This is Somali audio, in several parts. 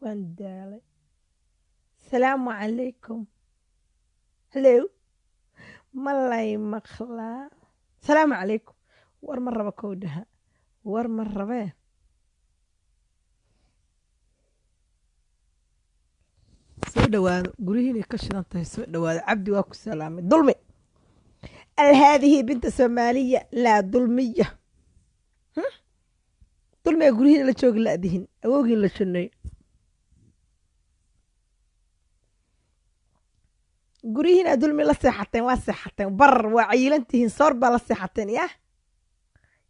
waan daalay. Salaamu calaykum. Hello. Malay maqlaa. Salaamu calaykum. War ma raba kowdhaha. War ma rabee. Soo dhawaado. Gurihiinay ka shidan tahay soo dhawaado. Cabdi waa ku salaamay. Dulmi. هذه بنت سومالية لا ظلمية. ظلمية قولين لا تشوق لا دهين أوقين لا شنو قولين ظلمي لا صحتين وصحتين بر وعيلنتهن صربة لا صحتين يا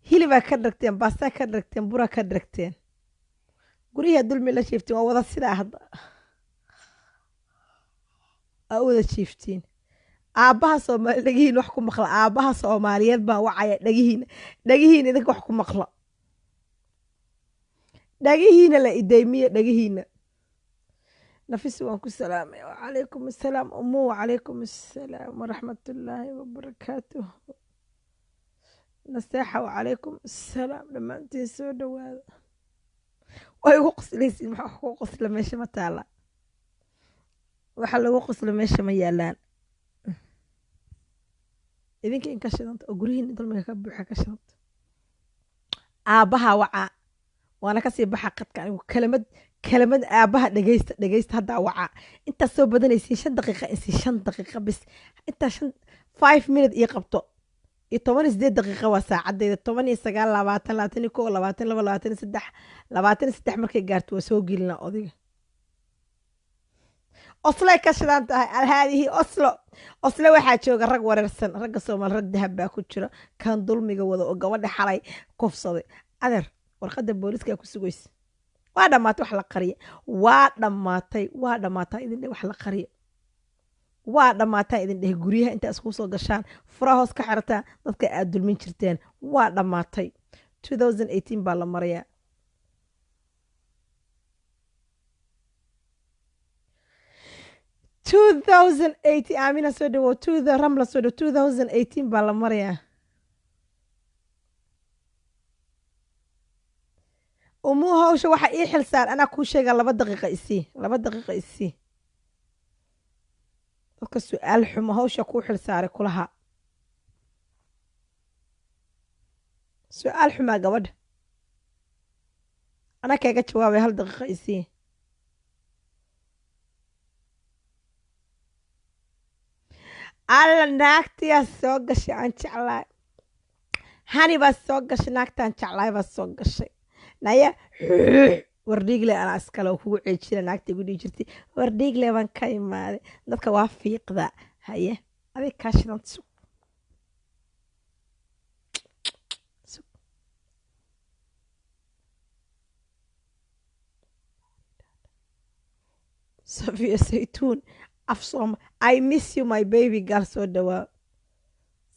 هيلي با كدركتين باسا كدركتين برا كدركتين قولين ظلمي لا شيفتين ووضع السلاح أوضع شيفتين aabaha Soomaali dhagihiin wax ku maqla aabaha Soomaaliyeed baa wacaya dhagihiin idinka wax ku maqla dhagihiina la idaymiye dhagihiina nafis waan ku salaamay wa calaykum assalaam ummu wa calaykum assalaam wa rahmatullaahi wa barakaatuh naseexa wa calaykum assalaam dhamaantiin soo dhawaada way ugu qoslaysiin maxaa ku qosla meesha ma taala waxa lagu qosla meesha ma yaalaan idinka in ka shidanta oo gurihiin dalmiga ka buuxa ka shidanta aabaha waca waana ka sii baxa qadka anigu kalamad aabaha dhageysta hadda waca inta soo badanaysiin 5 daqiiqo in 5 daqiiqo bis inta 5 minutes ii qabto iyo 18 daqiiqo waa saacadeeda 19 20 21 23 markay gaarto waa soo gelina odiga أصله كشلان تاه هذه أصله واحد شو قرق وررسن رق صومال رد هبا كتشرا كان ظلمي جوده وجوده حلاي كوف صدي أدر ورقد البوليس كي كسويس وادا ما توح القرية وادا ما تاي إذن وح القرية وادا ما تاي إذن ده جريها أنت أسكوسو قشان فراهوس كحرتا ضدك أدل من شرتين وادا ما تاي 2018 بالا مريا 2018 آمينة سودو 2 رملة سودو 2018 بالا مريا ومو هوش waxa ii xil saar ana ku sheega 2 daqiiqo isii dadka su'aal xumo hawsha ku xil saaray kulaha su'aal xumo gabadh ana kaga jawaabay 1 daqiiqo isii alla naagtii soo gashay aan jeclaa hani baa soo gashay naagtaan jeclaa baa soo gashay naya wardhiigle ana askale kugu ceejina naagtii gudii jirtay wardhiigle baan ka imaaday dadka waa fiiqda haye adig ka shidan Sofia Saytuun afsom I miss you my baby girl soo dhawaa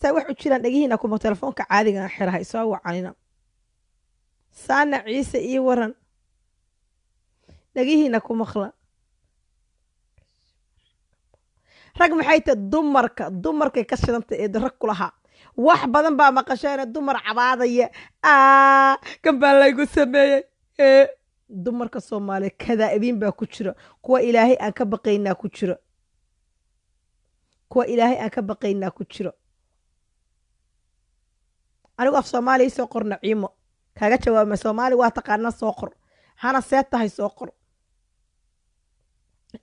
say wax u jiraan dhagihiina kuma telefoonka caadiga xirahay soo wacanina saana ciise ii waran dhagihiina kuma maqla rag maxay tahay dumarkay ka shidanta ee rag kulaha wax badan baa maqasheen dumar cabaadaya kan baa laygu sameeyay dumarka Soomaaliya kada idin baa ku jira kuwa ilaahay aan ka baqaynaa ku jira anigu af Soomaali soo qor naciimo kaga jawaab Soomaali waa taqaana soo qor hana seed tahay soo qor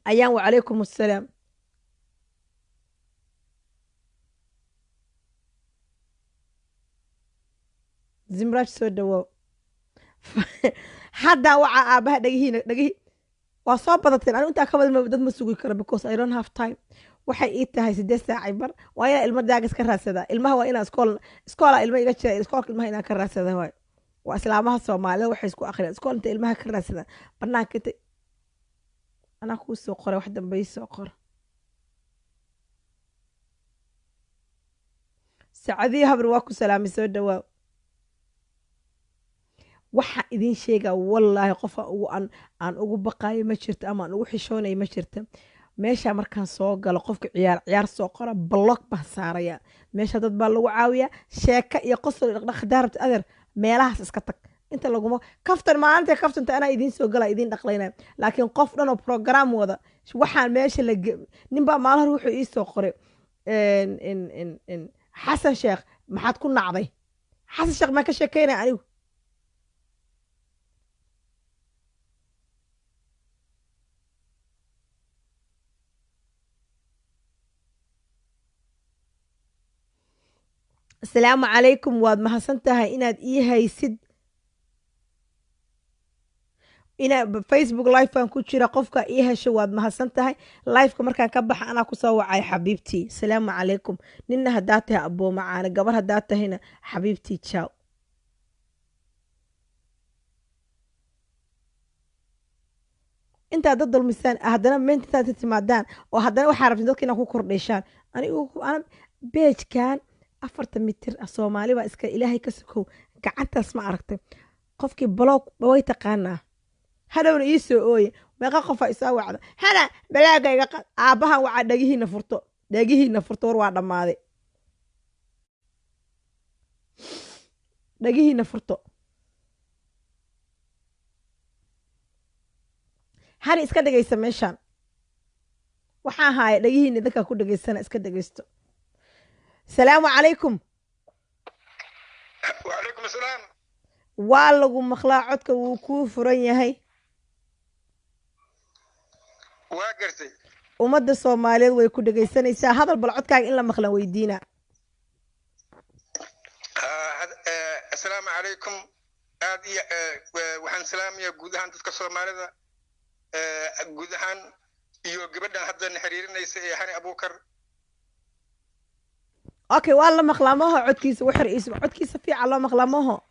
ayaan wa calaykum assalaam zimraaj soo dhawow hadda waxa aabaha dhagihi waa soo badateen anigu inta ka badan dad ma sugi karo because I don't have time waxay ii tahay 8 saac bar waa ina ilmo daagas ka raadsada ilmaha waa ina iskoola ilmo iga jira iskoolka ilmaha ina ka raadsada waa islaamaha Soomaaliyeed waxay isku akhriyaan iskool inta ilmaha ka raadsada banaanka inta ana ku soo qoray wax dambe soo qor saacadii habar waa ku salaamay soo dhawaa waxa idin sheega wallahi qof aan ugu baqaayo ma jirto ama aan ugu xishoonay ma jirto meesha markaan soo galo qofka ciyaar soo qora block baan saaraya meesha dad baa lagu caawiya sheeka iyo qosol dhaqdhaqaaq daarta adeer meelahaas iska tag inta laguma kaftan maalinta kaftanta anaa idiin soo gala idiin dhaqlaynaya laakiin qof dhan oo program wada waxaan meesha ninbaa maalin hore wuxuu ii soo qoray xasan sheekh maxaad ku nacday xasan sheekh maan ka sheekeynaya anigu asalaamu calaykum waad mahadsan tahay inaad ii haysid facebook live baan ku jira qofka ii hesho waad mahadsan tahay liveka markaan ka baxa anaa kusoo wacay xabiibtii asalaamu calaykum ninna haddaa tahay aboo macaane gabar haddaa tahayna xabiibtii jaaw intaad dad dulmisaan haddana meenta intaad timaadaan oo haddana waxaa rabtin dadka inaad ku kordhishaan ana beejkan 4 mitir soomaali baa iska ilaahay ka sokow gacantaas ma aragtay qofkii baloog way taqaanaa hadhowna ii soo ooye meeqa qofa isaa wacda hana balaaga iga aabahan waxa dhagihiina furto war waa dhammaaday dhagihiina furto hani iska dhagaysa meeshaan waxaan haaya dhagihiina dadka ku dhagaysana iska dhagaysto السلام عليكم وعليكم السلام والله مخلا عدك وكو فرنيا هي واقرتي ومد الصوماليد way ku dhageysanaysaa hadal bal codkaaga in la maqlan weydiina السلام عليكم aad waxaan salaamaya guud ahaan dadka Soomaalida guud ahaan iyo gabadhan hadda xiriirinaysa ee Hani Abuukar اوكي والله مخلامه عدكيسه وحر اسمه عدكيسه في على مخلامه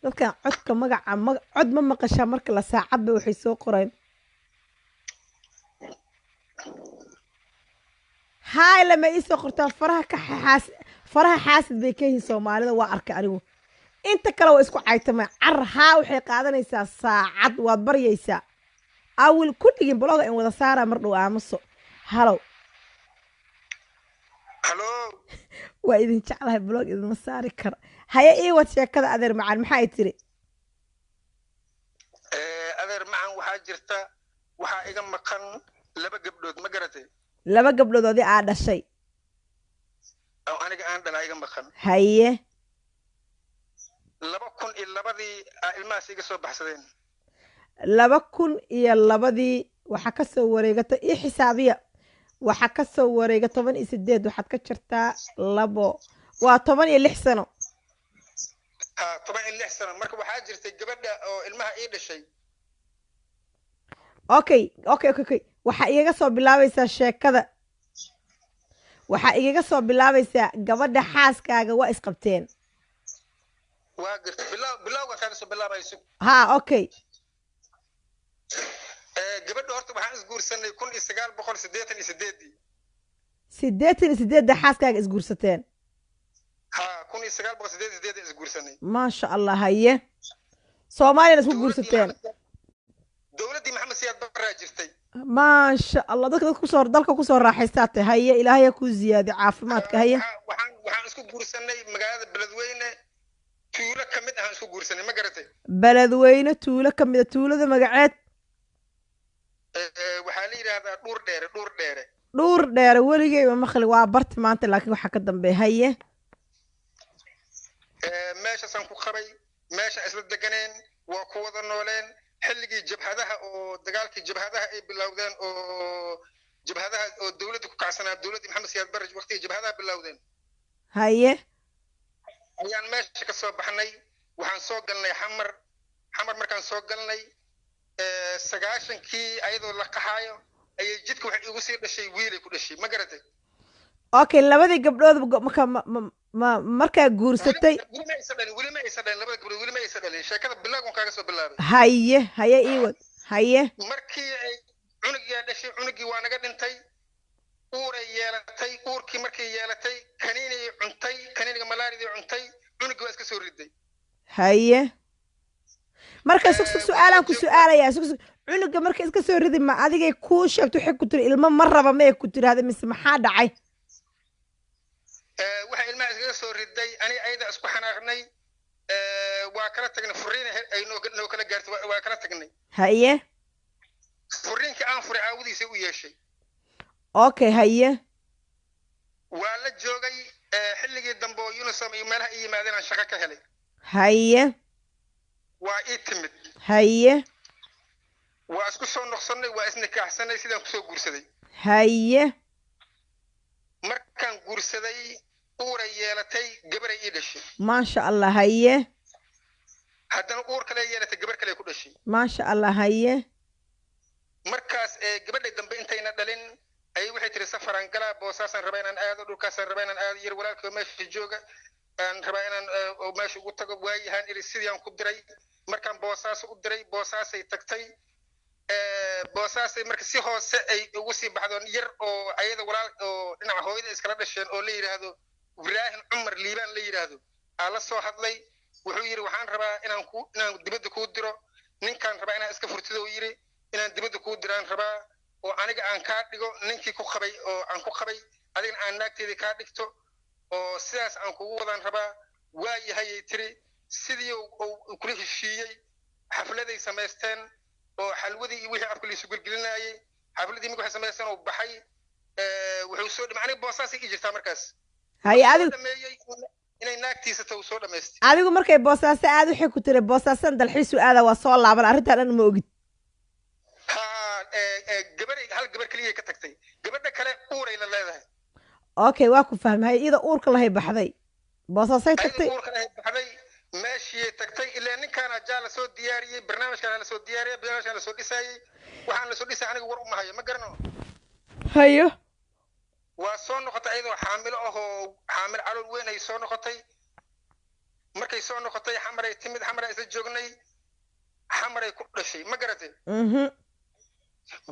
dadka codka magaca cod ma maqashaa marka la saacadba waxay soo qoreen haay lama ii soo qortaan faraha xaasid bay ka yihiin Soomaalida waa arkay anigu inta kale waa isku caytamay carhaa waxay qaadanaysaa saacad waad baryaysaa awil kulligin blog in wada saara mar dhow aamuso halo waa idin jeclahay blog idin ma saari karo haya ii wad sheekada adeer macaan maxay tiri adeer macaan waxaa jirta waxaa iga maqan 2 gabdhood ma garatay 2 gabdhood aa dhashay oo aniga aan dhalay iga maqan haye 2002 ilmahaas iga soo baxsadeen 2002 waxa ka soo wareegatay ii xisaabiya waxa ka soo wareega 18 waxaad ka jirtaa 2 waa 16 sano 16 sano marka waxaa jirtay gabadha oo ilmaha ii dhashay okay waxa iyaga soo bilaabaysaa sheekada waxa iyaga soo bilaabaysaa gabadha xaaskaaga waa isqabteen waa gartay bilawga ka soo bilaabayso ha okay gabadha horta waxaan isguursanay 1988 88 xaaskaaga isguursateen ha 1988 isguursanay ma sha Allah haye Soomaaliya isku guursateen dawladii Maxamed Siyaad Barre jirtay ma sha Allah dalka ku soo raaxaysaatay haye Ilaahay ku ziyaadi caafimaadka haye waxaan isku guursanay magaalada Beledweyne tuulo kamid ah isku guursanay ma garatay Beledweyne tuulo kamid tuulada magaceed waxaa la yiraahdaa dhuur dheere waligay ma maqli waa barti maanta laakiin waxa ka dambeeyay haye meeshaasaan ku qabay meesha isla deganeen waa ku wada nooleen xilligii jabhadaha oo dagaalkii jabhadaha ay bilowdeen oo jabhadaha oo dawladda ku kacsanaa dawladda Maxamed Siyaad Barre waqtigii jabhadaha bilowdeen haye ayaan meesha ka soo baxnay waxaan soo galnay xamar markaan soo galnay 9kii ayadoo la qaxaayo ayay jidka wax igu sii dhashay wiilay ku dhashay ma garatay okay labadii gabdhood markaa guursatay wili ma isa dhalin labada gabdhood wili ma isa dhalin sheekada bilaagun kaaga soo bilaabay haye ii wad haye markii ay cunugii dhashay cunugii waa naga dhintay uuray yeelatay uurkii markii yeelatay kaniiniga malaariyada cuntay cunugii waa iska soo riday haye marka su'aalan ku su'aalaya cunuga marka iska soo riday ma adigay ku sheegto wixii ku tiri ilmo ma raba ma ku tiraahdo mise maxaa dhacay waxa ilmaha iskaga soo riday ani ayada isku xanaaqnay waa kala tagnay furiin ay noo kala gaartay waa kala tagnay haye furiinka aan furay aawadiisa u yeeshay okay haye waa la joogay xilligii dambe oo unisom iyo meelaha i yimaadeen aan shaqo ka helay haye waa ii timid haye waa isku soo noqsannay waa isnikaaxsanay sidaan kusoo guursaday haye markaan guursaday uuray yeelatay gabaray ii dhashay maasha allah haye haddana uur kale yeelatay gabar kale ku dhashay maasha allah haye markaas gabadhay dambe intayna dhalin ayay waxay tiri safaraan galaa boosaasaan rabaa inaan aado dhulkaasaan rabaa inaan aado yar walaalkii meesha jooga aan rabaa inaan meesha ugu tago waayahaan iri sidii aan ku diray markaan boosaas u diray boosaasay tagtay boosaasay marka si hoose ay ugu sii baxdoon yar oo ayada walaal oo dhinaca hooyada iskala dhasheen oo la yidhaahdo ibraahim cumar liibaan la yidhaahdo aa la soo hadlay wuxuu yidhi waxaan rabaa inaan dibadda kuu diro ninkaan rabaa inaan iska furtido uu yidhi inaan dibadda kuu diraan rabaa oo aniga aan kaa dhigo ninkii ku qabay oo aan ku qabay adigna aan naagteedii kaa dhigto oo sidaas aan kugu wadaan rabaa waa yahayay tiri sidii uu kula heshiiyey xafladay samaysteen oo xalwadii iyo wixii afka liisu gelgelinayay xafladii mid waxay samaysteen oo baxay wuxuu soo dhimay aniga boosaasay ii jirtaa markaas haye adigu inay naagtiisa taw soo dhamaystay adigu markay boosaaso aad waxay ku tiri boosaasan dalxiisu aada waa soo laaban arrintan dhan ma ogid hal gabar keliya ka tagtay gabadha kale uuray la leedahay okay waa ku fahmay iyada uurka lahay baxday boosaasay tagtay uurka lahay baxday meeshii tagtay ilaa ninkaana jaa la soo diyaariyey barnaamijkaana la soo diyaariyey barnaamijkaana la soo dhisayey waxaan la soo dhisay aniga war uma hayo ma garano hayo waa soo noqotay iyadoo xaamilo ahoo xaamil calool weyn ay soo noqotay markay soo noqotay xamaray timid xamaray isla joognay xamaray ku dhashay ma garatay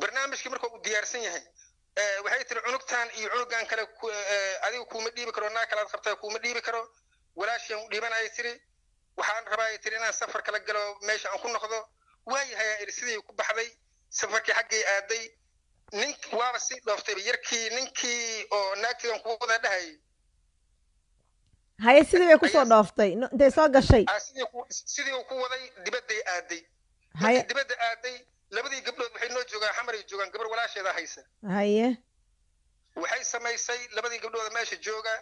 barnaamijkii marka uu diyaarsan yahay waxay tiri cunugtan iyo cunugan kale adiga kuuma dhiibi karo naa kalaad qabtaa kuuma dhiibi karo walaashiyan u dhiibanayay tiri waxaan rabaa ay tiri inaan safar kala galo meesha aan ku noqdo waayahay iri sidii ku baxday safarkii xaggay aaday waaba sii dhooftayba yarkii ninkii oo naagtiidan ku wada dhahayay haye sidii bay kusoo dhooftay intay soo gashay sidii uu ku waday dibadday aaday markii dibadda aaday labadii gabdhood waxay noo joogaan xamaray joogaan gabar walaasheeda haysa haye waxay samaysay labadii gabdhooda meesha jooga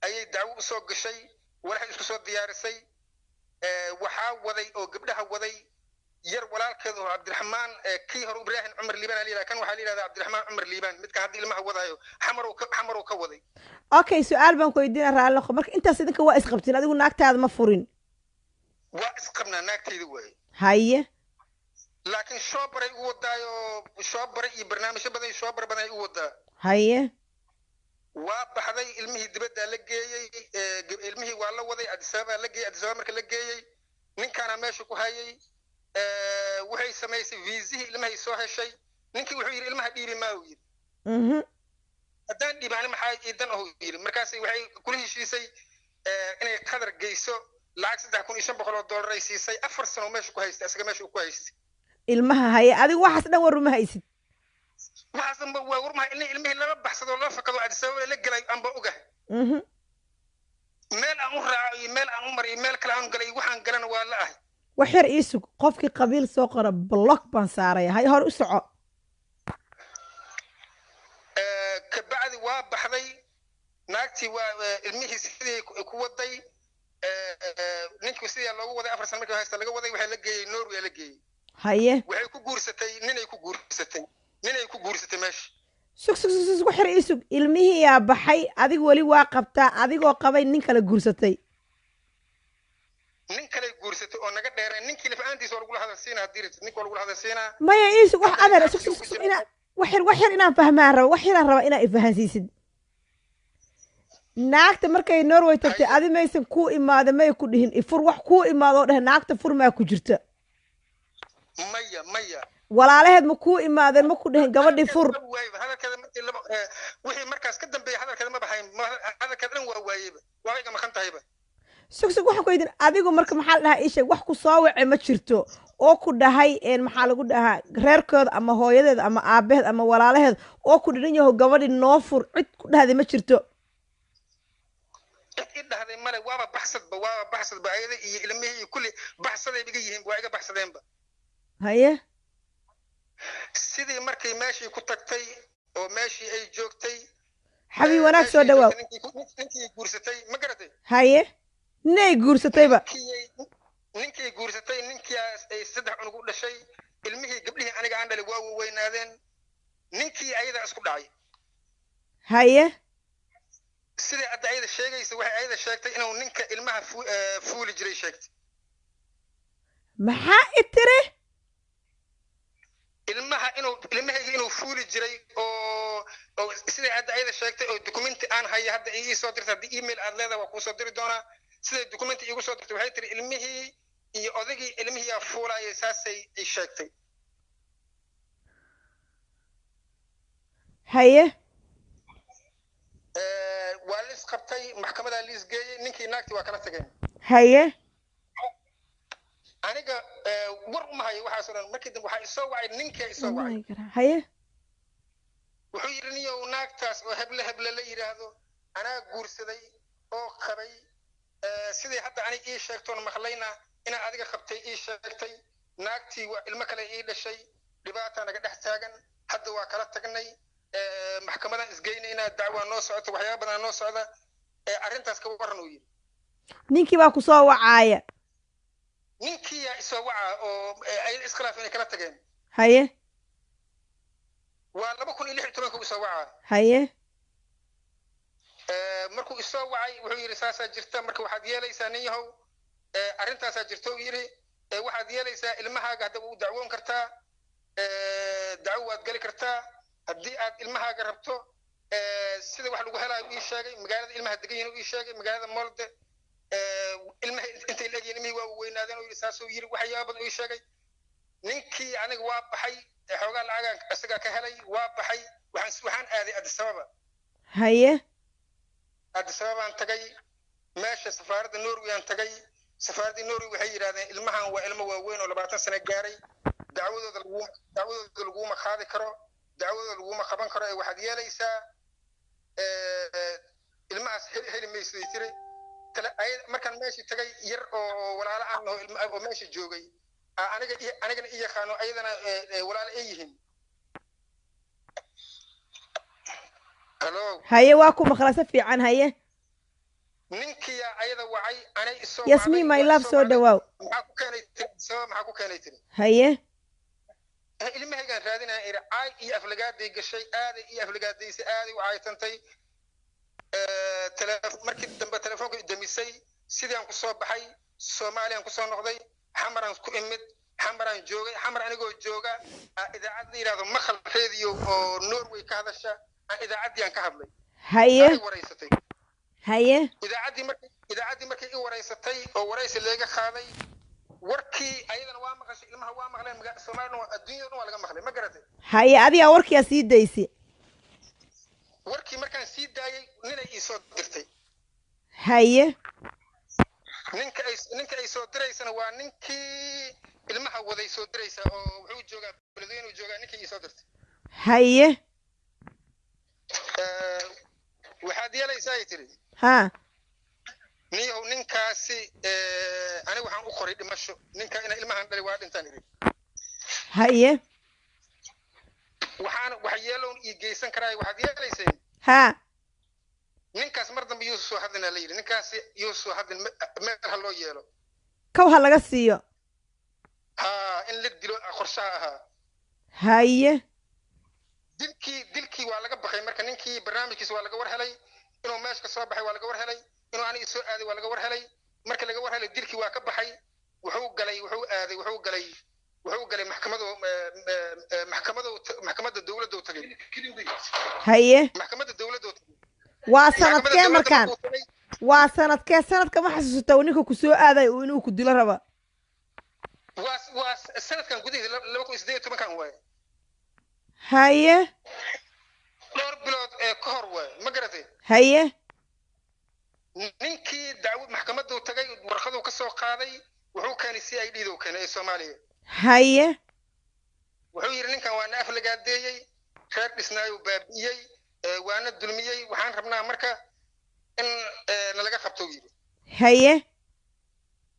ayay dacwo usoo gashay walaxay isku soo diyaarisay waxaa waday oo gabdhaha waday yar walaalkeed oo cabdiraxmaan kii hore ibraahim cumar liibaan la yidhaha kan waxaa la yidhahdaa cabdiraxmaan cumar liibaan midka hadda ilmaha wadaayo xamaruu ka waday okay su-aal baan ku weydiina raalli noqo marka intaas idinka waa isqabtiin adigu naagtaada ma furin waa isqabnaa naagtayda waaye haye laakiin shoobaray u wadaayo shoobare iyo barnaamijyo badan shoobar badan ay u wadaa haye waa baxday ilmihii dibaddaa la geeyey ilmihii waa la waday adisababaa la geeyey adisababa marka la geeyey ninkaana meesha ku hayay waxay samaysay viisihii ilmahay soo heshay ninkii wuxuu yidhi ilmaha dhiibi maa uu yidhi haddaan dhiibaani maxaa iidan ahu yidhi markaas waxay kula heshiisay inay qadar geyso lacag $3,500 ay siisay 4 sano meesha ku haystay isaga meesha ku haystay ilmaha haye adigu waxaas dhan war uma haysid waxaasanba waa warmaha ilmihii lala baxsado lala fakado adisababa la gelay aanba ogahay meel aan u raaco iyo meel aan u maro iyo meel kale aan galay waxaan galana waa la ahay wax yar ii sug qofkii qabiil soo qora block baan saaraya hay hor u soco kabacdi waa baxday naagtii waa ilmihii sidii ku waday ninkii sidii loogu waday 4 sano markii haysta laga waday waxay la geeyay Norway la geeyay haye waxay ku guursatay ninay ku guursatay meesha sug wax yar ii sug ilmihii yaa baxay adigu weli waa qabtaa adigoo qabay nin kale guursatay nin kale guursatay oo naga dheeray ninkii lafaantiisa lagu hadalsiinaa dirit ninka lagu hadalsiinaa maya ii sug wax adar sug ina wax yar inaan fahmaan rabo wax yaraan raba inaa ifahansiisid naagta markay Norway tagtay adi maysan ku imaada may ku dhihin ifur wax ku imaado dheh naagta fur ma ku jirta maya walaalaheed ma ku imaadeen ma ku dhihin gabadhii fur hadalkeeda wixii markaas ka dambeeyay hadalkeeda ma baxayn hadalkeeda dhan waa waayeba waa ma kan tahayba sug waxaan ku weydiin adigu marka maxaa la dhahaa ii sheeg wax ku soo wacay ma jirto oo ku dhahay maxaa lagu dhahaa reerkooda ama hooyadeed ama aabaheed ama walaalaheed oo ku dhiran yahay gabadhii noo fur cid ku dhahday ma jirto dhahday male waaba baxsadba ayada iyo ilmihii kulli baxsaday biga yihiin waa iga baxsadeenba haye sidii markay meeshii ku tagtay oo meeshii ay joogtay xabi wanaag soo dhawaaw ninkii guursatay ma garatay haye ninay guursatayba ninkii guursatay ninkiias ay 3 cunug u dhashay ilmihii gabdhihii aniga aan dhalay waa weynaadeen ninkii ayada isku dhacay haye sidii hadda ayada sheegaysa waxay ayada sheegtay inuu ninka ilmaha fuuli jiray sheegtay maxaa itire ilmahayga inuu fuuli jiray oo sidii hadda ayada sheegtay oo documenti aan haya hadda ii soo dirtay haddii email aad leedahay waa kuu soo diri doonaa siday documenti iigu soo dirtay waxay tiri ilmihii iyo odagii ilmihii yaa fuulaayay saasay ay sheegtay haye waa liis qabtay maxkamadaa liis geeyey ninkii naagtii waa kala tageen haye aniga war uma hayo waxaasoo dhan markii dambe waxaa isoo wacay ninkii isoo wacay haye wuxuu yidhi niyow naagtaas oo heble la yidhaahdo anaa guursaday oo qabay sidii hadda anig ii sheegtoon maqlayna inaa adiga qabtay ii sheegtay naagtii waa ilmo kale ii dhashay dhibaataa naga dhex taagan hadda waa kala tagnay maxkamadaan isgeynaynaa dacwaa noo socota waxyaaba badan noo socda arrintaas ka waran uu yidhi ninkii baa ku soo wacaaya ninkii yaa isoo wacaa oo ayada iskhilaaf inay kala tageen haye waa 2016 isoo wacaa haye markuu isoo wacay wuxuu yidhi saasaa jirta marka waxaad yeelaysaa nin yahow arrintaasaa jirta uu yidhi waxaad yeelaysaa ilmahaaga hadda u dacwoon kartaa dacwo waad geli kartaa haddii aad ilmahaaga rabto sida wax lagu helaayo ii sheegay magaalada ilmaha degan yihiin ii sheegay magaalada moolde ilmaha intay leegyihiin ilmihii waa weynaadeen oo yidhi saasuu yidhi waxyaaba badan ii sheegay ninkii aniga waa baxay xoogaa lacagaan isagaa ka helay waa baxay waxaan aaday Addis Ababa haye Addis Ababaan tagay meesha safaaradda Norway aan tagay safaaraddii Norway waxay yidhaahdeen ilmahan waa ilmo waaweyn oo 20 sano gaaray dacwadooda laguma qaadi karo dacwadooda laguma qaban karo ee waxaad yeelaysaa ilmahaas heli mayso tiri markaan meeshii tagay yar oo walaalo aan oo meesha joogay anigana ii yaqaano ayadana walaalo ay yihiin halo haye waa ku maqlasa fiican haye ninkii ayada wacay anay isoo Yasmin my love soo dhawaaw maxaa ku keenay tiri haye ilmahaygaan raadinaya iri caay iyo aflagaaday gashay aaday iyo aflagaadaysay aaday u caaytantay markii dambe telefoonka idamisay sidaan ku soo baxay Soomaaliyaan ku soo noqday xamaraan ku imid xamaraan joogay xamar anigoo jooga idaacad la yiraahdo maqal radio oo Norway ka hadasha idaacaddii aan ka hadlay haye wareysatay haye idaacaddii markay i wareysatay oo wareysi leega qaaday warkii ayadana waa maqashay ilmaha waa maqleen Soomaaliya adduunyada waa laga maqlay ma garatay haye adiga warkiya sii daysay warkii markaan sii daayay ninay ii soo dirtay haye ninka ay soo diraysana waa ninkii ilmaha waday soo diraysa oo wuxuu joogaa beledweyne joogaa ninkii ii soo dirtay haye waxaad yeelaysaa ay tiri ha niyow ninkaasi aniga waxaan u qoray dhimasho ninka ina ilmahan dhalay waa dhintaan iri haye wax yeeloon ii geysan karaa waxaad yeelayseen ha ninkaas mar dambe yuu soo hadlina la yidhi ninkaasi yuu soo hadlin meel ha loo yeelo kow ha laga siiyo in la dilo qorshaha ahaa haye dilkii waa laga baxay marka ninkii barnaamijkiisa waa laga war helay inuu meesha ka soo baxay waa laga war helay inuu aniga soo aaday waa laga war helay marka laga war helay dilkii waa ka baxay wuxuu galay maxkamadda dawladda u tagay haye maxkamadda dawladda u tagay waa sanadkee markaan waa sanadkee sanadka ma xasuusta uu ninka ku soo aaday uu inuu ku dilo raba waa sanadkan gudihiisa 2018 waaye haye dhowr bilood ka hor waaye ma garatay haye ninkii dacwad maxkamadda u tagay warqaduu ka soo qaaday wuxuu keenay CID duu keenay Soomaaliya haye wuxuu yiri ninkan waa naaf lagaadeeyay reer dhisnaayo baabi'iyay waana dulmiyay waxaan rabnaa marka in nalaga qabto yiri haye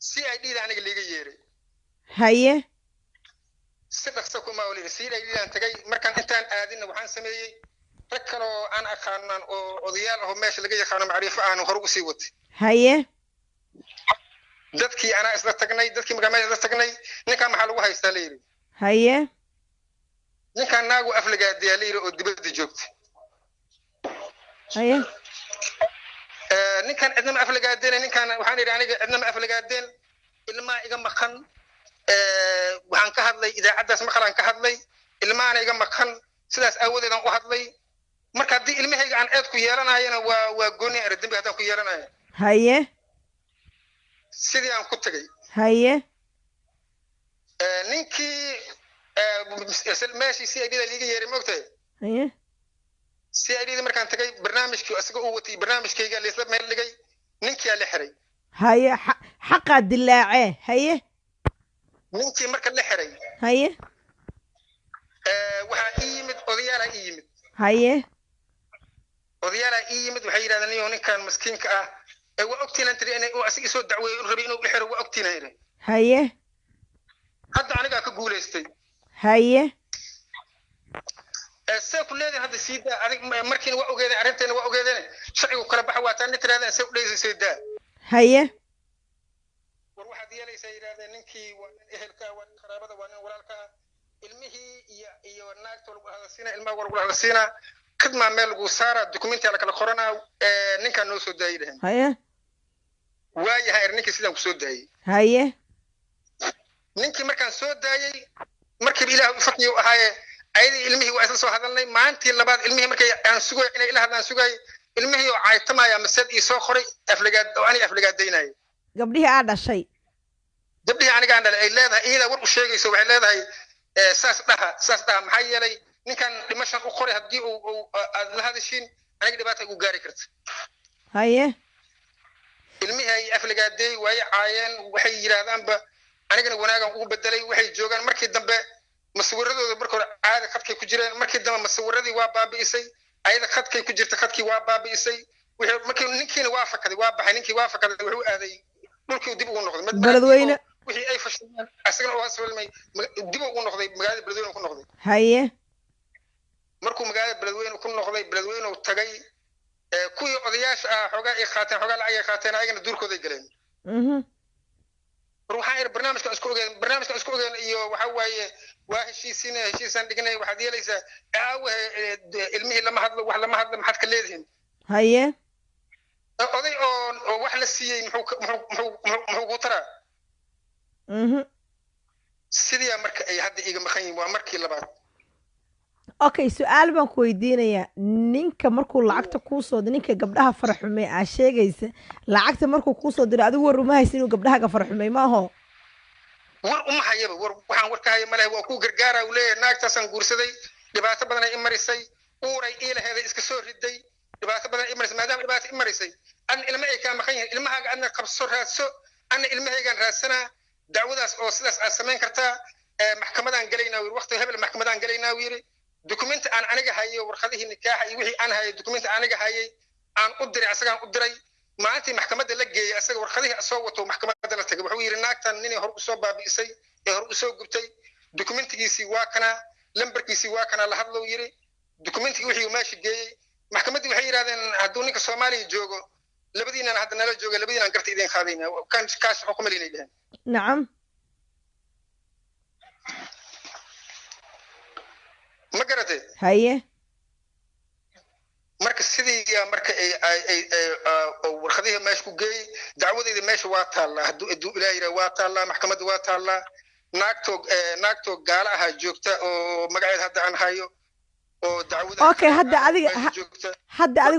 CID da aniga liiga yeeray haye si dhaqso kuma wali CID aan tagay markaan intaan aadina waxaan sameeyay rag kale oo aan aqaanan oo odayaal ah oo meesha laga yaqaano macrifo aan hor ugu sii watay haye dadkii ana isla tagnay dadkii magaalada isla tagnay ninka maxaa lagu haystaa leeyri haye ninka naagu aflagaadiya leeyri oo dibadda joogta haye ninkan cidna aflagaadeen ninkan waxaan yiri aniga cidna aflagaadeen ilma iga maqan waxaan ka hadlay idaacadaas maqalan ka hadlay ilmaana iga maqan sidaas awoodeedan u hadlay marka hadii ilmahayga aan eed ku yeelanayna waa gooni ar dambi hadaan ku yeelanayo haye sidii aan ku tagay haye ninkii meeshii CID da liiga yeeray moogtay haye CID da markaan tagay barnaamijkii asaga uu watay barnaamijkayga la isla meel dhigay ninkii la xiray haye xaqa dilaace haye ninkii marka la xiray haye waxa ii yimid odayaal ii yimid haye odayaal ii yimid waxay yiraahdeen ninkan miskiinka ah ee waa ogtiinaan tiri inay uu asig soo dacweeyo in rabay inuu la xiro waa ogtiinaan haye hadda aniga ka guuleystay haye see ku leedahay hadda siida adig markiina waa ogeedeen arrinteena waa ogeedeen sharcigu kala baxa waa taan tiraadeen see u dheeysay daa haye war waxaad yeelaysaa yiraahdeen ninkii waa nin ehelka waa nin qaraabada waa nin walaalka ilmihii iyo naagta lagu hadalsiina ilmaha lagu hadalsiina kadma meel lagu saara dokumenti la kala qoranaa ninkan noo soo daayay haye waayahay ninkii sidaan ku soo daayay haye ninkii markaan soo daayay markii ilaahu faqiyo ahaaye ayadii ilmihii waa isla soo hadalnay maantii labaad ilmihii markay aan sugay inay ila hadlaan sugay ilmihii oo caaytamaya masad ii soo qoray aflagaad oo ani aflagaadaynay gabdhihii aa dhashay gabdhihii aniga aan dhalay ay leedahay iyada war u sheegayso waxay leedahay saas dhaha maxaa yeelay ninkan dhimashan u qoray haddii uu aad la hadashiin aniga dhibaata igu gaari karta haye ilmihii ay aflagaaday way caayeen waxay yiraahdaan anigana wanaagan ugu bedelay waxay joogaan markii dambe maswiradooda markii hore caadi khadkay ku jireen markii dambe maswiradii waa baabi'isay ayada khadkay ku jirta khadkii waa baabi'isay wixii markii ninkiina waa fakaday waa baxay ninkii waa fakaday wuxuu aaday dhulkii dib ugu noqday beledweyne wixii ay fashilmeen asagana waa sawilmay dib ugu noqday magaalada beledweyne ku noqday haye markuu magaalada beledweyne ku noqday beledweyne uu tagay kuwii odayaasha ah xogaa ay qaateen xogaa lacag ay qaateen ayagana duurkooday galeen waxaan ir barnaamijkan isku ogeen iyo waxa waaye waa heshiisaan dhignay waxaad yeelaysaa aawe ilmihii lama hadlo wax lama hadlo maxaad ka leedihiin haye oday oo wax la siiyey muxuu ku taraa sidii marka ay hadda iga maqan yihiin waa markii labaad okay su-aal baan ku weydiinayaa ninka markuu lacagta kuu soo diro ninka gabdhaha faraxumey aa sheegaysa lacagta markuu kuu soo diro adigu war uma haysa inuu gabdhahaga faraxumey ma aho war uma hayaba war waxaan war ka haya malaha waa ku gargaara uu leeyahay naagtaasaan guursaday dhibaato badan ay marisay uuray iilaheeday iska soo riday dhibaato badan ay marisay maadaama dhibaato ay marisay adna ilma ay kaa maqan yihiin ilmahaaga adna qabso raadso adna ilmahaygaan raadsanaa dacwadaas oo sidaas aad samayn kartaa maxkamadaan gelaynaa wiiri waqti hebel maxkamadaan gelaynaa wiiri dokumenti aan aniga hayo warqadihii nikaaxa iyo wixii aan hayay dokumenti aniga hayay aan u diray asagaan u diray maalintii maxkamadda la geeyay asaga warqadihii soo wato maxkamadda la tagay wuxuu yiri naagtan ninii hor u soo baabi'isay ee hor u soo gubtay dokumentigiisii waa kana lambarkiisii waa kana la hadlow yiri dokumentigii wixii meesha geeyey maxkamaddii waxay yidhahdeen hadduu ninka soomaaliya joogo labadiinaan hadda nala jooga labadiinaan garta idin qaadayna kaas xukuma leynay dheheen nacam ma garatay haye marka sidii marka ay warqadihii meesha ku geeyey dacwadeyda meesha waa taallaa hadduu ilaah yidhaha waa taallaa maxkamadda waa taallaa naagtoo gaala ahaa joogta oo magaceeda hadda aan hayo oo dacwada okay hadda adiga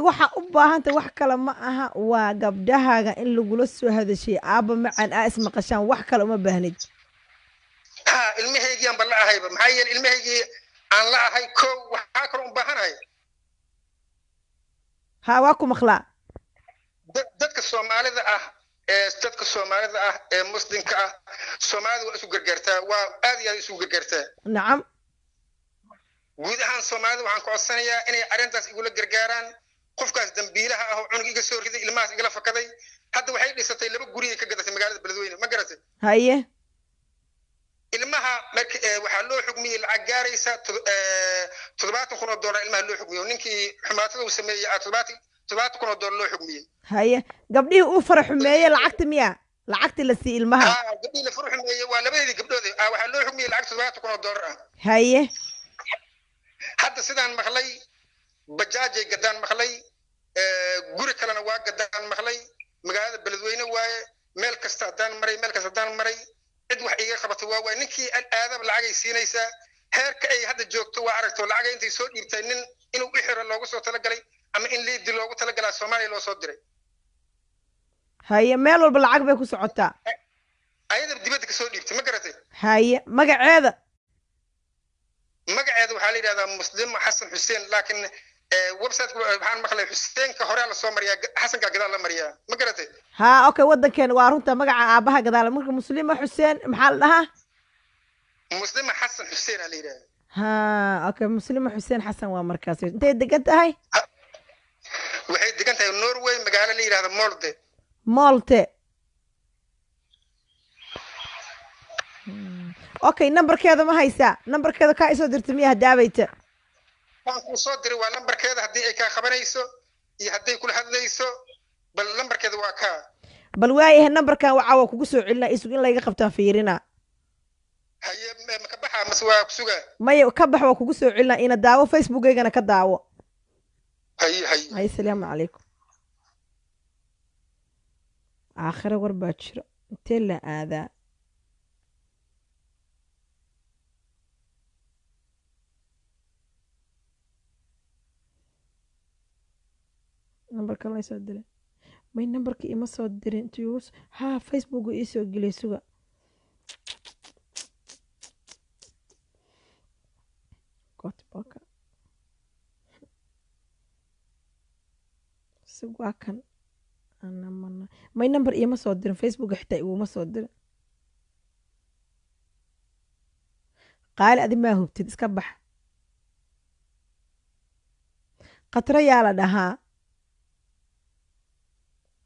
waxaa u baahanta wax kale ma aha waa gabdhahaaga in lagula soo hadashay aaba macaan aa ismaqashaan wax kale uma baahnid ha ilmahaygiiaan ba la ahayba maxaa yeele ilmahaygii aan la ahay ko waxaa kaloo u baahanahay ha waa ku maqlaa dadka soomaalida ah ee muslimka ah soomaalida waa isu gargaartaa waa aad iyo aad isu gargaartaa nacam guud ahaan soomaalida waxaan ku codsanayaa inay arrintaas igula gargaaraan qofkaas dambiilaha ah oo cunug iga soo riday ilmahaas igala fakaday hadda waxay dhisatay 2 guri ay ka gadatay magaalada beledweyne ma garatay haye ilmaha waxaa loo xugmiyey lacag gaaraysa $7,000 ilmaha loo xugmiyo ninkii xumaatada uu sameeyey $7,000 loo xugmiyey haye gabdhihii uu fara xumeeyey lacagta miya lacagti la sii ilmaha gabdhihii la fara xumeeyey waa labadeedii gabdhood waxaa loo xugmiyey lacag $7,000 ah haye hadda sidaan maqlay bajaajay gadaan maqlay guri kalena waa gadaan maqlay magaalada beledweyne waaye meel kasta haddaan maray cid wax iga qabatay waa waay ninkii aadab lacagay siinaysaa heerka ay hadda joogto waa aragto lacagay intay soo dhiibtay nin inuu u xiro loogu soo talagalay ama in liidi loogu talagalaa Soomaaliya loo soo diray haye meel walba lacag bay ku socotaa ayada dibadda ka soo dhiibtay ma garatay haye magaceeda waxaa la yidhahdaa Muslim Xasan Xuseen laakiin website waxaan maqlay Xuseenka hore la soo mariyaa Xasanka gadaal la mariyaa ma garatay ha okay wadankeena waa runta magaca aabaha gadaal marka Muslima Xuseen maxaa la dhahaa Muslim Xasan Xuseen la yiraahdaa ha okay Muslima Xuseen Xasan waa markaas intay degan tahay waxay degan tahay Norway magaalo la yiraahdo Molte okay nambarkeeda ma haysaa nambarkeeda ka isoo dirtay miyaa daabayta waan ku soo diray waa nambarkeeda haddii ay ka qabanayso iyo hadday kula hadlayso bal nambarkeeda waa ka bal waayahay nambarkan waxa waa kugu soo celinaa isug in layga qabtaan fiirina haye ma ka baxa mas waa ku sugaa maya ka bax waa kugu soo celinaa ina daawo facebookaygana ka daawo haye salaamu calaykum aakhira war baa jiro intee la aadaa nambarka la soo diray may nambarka ima soo dirin intuu ha facebook ii soo gelay suga gotbaka suga kan ana mana may nambar ima soo dirin facebook xitaa iguma soo dirin qaali adi maa hubtid iska bax qatra yaa la dhahaa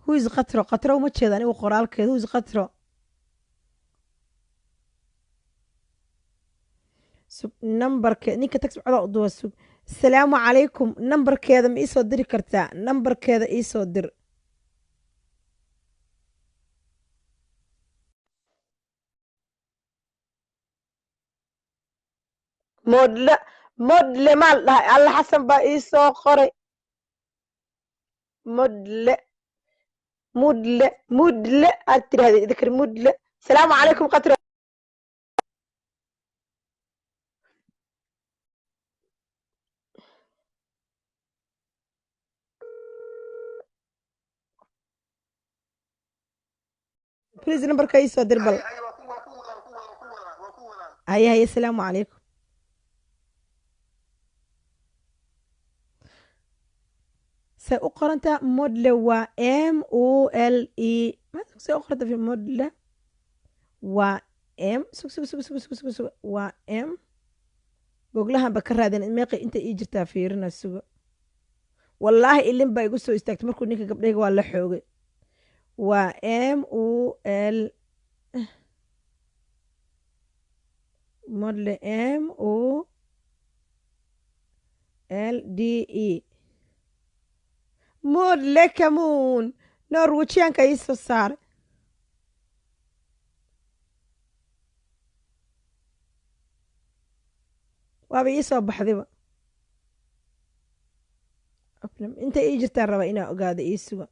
who's qatro uma jeeda anigu qoraalkeeda who's qatro sug nambarke ninka tag socda u duwa sug salaamu calaykum nambarkeeda ma iisoo diri kartaa nambarkeeda iisoo dir modle maal dhahay alla xasan baa iisoo qoray mudle aad tirahdeen idikar mudle salaamu calaykum qatro please nambarka iisoo dir bal haye salaamu calaykum say u qorantaa modle waa MOLE say u qoranta modle waa M waa M goglahan ba ka raadin meeqa inta ii jirtaa fiirina sugo wallaahi ilin baa igu soo istaagtay markuu ninka gabdhayga waa la xoogay waa MOL modle MOLDE modle kamuun norwejianka ii soo saaray waaba ii soo baxdayba inta ii jirtaan rabaa inaa ogaado ii suga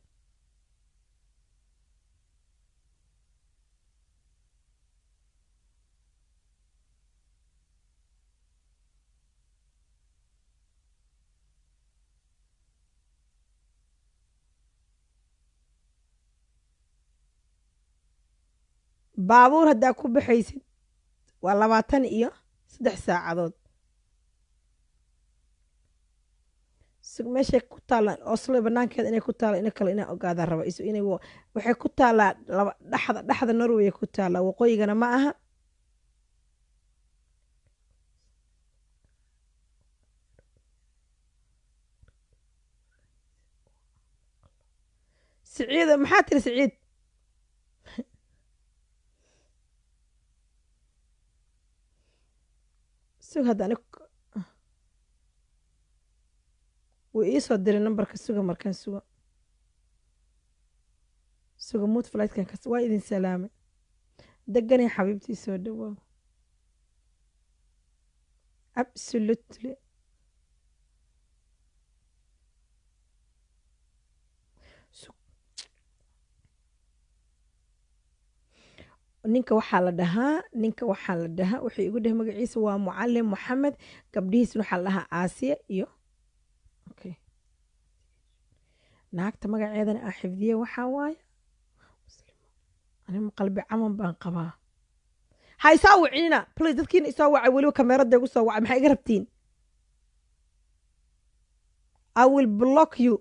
baabuur haddaa ku baxaysid waa 23 saacadood sug meeshay ku taalla oslo banaankeeda inay ku taalla ina kale inaa ogaada raba inay waxay ku taallaa dhexda norway ku taallaa waqooyigana ma aha سعيد maxaa tiri سعيد sug hadda ani wuu ii soo diray nambarka suga markaan suga mood flightkan kas waa idin salaamay deganay xabiibtii soo dhawaa absolutely ninka waxaa la dhahaa wuxuu igu dhahay magaciisa waa mucalim moxamed gabdhihiisna waxaa la dhahaa aasiya iyo okay naagta magaceedana aa xifdiye waxaa waaye anima qalbi caman baan qabaa ha isaa wicina please dadkiina isoo wacay weliba kameeradda igu soo wacay maxaa iga rabtiin I will block you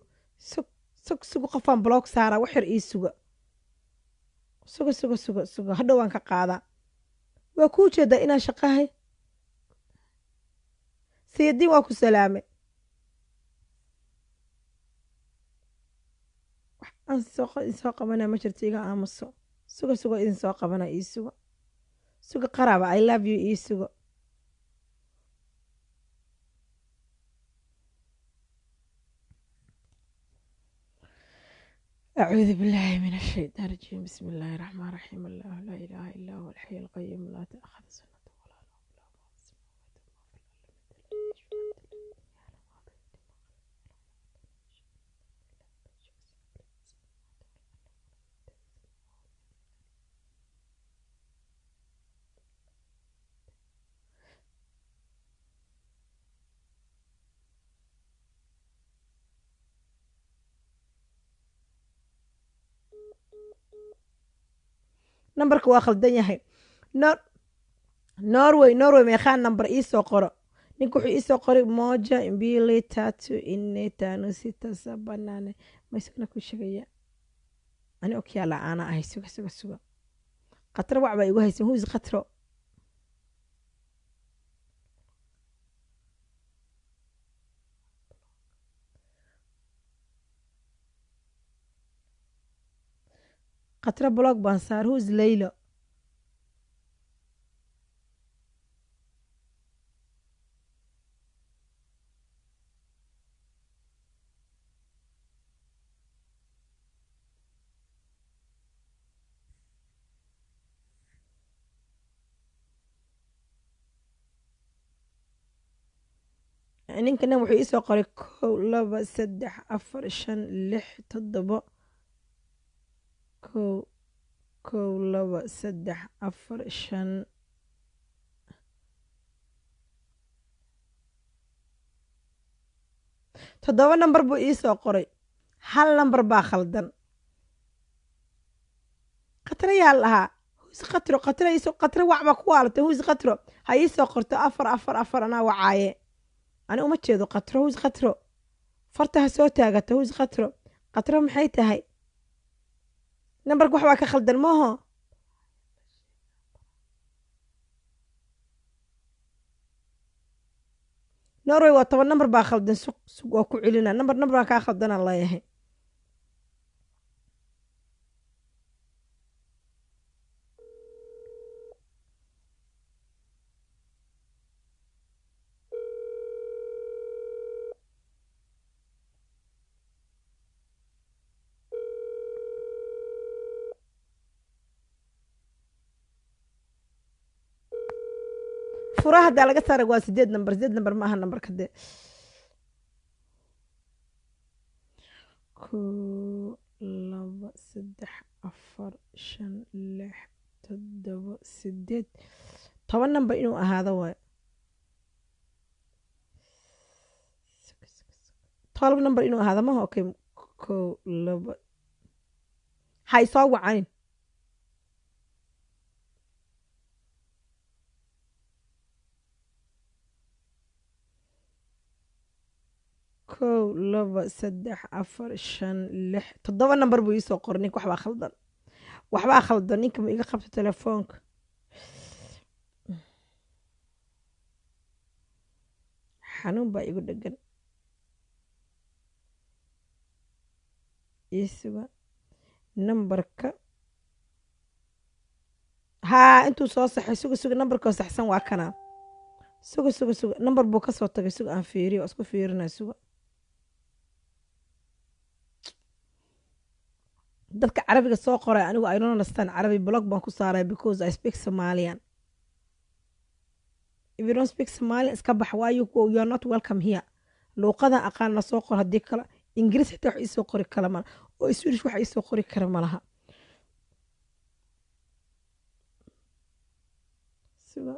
suga qofaan block saaraa wax yar ii suga hadhow waan ka qaadaa waa kuu jeedaa inaan shaqahay sayadiin waa ku salaamay aan soo qabanaa ma jirto iga aamuso suga idin soo qabanaa ii suga qaraaba I love you ii suga أعوذ بالله من الشيطان الرجيم بسم الله الرحمن الرحيم الله لا إله إلا هو الحي القيوم لا تأخذ سنة ولا نوم له ما في السماوات وما في الأرض nambarka waa khaldan yahay norway meeqaan nambar ii soo qoro ninka wuxuu ii soo qoray moja mbili tatu ine tano sita saba nane maysana ku sheegaya ani okyaa la-aana ahay suga qatro wac baa igu haysan huis qatro qatra blog baan saar who's Laylo ninkana wuxuu ii soo qoray 1 2 3 4 5 6 7 kow laba saddex afar shan toddoba nambar buu ii soo qoray hal nambar baa khaldan qatra yaa lahaa huis qatro wac baa ku waalatay huis qatro ha ii soo qorto afar anaa wacaaye ani uma jeedo qatro huis qatro farta ha soo taagata huis qatro maxay tahay nambarka wax baa ka khaldan maaho norway waa 10 nambar baa khaldan sug waa ku celina nambar baa kaa khaldanaan leeyahay furaha hadaa laga saaray waa 8 nambar ma aha nambarka dee 1 2 3 4 5 6 7 8 10 nambar inuu ahaado waay 12 nambar inuu ahaado maha okay 1 2 hay soo wacanin kow laba saddex afar shan lix 7 nambar buu ii soo qoray ninka waxbaa khaldan ninka ma iga qabto telefoonka xanuun baa igu dhegan ii suga nambarka haa intuu soo saxay suga nambarkoo saxsan waa kana suga nambar buu kasoo tagay suga aan fiiriyo isku fiirinay suga dadka carabiga soo qoray anigu I don't understand carabi blog baan ku saaray because I speak Somalian if you don't speak Somalian iska bax why you are not welcome here luuqadan aqaan la soo qor haddii kale ingiriis xitaa wax isoo qori kara malaha oo Swedish wax isoo qori kara malaha suga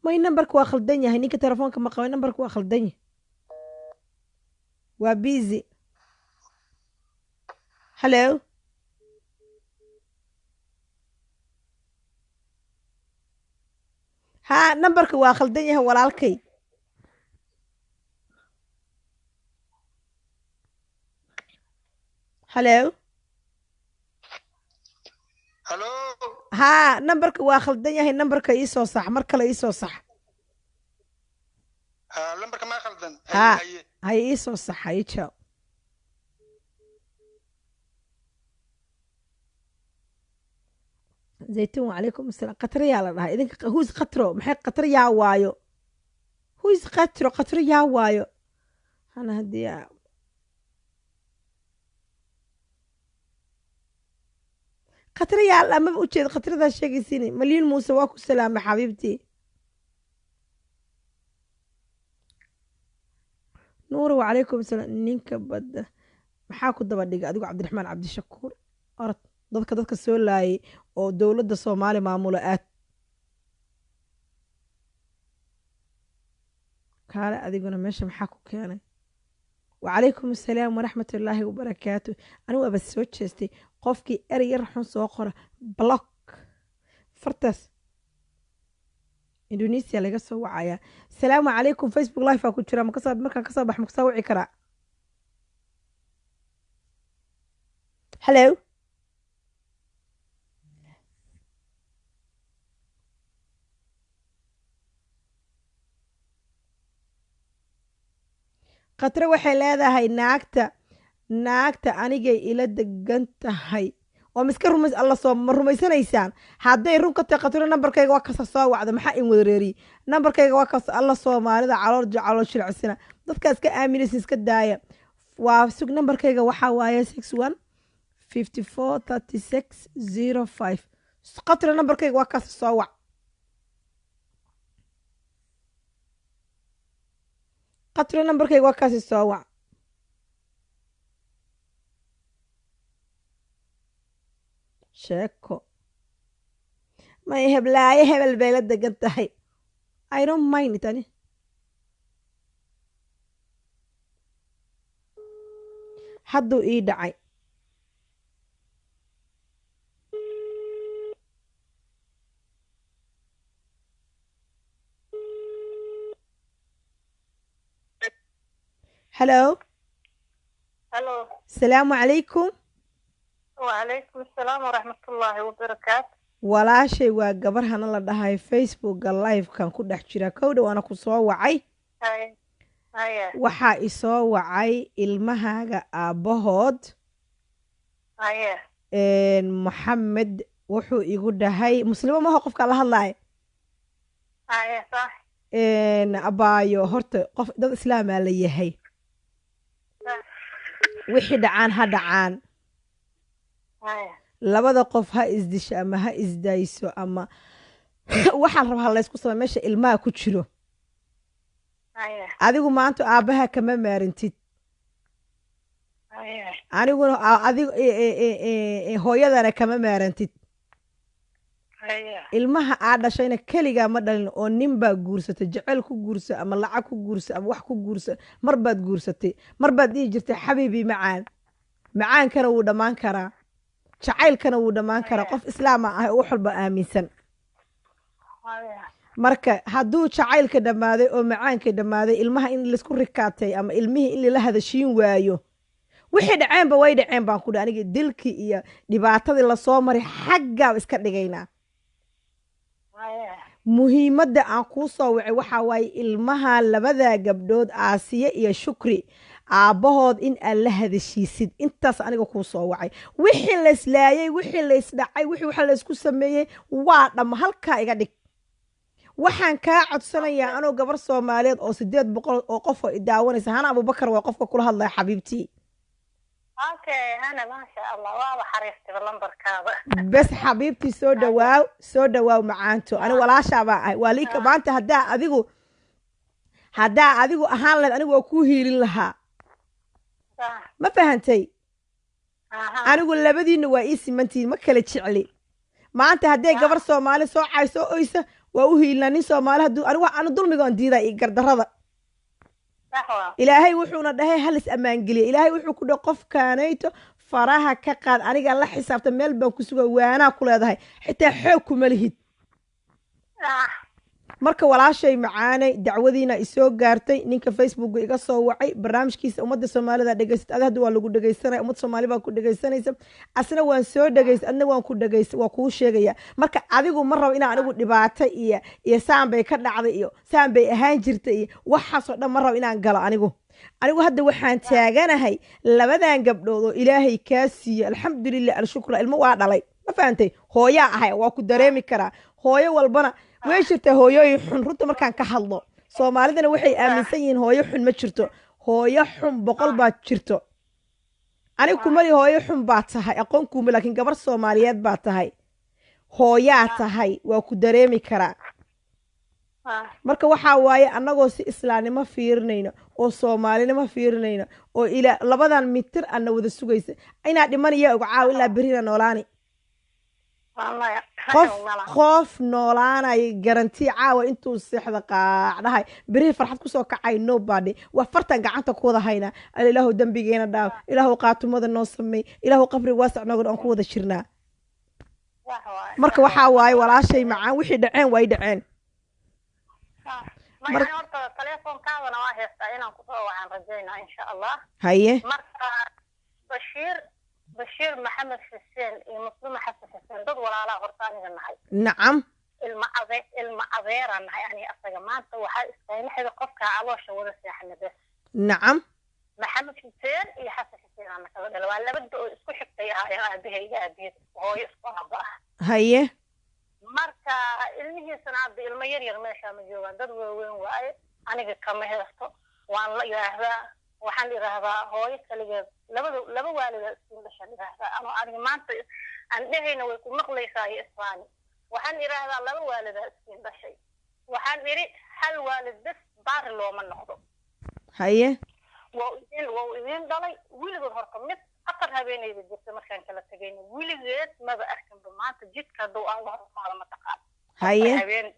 may nambarka waa khaldan yahay ninka telefoonka ma qabay nambarka waa khaldan yahay waa busy hello ها nambarka waa khaldan yahay walaalkay hello halo ها nambarka waa khaldan yahay nambarka ii soo sax mar kale ii soo sax lambarka ma khaldan ها hay ii soo sax hay jaaw زيتون وعليكم السلام قطر يا الله إذا هوز قطرو محي قطر يا وايو هوز قطر يا وايو أنا هدي قطر يا الله ما بقول شيء قطر ذا الشيء سيني مليون موسى واكو السلام حبيبتي نور وعليكم السلام نينك بد محاكو دبا ديغا أديكو عبد الرحمن عبد الشكور أرد dadka soo laayay oo dowladda Soomaali maamulo aad kaale adiguna meesha maxaa ku keenay وعليكم السلام ورحمة الله وبركاته أنا وبس soo jeestay qofkii eray yar xun soo qora block fartas Indonesia laga soo wacaya السلام عليكم Facebook live ku jira markaan ka soo bax ma ka soo wici karaa hello qatra waxay leedahay naagta anigay ila degan tahay oo miska rumays alla soo rumaysanaysaan hadday run ka tahay qatra nambarkayga waa ka soo wacda maxaa in wadareeri nambarkayga waa ka alla Soomaalida calool shilcisana dadka iska aaminaysan iska daaya waa sug nambarkayga waxa waaye 61 54 36 05 qatra nambarkayga waa ka soo wac qatra nambarkayga waa kaasi soo wac sheeko may heblaaye hebel bay la degan tahay I don't mind tani hadduu ii dhacay هلو السلام عليكم وعليكم السلام ورحمة الله وبركاته walaashay waa gabar hana la dhahay facebooka live-kan ku dhex jira kowdha waana ku soo wacay waxaa isoo wacay ilmahaaga aabbahood maxamed wuxuu igu dhahay muslimo maho qofkaa la hadlaaya abaayo horta qof dad islaamaa la yahay wixii dhacaan ha dhacaan labada qof ha isdisho ama ha isdayso ama waxaan rabaa laysku samay meesha ilmaha ku jiro adigu maanta aabbaha kama maarintid aniguna adigu hooyadana kama maarantid ilmaha aad dhashayna keligaa ma dhalin oo nin baa guursatay jacayl ku guursa ama lacag ku guursa ama wax ku guursa mar baad guursatay mar baad dhihi jirtay xabiibii macaankana wuu dhammaan karaa jacaylkana wuu dhammaan karaa qof islaama ah oo wax walba aaminsan marka hadduu jacaylka dhammaaday oo macaanka dhammaaday ilmaha in laisku rikaatay ama ilmihii in lala hadashiin waayo wixii dhaceenba way dhaceen baan ku dhi aniga dilkii iyo dhibaatadii lasoo maray xaggaa iska dhigaynaa muhiimadda aan kuu soo wacay waxaa waaye ilmaha labadaa gabdhood Aasiya iyo Shukri aabbahood in aad la hadashiisid intaas aniga kuu soo wacay wixii la islaayay wixii la isdhacay wixii waxa la isku sameeyey waa dhama halkaa iga dhig waxaan kaa codsanayaa anoo gabar Soomaaliyeed oo 800 oo qof oo daawanaysa Hana Abubakar waa qofka kula hadlaya xabiibtii Hana ma sha Allah waa xariistay lambarkaada bas xabiibtii soo dhawaaw macaanto ani walaasha baa ahay waalika maanta hadaa adigu ahaan lahayd anigu waa ku hiilin lahaa ma fahantay anigu labadiina waa ii simantiin ma kala jecli maanta haday gabar Soomaali soo cayso oysa waa u hiilna nin Soomaali haduu anigu dulmigoon diiday ii gardarada ilaahay wuxuuna dhahay halis amaan geliya ilaahay wuxuu ku dhahay qofkaanayto faraha ka qaad aniga la xisaabta meel baan ku sugaa waana ku leedahay xitaa xoog kuma lihid marka walaashay macaanay dacwadiina isoo gaartay ninka Facebook iga soo wacay barnaamijkiisa ummadda Soomaalida dhageysat hadda waa lagu dhageysanay ummadda Soomaaliba baa ku dhageysanaysa asna waan soo dhageysay adna waan ku dhageysay waa ku sheegaya marka adigu ma rabo inaan anigu dhibaato iyo saan bay ka dhacday iyo saan bay ahaan jirtay iyo waxaas oo dhan ma rabo inaan galo anigu hadda waxaan taaganahay labadan gabdhood oo Ilaahay ka siiyay alxamdulillah alshukra ilmo waa dhalay ma fahantay hooya ahay waa ku dareemi karaa hooyo walbana way jirtaa hooyooyin xun runta markaan ka hadlo Soomaalidana waxay aaminsan yihiin hooyo xun ma jirto hooyo xun 100 baa jirto anigu kumali hooyo xun baa tahay aqoon kuma laakiin gabar Soomaaliyeed baa tahay hooyaa tahay waa ku dareemi karaa marka waxa waaye anagoo si islaamnimo fiirinayna oo Soomaalinimo fiirinayna oo ila labadan mitir ana wada sugaysa ina dhimanaya uga caaw ilaa berina noolaani qof noolaanay garanti caawa intuu seexda qaacdahay bari farxad ku soo kacay nobody waa fartan gacanta ku wada hayna ilaahu dambigeena dhaaf ilaahu qaatumada noo sameey ilaahu qabri waasac noqon aan ku wada jirnaa marka waxa waaye walaashay macaan wixii dhaceen way dhaceen marka horta telefoonkaadana waa heestaa inaan ku soo wacan rajaynaa insha Allah haye marka بشير محمد حسين مسلم حسن حسين ضد ولا لا غرطاني نحي نعم المعذير نحي يعني أصلا ما أنت وحال إسرائيل حذا قفك عواش ولا سياحنا بس نعم محمد حسين إيه حسن حسين أنا كذا لو أنا بدو إسكو حبتيها يا أبيه وهو يسقط بقى هيه marka ilmihiisa sanaad ilmo yar yar meesha ma joogan dad weyn waay aniga kama heesto waan la yiraahdaa waxaan yiraahdaa hooyo kaligeed laba waalid isku dhashay yiraahdaa aniga maanta aan dhehayna way ku maqlaysaa Isfaani waxaan yiraahdaa laba waalid isku dhashay waxaan yiri hal waalid bas baar looma noqdo haye waa idin dhalay wiligood horta mid afar habeenayda jirtay markaan kala tagayna wiligeed maba arkin maanta jidka doo aan la horfaado ma taqaan haye habeen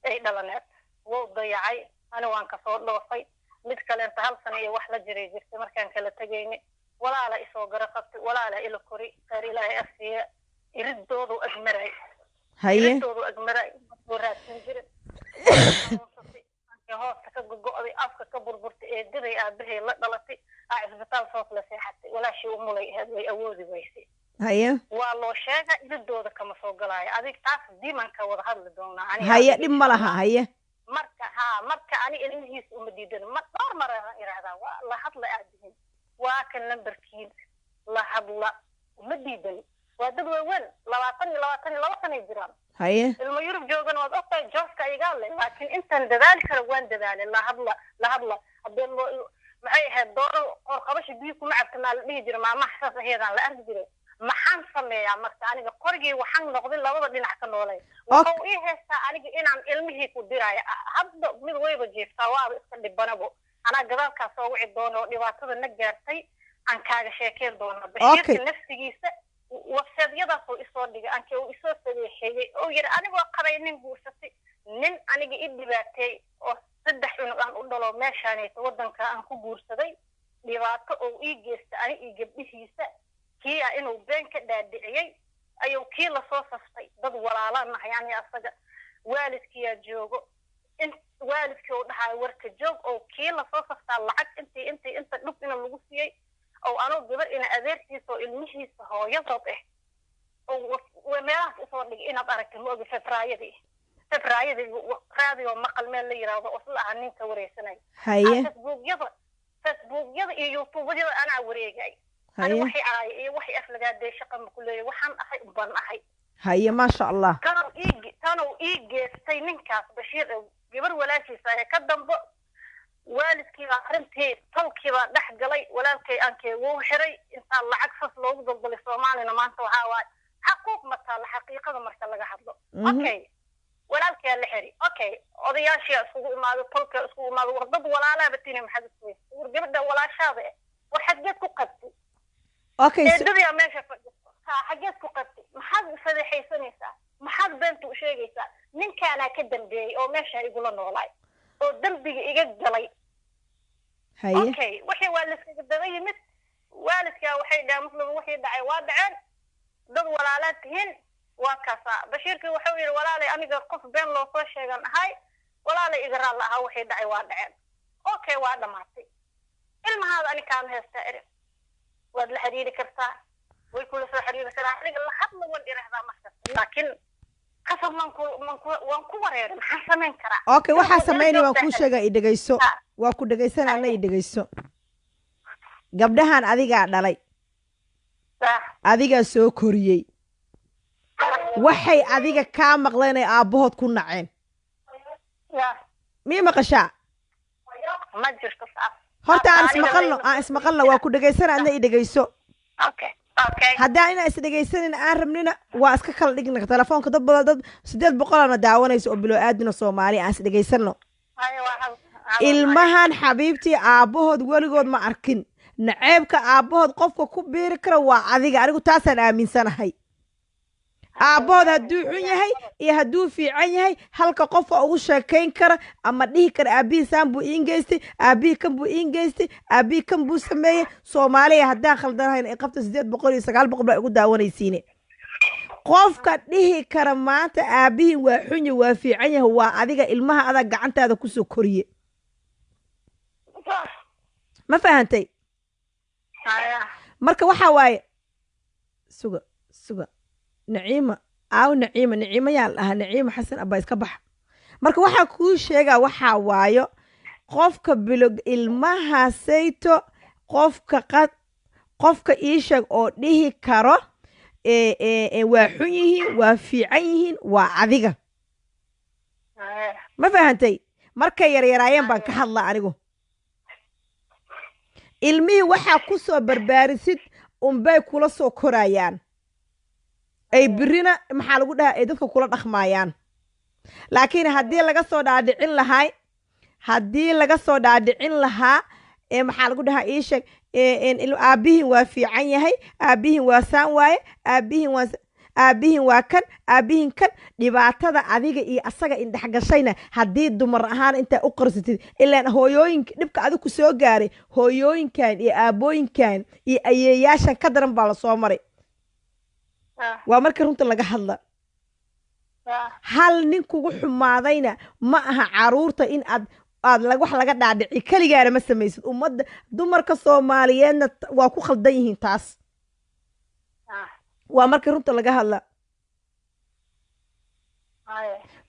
ay dhalaneed wuu dayacay ana waan ka soo dhoofay mid kale inta hal sano iyo wax la jiray jirtay markaan kala tagayna walaala isoo garaqabtay walaala ila kori qar ilaahay afiya iridoodu agmaray haye iridoodu agmaray waraadsan jiray hoosta ka go'day afka ka burburtay ee diray aabahay la dhalatay isbitaal soo la seexatay walaashii umulay ahayd way awoodi weysay haye waa loo sheega iridooda kama soo galaayo adig taas diimanka wada hadli doonaa aniga haye dhib ma laha haye marka ani ilmihiis uma diidan ma dhowr mar iraahdaa waa la hadla aadihin waa kan numberkiin la hadla uma diidan waa dad weyn 22 sano jiraan haye ilmo Yurub joogan waad ogtahay jooska iga leh laakiin intan dadaal kara waan dadaalay la hadla hadeen maxay ahayd dooro qorqabash biyo kuma cabtana la dhihi jiray maama xasaas aheedaan la arki jiray maxaan sameeyaa marka aniga qorgii waxaan noqday labada dhinac ka noolay wuxuu ii heestaa aniga inaan ilmihii ku diraayo hadda mid wayba jeeftaa waa iska dhibanabo ana gadaalkaas oo wici doono dhibaatada na gaartay aan kaaga sheekeen doono bashirka nafsigiisa website-yadaasoo isoo dhigay ankee uu isoo sadeexeeyey oo yidhi anigoo qabay nin guursatay nin aniga i dhibaateey oo 3 cunug aan u dhalo meeshaanaysa waddanka aan ku guursaday dhibaato oo ii geystay ani iyo gabdhihiisa kii ah inuu been ka dhaadhiciyey ayuu kii lasoo saftay dad walaalaan nahay yani asaga waalidkiyaa joogo in waalidkii uu dhahay warka joog oo kii lasoo saftaa lacag inta dhub ina lagu siiyey oo anuu gabar ina adeertiisa oo ilmihiisa hooyadood oo meelahaas usoo dhigay inaad aragtay ma ogi febraayadii raadiyo maqal meel la yiraahdo oo isla aha ninka wareysanaya haye facebookyada iyo youtubeyada anaa wareegay ani waxay ahay iyo waxay aflagaadee shaqa ma ku leeyahay waxaan ahay uban ahay haye maasha allah tanuu ii geestay ninkaas bashiir gabar walaashiisa ah ka dambo waalidkiibaa arrintii tolkiibaa dhex galay walaalkay aankee wuu xiray intaa lacag sas loogu daldalay soomaalina maanta waxaa waaye xaquuq ma taalla xaqiiqada marka laga hadlo okay walaalkaa la xiri okay odayaashiyaa iskugu imaado tolkaa iskugu imaado war dad walaalaaba tini maxaad isku weysa war gabadha walaashaada war xageed ku qabtay okay eedadiyaa meesha fadhiso xageed ku qabtay maxaad fadeexaysanaysaa maxaad beenta u sheegaysaa ninkaanaa ka dambeeyey oo meesha igula noolaay oo dembiga iga galay haye okay wixii waa layskaga daba yimid waalidkaa waxay dhahaan muslim wixii dhacay waa dhaceen dad walaalaad tihiin waa kaasaa bashiirkii wuxuu yidhi walaalay aniga qof been loo soo sheegan ahay walaalay iga raalla ahaa wixii dhacay waa dhaceen okay waa dhammaatay ilmahaada ani kaama heestaa erin waad la xiriiri kartaa way kula soo xiriiri karaa aniga la hadla waan irahdaa markas laakiin qasab waan ku wareeray maxaan samayn karaa okay waxaa samaynay waan kuu sheegaa i dhegayso waa ku dhegaysanaa ana i dhegayso gabdhahan adigaa dhalay adigaa soo koriyey waxay adiga kaa maqleen ay aabbahood ku naceen mii maqashaa ma jirto saas horta aan ismaqalno waa ku dhegaysanaa adna i dhegayso haddaan inaan isdhegaysanin aan rabnina waa iska kala dhigna telefoonka dad badan dad 800 daawanaysa oo bilo aadina Soomaali aan isdhegaysano ilmahan xabiibtii aabbahood weligood ma arkin naceebka aabbahood qofka ku biiri kara waa adiga anigu taasaan aaminsanahay aabbahood hadduu xun yahay iyo hadduu fiican yahay halka qofka ugu sheekayn kara ama dhihi kara aabihiisaan buu iin geystay aabihii kan buu iin geystay aabihii kan buu sameeyey Soomaaliya haddaan khaldanahayn ay qabta 800 iyo 900 baa ugu daawanaysiine qofka dhihi kara maanta aabihii waa xun yahay waa fiican yahay waa adiga ilmaha adag gacantaada ku soo koriye ma fahantay marka waxa waaye suga نعيمة نعيمة يا الله نعيمة حسن أبا يسكبح مركو وحا كو شيغا وحا وايو قفك بلوغ ilmaha sayto qofka iishag oo dhihi karo waa xun yihiin waa fiican yihiin waa adiga ma fahantay markay yaryaraayeen baan ka hadlaa anigu ilmihii waxaa ku soo barbaarisid unbay kula soo korayaan ay birina maxaa lagu dhahaa ay dadka kula dhaqmaayaan laakiin haddii laga soo dhaadhicin lahaa maxaa lagu dhahaa ii sheeg aabihin waa fiican yahay aabihin waa saan waaye aabihin waa kan aabihin kan dhibaatada adiga iyo asaga indhex gashayna haddii dumar ahaan intaa u qarsatid ilaan hooyooyinka dhibka adiga ku soo gaaray hooyooyinkan iyo aabooyinkan iyo ayeeyaashan ka daran baa la soo maray waa markii runta laga hadla hal nin kugu xumaadayna ma aha caruurta in aad wax laga dhaadhici kaligaana ma samaysid ummadda dumarka Soomaaliyeedna waa ku khaldan yihiin taas waa markii runta laga hadla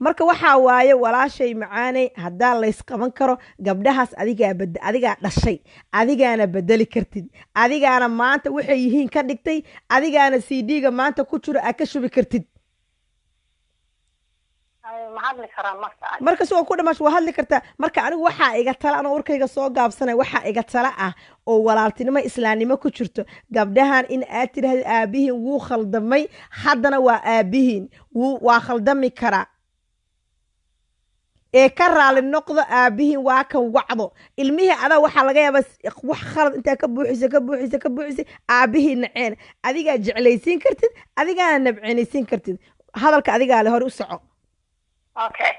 marka waxa waaye walaashay macaanay haddaan la isqaban karo gabdhahaas adigaa dhashay adigaana bedeli kartid adigaana maanta waxay yihiin ka dhigtay adigaana CD-ga maanta ku jiro aad ka shubi kartid marka soo ku dhamash waa hadli kartaa marka anigu waxaa iga tala anoo warkayga soo gaabsanay waxaa iga tala ah oo walaaltinimo islaamnimo ku jirto gabdhahan in aad tiraahdo aabihiin wuu khaldamay haddana waa aabihiin waa khaldami karaa ee ka raali noqdo aabihiin waa kan wacdo ilmihii adaa waxaa laga yaabaa wax khalad intaa ka buuxisay aabihii naceen adigaa jeclaysiin kartid adigaana nabcenaysiin kartid hadalka adigaa le hore u soco okay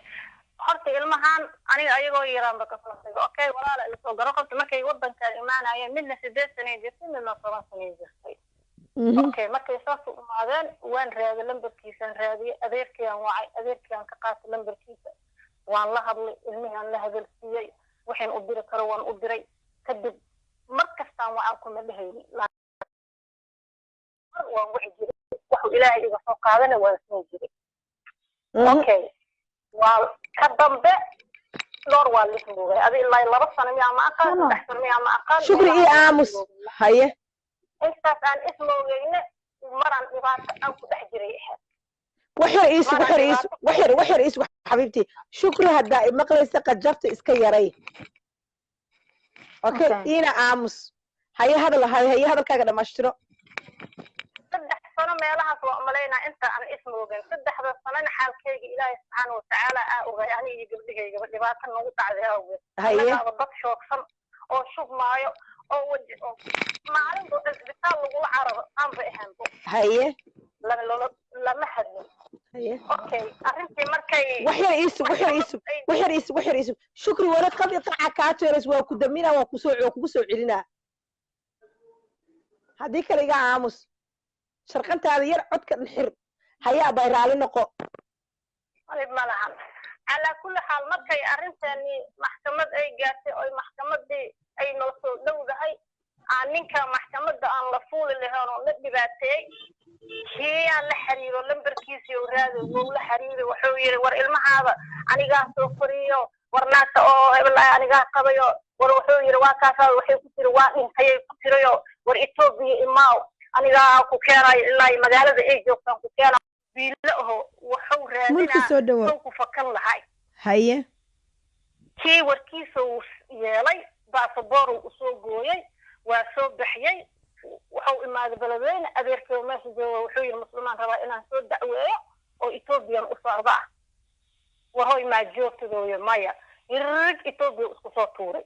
horta ilmahan aniga ayagoo yaraanba ka soo tago okay walaala isoo garo qabta markay wadankan imaanayeen midna 8 sano jirtay midna 7 sano jirtay okay markay saas u imaadeen waan raadiyay lambarkiisaan raadiyay adeerkayaan wacay adeerkayaan ka qaatay lambarkiisa waan la hadlay ilmihan la hadalsiiyay waxaan u diri karo waan u diray kadib markastaan waan ku madahayni waan wixii jiray wax ilaahay iga soo qaadana waan soo jiray okay waa ka dambe loor waa lismugay adi ilaa 2 sano miyaa ma aqaan 3 sano miyaa ma aqaan shukri iyo aamus haye intaas aan ismoogayna maraan dhibaato aan ku dhex jiray waxyar isu xabiibti shukri haddaa maqlaysa qajarta iska yaray okay ina aamus haye hadalkaaga dhamaystiro 3 sano meelahaas waa umalaynaa inta aan ismoogan 3 sanana xaalkayga ilaahay subxaana watacaala aa ogay aniga iyo gabdhigayga dhibaato nagu dhacday awgeed haye dad shoogsan oo shubmaayo oo waji oo maalin oo isbitaal lagula cararo aanba ahaanbo haye lama hadlin haye okay arrintii markay waxyar isu shukri walad qad qaca kaa teeras waa ku damina waa kugu soo celinaa haddii kale iga aamus sharqantaada yar codka dhixir hayaa bay raali noqo malahan على كل حال markay arintani maxkamad ay gaartay oo maxkamadii ay noo soo dhowdahay ninka maxkamadda aan la fuuli lahayn oo la dhibaateeyay kiyaan la xiriiro lambarkiisa oo raado oo la xiriiro wuxuu yiri war ilmahaada aniga soo furiyo warnaata oo heblaay aniga qabayo war wuxuu yiri waa kaasa waxay ku tiri waa dhintay ku tirayo war Itoobiya imaaw aniga ku keenay ilaa magaalada ay joogtaan ku keenay biilaho wuxuu raadinaa ku fakan lahay haye kii warkiisa uu yeelay baasaboor uu soo gooyay waa soo bixiyay wuxuu imaaday baladweyne adeerkay meesha jooga wuxuu yiri muslimaan rabaa inaan soo dacweeyo oo Itoobiyan u socda wuxuu ma joogtooyo maya irig Itoobiya isku soo tuuray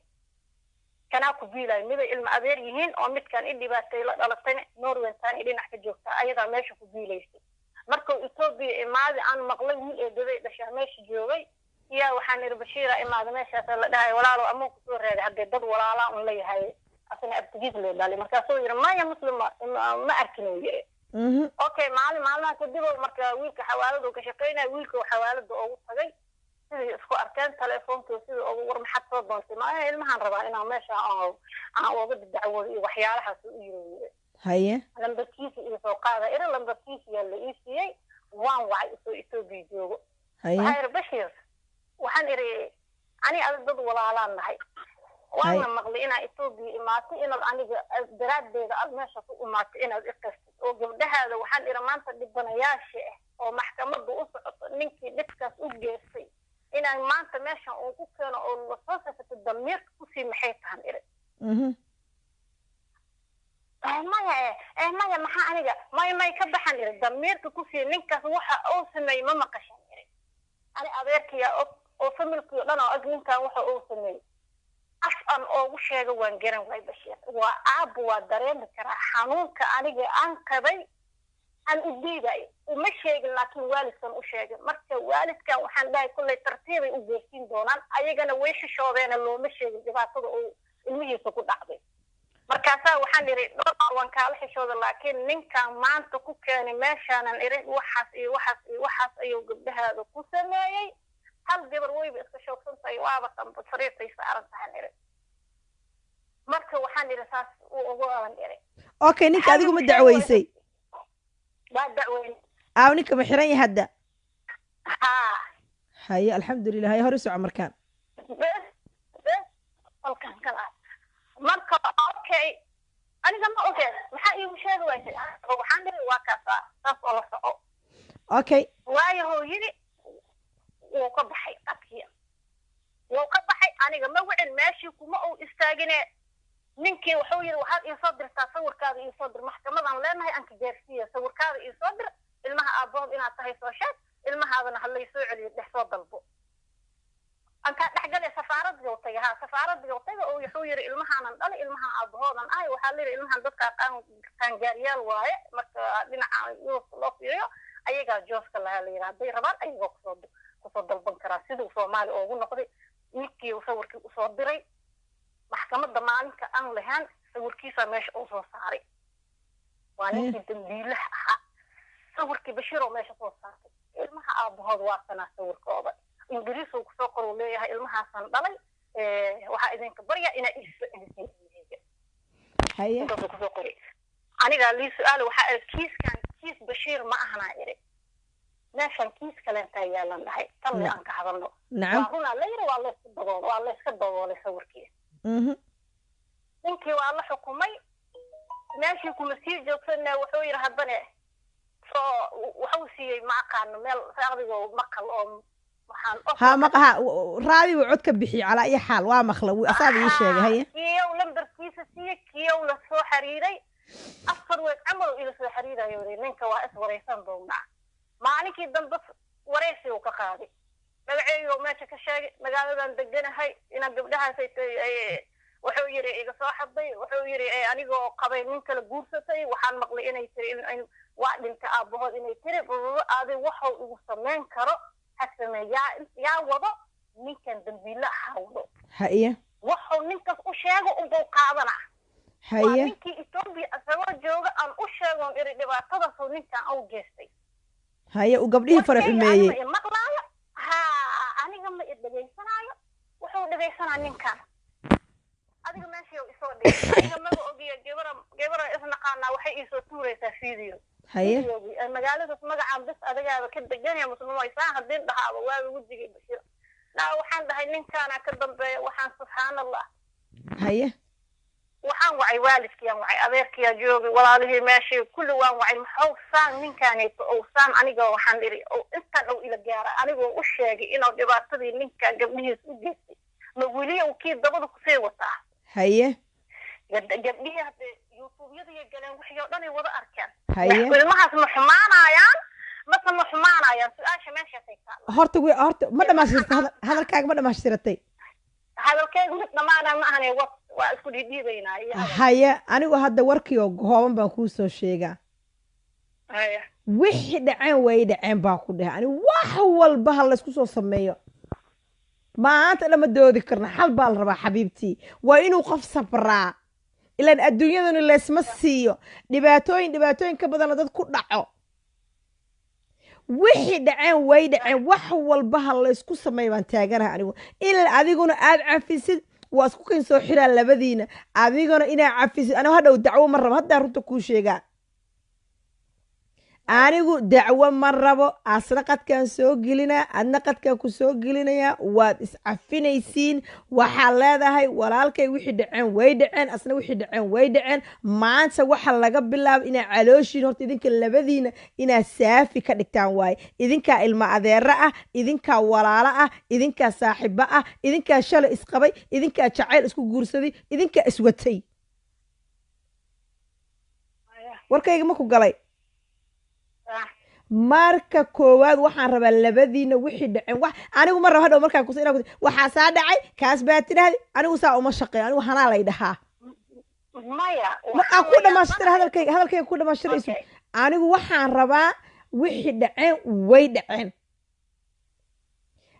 kana ku biilay mid ilma adeer yihiin oo midkan idhibaatay la dhalatay Norway tan dhinac ka joogta ayada meesha ku biilaysay markuu Itoobiya imaade aan maqlay wiil ee daday dhashay meesha joogay yaa waxaan ir Bashiira imaade meeshaas la dhahay walaalo ama ku soo reeday hadii dad walaala un leeyahay asna abtigiis loo dhalay marka soo yiri maya muslima ma arkino yiri okay maalmaha kadib marka wiilka xawaaladu ka shaqeynaa wiilka xawaalada ugu tagay sidii isku arkeen telefoonka sidii ugu war maxad soo doontay ma ilmahan rabaa inaan meesha aan uga dacwado iyo waxyaalahaas u yiri haye lambarkiisa iyo soo qaada lambarkiisa yaa la iisiyay waan wacay soo Itoobiya joogo haye Bashiir waxaan iri ani dad walaalaan nahay waan maqlay ina Itoobiya imaatay inaad aniga daraadeeda aad meesha ku imaatay inaad iqastay oo gabdhahaada waxaan iri maanta dhibanayaasha oo maxkamadda u socoto ninkii dhibkaas u geystay inaan maanta meesha uu ku keeno oo la soo safato damiirka ku sii maxay tahan iri maya maxaa aniga may ka baxan iri damiirka ku sii ninkaas waxa uu sameeyay ma maqashan iri ani adeerkiya oo familkiyo dhan oo ninkan waxa uu sameeyay afan oo sheega waan garan way Bashiir waa aab waa dareen kara xanuunka aniga aan qabay aan u diiday uma sheegin laakiin waalidkan u sheegay marka waalidkan waxaan dhahay kulay tartiibay u geersin doonaan ayagana way xishoodeena looma sheegin dhibaatada oo ilmihiisa ku dhacday markaasa waxaan iri waan kala xishooday laakiin ninkan maanta ku keenay meeshaanan iri waxaas ayuu gabdhahaada ku sameeyay hal gabar wayba iska shoogsantahay waaba sariirtay saaran tahay iri marka waxaan iri saas uu ugu aan iri okay ninka adigu ma dacweysay waa dacweyn ninka ma xiran yahay hadda haye alxamdulilah haye hore soco markaan halkan kala marka okay aniga ma ogeey maxaa iigu sheegi waysay waxaan iri waa kaasa saas oo la soco okay waayo yiri wuu ka baxay qadkiya wuu ka baxay aniga ma wicin meeshii kuma uu istaagine ninkii wuxuu yiri waxaad ii soo dirtaa sawirkaada ii soo dir maxkamadan leenahay aan ka gaarsiiyo sawirkaada ii soo dir ilmaha aabood inaad tahay soo sheeg ilmahaadana hal lay soo celiyo dhex soo dalbo anka dhaxgalay safaaradda joogtay safaaradda joogtay oo wuxuu yiri ilmahan dhalay ilmahan aabahoodan ay waxa la yiri ilmahan dadka qaan gaariyaal waaye marka dhinaca loo fiiriyo ayaga jooska la yiraahdo haday rabaan ayaga kusoo dalban karaa sidoo Soomaali ugu noqday ninkii sawirkii u soo diray maxkamadda maalinka aan lahayn sawirkiisa meesha uu soo saaray waa ninkii dambiilaha ahaa sawirkii Bashir oo meesha soo saaray ilmaha aabahood waa kana sawirkooda ingiriis uu kusoo qoru leeyahay ilmahaasan dhalay waxa idinka barya ina isu edisay haye kusoo qoray aniga lii su'aal waxa kiis Bashir ma ahna iri meeshan kiis kale inta yaalan dhahay tan aan ka hadalno nacam la yiri waa la iska daboolay sawirkiisa ninkii waa la xukumay meeshii kuma sii joogsanaa wuxuu yiri haddana wuxuu siiyay ma aqaan meel raadiga maqal oo waxaan maqaha raadiga cod ka bixi cala ay xaal waa maqla asaad ii sheegay haye kiyo lambarkiisa siiyay kiyo la soo xiriiray afar week amal ila soo xiriirayo ninka waa iswareysan doonaa maalinkii dambe wareysi uu ka qaaday magaceeyo meesha ka sheegay magaaladan deganahay ina gabdhahaas ay wuxuu yiri iga soo xaday wuxuu yiri anigoo qabay nin kala guursatay waxaan maqlay inay tiri in waa dhinta aabahood inay tiri aadi waxa uu sameyn karo yaa wado ninkan dambiila hawdo haye waxa ninkaas u sheego u buu qaadana haye ninkii Ethiopia asagoo jooga aan u sheego iri dhibaatada soo ninkan uu geystay haye u gabdhihii faraxumeeyay maqlaayo aniga ma idageysanaayo wuxuu dhageysanaa ninkan adiga meeshii uu isoo dhigay aniga ma ogiyo gabara isna qaana waxay isoo tuuraysaa video haye magaalada magacaan bas adagaaba ka deganaya muslimaysan hadin dhahaaba waa ugu digay Bashir waxaan dhahay ninkaana ka dambeeyo waxaan subhanallah haye waxaan wacay waalidkiyaan wacay adeerkiya joogay walaalihii meeshii kulli waan wacay maxuu saan ninkaanayto oo saan aniga waxaan dhiri oo intaan uu ila gaara anigoo u sheegay inuu dhibaatadii ninka gabdhihiis u geystay ma weli uu kii dabada ku sii wataa haye gabdhihii hadda youtube-yada iyo galeen wixii oo dhan ay wada arkeen haye ilmahaas ma xumaanayaan mase ma xumaanayaan su-aasha meeshaasay taala horta ma dhamaashirtay hadalkaaga ma dhamaashirtay hadalkaygu mid dhamaana ma ahane waa isku dhiidhiibaynaa haye anigu hadda warkii oo kooban baan kuu soo sheegaa haye wixii dhaceen way dhaceen baa ku dhahay ani wax walba ha la isku soo sameeyo maanta lama doodi karna xal baa la rabaa xabiibtii waa inuu qof sabraa ilaan adduunyaduna leesma siiyo dhibaatooyin ka badan dad ku dhaco wixii dhaceen way dhaceen wax walba ha la isku sameeyo baan taaganahay anigu in adiguna aad cafisid waa isku kan soo xiraa labadiina adiguna inaa cafisid anigu hadhow dacwo ma rabo haddaa runta kuu sheegaa anigu dacwo ma rabo asna qadkaan soo gelinaa adna qadkaan ku soo gelinayaa waad iscafinaysiin waxaa leedahay walaalkay wixii dhaceen way dhaceen asna wixii dhaceen way dhaceen maanta waxa laga bilaabo inaa calooshiin horta idinka labadiina inaa saafi ka dhigtaan waaye idinkaa ilma adeero ah idinkaa walaalo ah idinkaa saaxiibo ah idinkaa shalay isqabay idinkaa jacayl isku guursaday idinkaa iswatay warkayga ma ku galay marka koowaad waxaan rabaa labadiina wixii dhaceen anigu ma rabo hadhow markaan kusa inaan waxaa saa dhacay kaas baa tidhaahdi anigu saa uma shaqeeyo anigu hanaa lay dhahaa maya aan ku dhamaashtir hadalkayga ku dhamaashtirayso anigu waxaan rabaa wixii dhaceen way dhaceen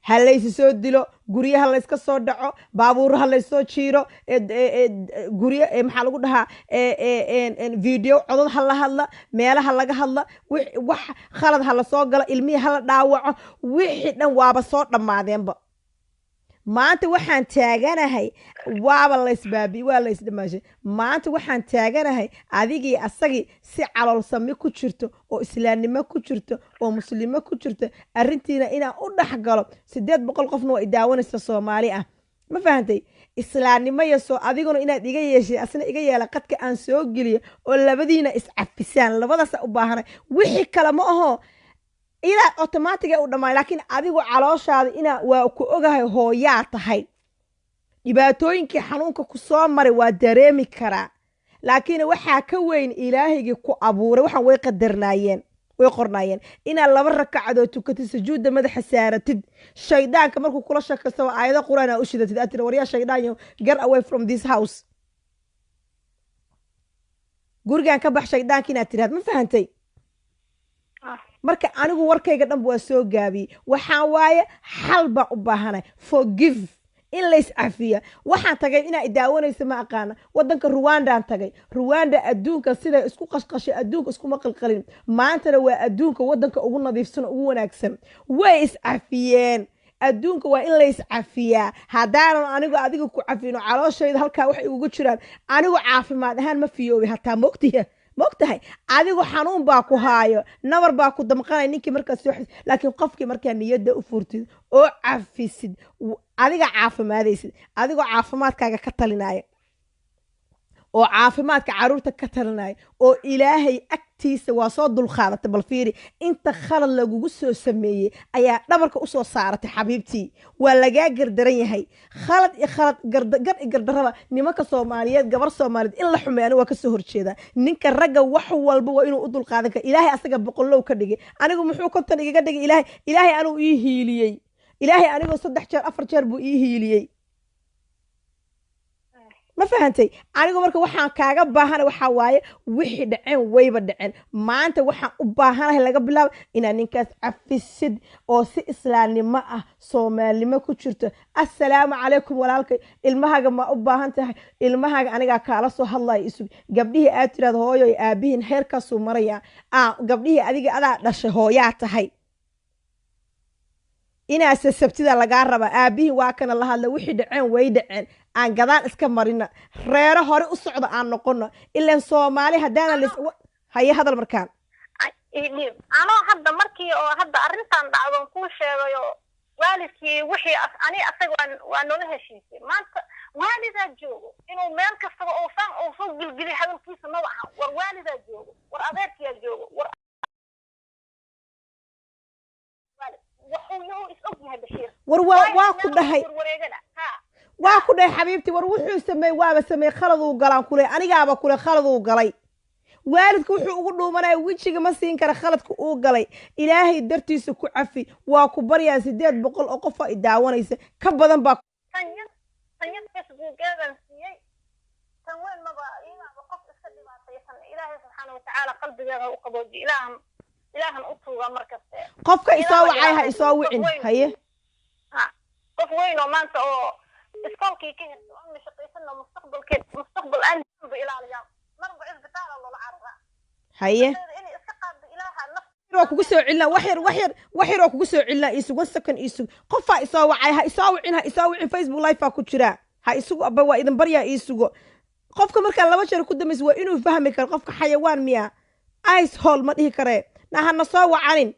ha laysi soo dilo guryaha layska soo dhaco baabuuraha laysoo jiiro guryo maxaa lagu dhahaa video codod ha la hadla meelaha laga hadla wax khalad ha la soo galo ilmihii hala dhaawaco wixii dhan waaba soo dhammaadeenba maanta waxaan taaganahay waaba laysbaabi waa laysdhamaashay maanta waxaan taaganahay adigii asagii si caloolsami ku jirto oo islaamnimo ku jirto oo muslimo ku jirto arrintiina inaan u dhex galo 800 qofna waa idaawanaysa Soomaali ah ma fahantay islaamnimo yasoo adiguna inaad iga yeeshay asna iga yeela qadka aan soo geliyo oo labadiina iscafisaan labadaas u baahanay wixii kale ma aho ila automatic u dhamaan laakiin adigu calooshaada ina waa ku ogahay hooyaa tahay dhibaatooyinkii xanuunka ku soo maray waa dareemi karaa laakiin waxaa ka weyn ilaahaygi ku abuuray waxaan way qadarnaayeen way qornaayeen inaad 2 rakacadood tukatid sujuudda madaxa saaratid shaydaanka markuu kula shakastaba aayado quraan aa u shidatid aad tiri waryaa shaydaanyo get away from this house gurigaan ka bax shaydaanka inaad tiraad ma fahantay marka anigu warkayga dhanba waa soo gaabiyey waxaan waaye xal baan u baahanay forgive in lays cafiya waxaan tagay inaa idaawanaysa ma aqaana wadanka ruwandaan tagay ruwanda adduunka siday isku qashqashay adduunka iskuma qalqalin maantana waa adduunka wadanka ugu nadiifsan ugu wanaagsan way iscafiyeen adduunka waa in lays cafiyaa haddaanan anigu adiga ku cafino calooshayda halkaa waxay ugu jiraan anigu caafimaad ahaan ma fiyoobi hataa mogtahay adigu xanuun baa ku haayo nabar baa ku damqanay ninkii markaas soo xis laakiin qofkii markaa niyadda u furtid oo cafisid adiga caafimaadaysid adigoo caafimaadkaaga ka talinaya oo caafimaadka caruurta ka talinaya oo ilaahay agtiisa waa soo dulqaadatay bal fiiri inta khalad lagugu soo sameeyey ayaa dhabarka usoo saaratay xabiibtii waa lagaa gardaran yahay khalad iyo khalad gar i gardarraba nimanka soomaaliyeed gabar soomaaliyeed in la xumeeyana waa kasoo horjeedaa ninka ragga wax walba waa inuu u dulqaadan kara ilaahay asaga boqollow ka dhigay anigu muxuu konton igaga dhigay ilaahay anuu ii hiiliyey ilaahay anigoo 3 jeer 4 jeer buu ii hiiliyey ma fahantay anigu marka waxaan kaaga baahanahay waxa waaye wixii dhaceen wayba dhaceen maanta waxaan u baahanahay laga bilaabo inaad ninkaas cafisid oo si islaamnimo ah soomaalnimo ku jirto assalaamu calaykum walaalkay ilmahaaga ma u baahan tahay ilmahaaga anigaa kaala soo hadlaya isug gabdhihii aad tiraad hooyo iyo aabihiin heerkaasuu maraya gabdhihii adiga adaa dhashay hooyaa tahay inaase sabtida lagaa raba aabihiin waa kana la hadla wixii dhaceen way dhaceen aan gadaan iska marina reero hore u socda aan noqono ilaan soomaali haddaana haye hadal markaan anoo hadda markii oo hadda arrintan dhacdoon kuu sheegayo waalidkii wixii ani asaga waa noola heshiisay maanta waalidaa joogo inuu meel kastaba uu soo gilgili hadalkiisa maba aha war waalidaa joogo war adeerkiyaa joogo war waa ku dhahay xabiibtii war wuxuu sameeyey waaba sameeyey khaladuu galaan kule anigaaba kule khaladuu galay waalidka wuxuu ugu dhuumanaya wejiga ma siin kara khaladka uu galay ilaahay dartiisa ku cafi waa ku baryaa 800 oo qof ay daawanaysa ka badan baa qofka isoo wacay ha isoo wicin haye qof weyn oo maanta oo iskoolkii ka hirto oo shaqaysana mustaqbal aan ilaaliya marba isbitaal loo carra haye waa kugu soo cilna wax yar oo kugu soo cilna isug 1 second isug qofa isoo wacay ha isoo wicin Facebook live ku jira ha isugu aba waa idin baryaa isugo qofka marka 2 jeer ku dameys waa inuu fahmi karo qofka xayawaan miya ice hole ma dhihi kare nahana soo wacanin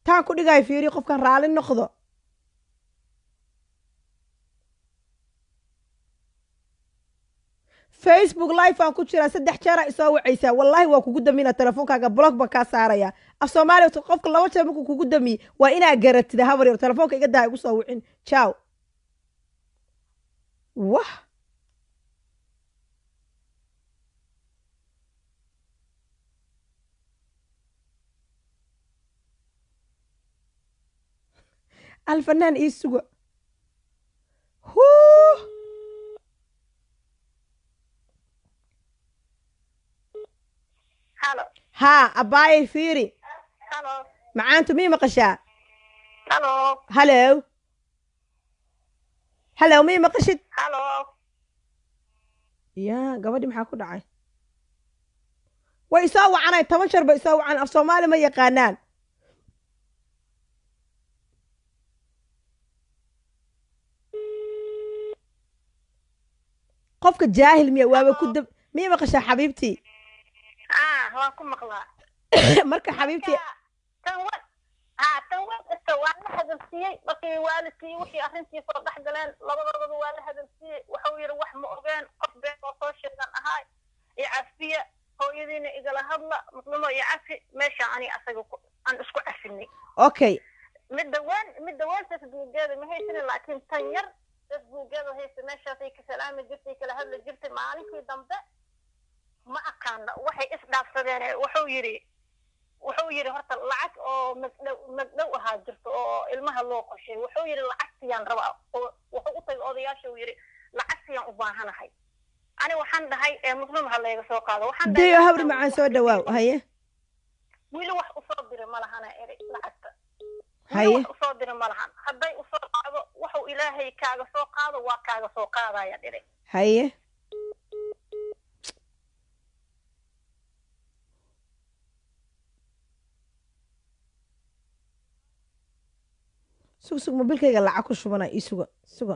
taa ku dhigay fiiri qofkan raali noqdo Facebook live aan ku jira 3 jeer isoo wacaysa wallahi waa kugu damina telefoonkaaga block ba ka saaraya af Soomaali qofka 2 jeer markuu kugu damiy waa inaa garatid habar yar telefoonka iga daa igu soo wicin ciao wah الفنان يسوق هو هلا ها أباي فيري هلا معانتو مين مقشا هلا هلو مين مقشد هلا يا قبدي maxaa ku dhacay way soo wacanay 10 jeer bay soo wacan af Soomaali ma yaqaanaan qofka jaahil miya waaba ku dab miya maqashaa xabiibtii waa ku maqlaa marka xabiibtii tan waan la hadalsiiyey markii waalidkii wixii arrintii soo dhex galeen labadooda waa la hadalsiiyey wuxuu yidhi wax ma ogeen qof been oo soo sheegan ahaay iyo cafiya hooyadiina igala hadla muslimo iyo cafi meesha ani asaga aan isku cafinay okay midda waan tasbuugeeda ma haysanin laakiin tan yar tasbuugeeda haysa meeshaasay ka salaami jirtay kala hadla jirtay maalinkii dambe ma aqaana waxay isdhaafsadeen wuxuu yiri horta lacag oo magdhow ahaa jirto oo ilmaha loo qorshay wuxuu yiri lacagtiyaan rabaa oo wuxuu u tagay odayaasha uu yiri lacagtiyaan u baahanahay ani waxaan dhahay muslim ha leega soo qaado waxaan dhahay deeyo habri macaan soo dhawaaw haye wili wax u soo diray malahana eri lacagta haye u soo diray malahan hadday u soo qaado wuxuu ilaahay kaaga soo qaado waa kaaga soo qaadaya dhiray haye sug mobilkayga lacag ku shubana ii suga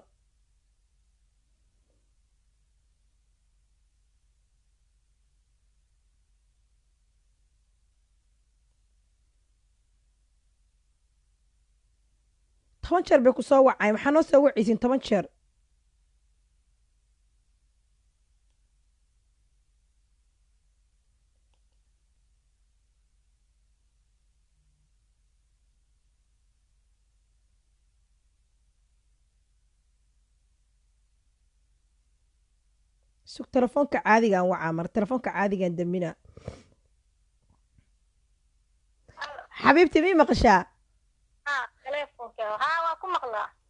toban jeer bay ku soo wacay maxaa noo soo wacaysiin 10 jeer sug telefoonka caadigaan wacaa mar telefoonka caadigaan damina xabiibti mii maqashaa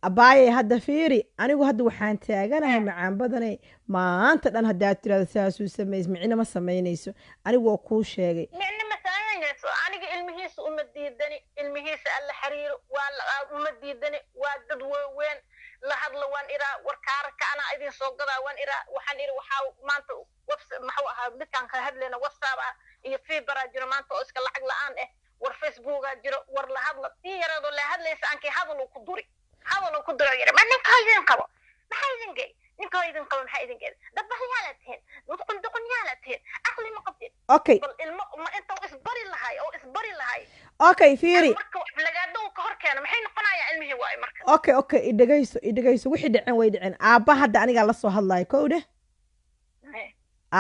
abaaye hadda fiiri anigu hadda waxaan taaganahay macaan badanay maanta dhan haddaad tirahdo saasuu samays micna ma samaynayso anigu waa kuu sheegay micna ma samaynayso aniga ilmihiisa uma diidani ilmihiisa alla xiriiro waa uma diidani waa dad waaweyn la hadlo waan iraa warkaarka ana idin soo gadaa waan iraa waxaan iri waxaa maanta maxuu ahaa midkaan ka hadlayna whatsapp iyo fiibara jiro maanta oo iska lacag la-aan war facebooka jiro war la hadla tii yaradoo la hadlaysa aankii hadal ku duri yiri ma ninka idin qabo maxaa idin gey ninka idin qabo maxaa idin gey dad bahyaala tihiin duqun yaala tihiin aqli ma qabtid okay bal ilmo ma inta isbari lahay okay fiiri marka wax lagaado ka hor keena maxay noqonayaa ilmihii waay marka okay idagayso wixii dhicin way dhicin aabba hadda anigaa la soo hadlaayo kowdhe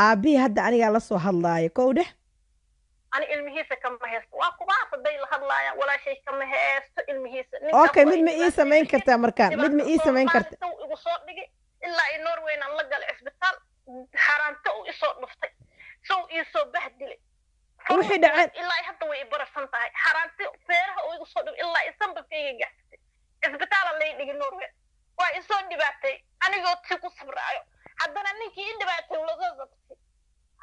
aabii hadda anigaa la soo hadlaayo kowdhe ani ilmihiisa kama heesto waa kubaas haday la hadlaayaan walaashay kama heesto ilmihiisa okay mid ma ii samayn kartaa markaan mid ma ii samayn kartaa igu soo dhigi ilaa i Norway aan la galay isbitaal xaraanta uu isoo dhuftay soo isoo bahdilay wixii dhaceen ilaa hadda way barafan tahay xaraanta feeraha uu igu soo dhig ilaa isanbadkayga gaartay isbitaal la dhigi Norway waa isoo dhibaatay anigoo tii ku sabraayo haddana ninkii i dhibaatay la soo sabtay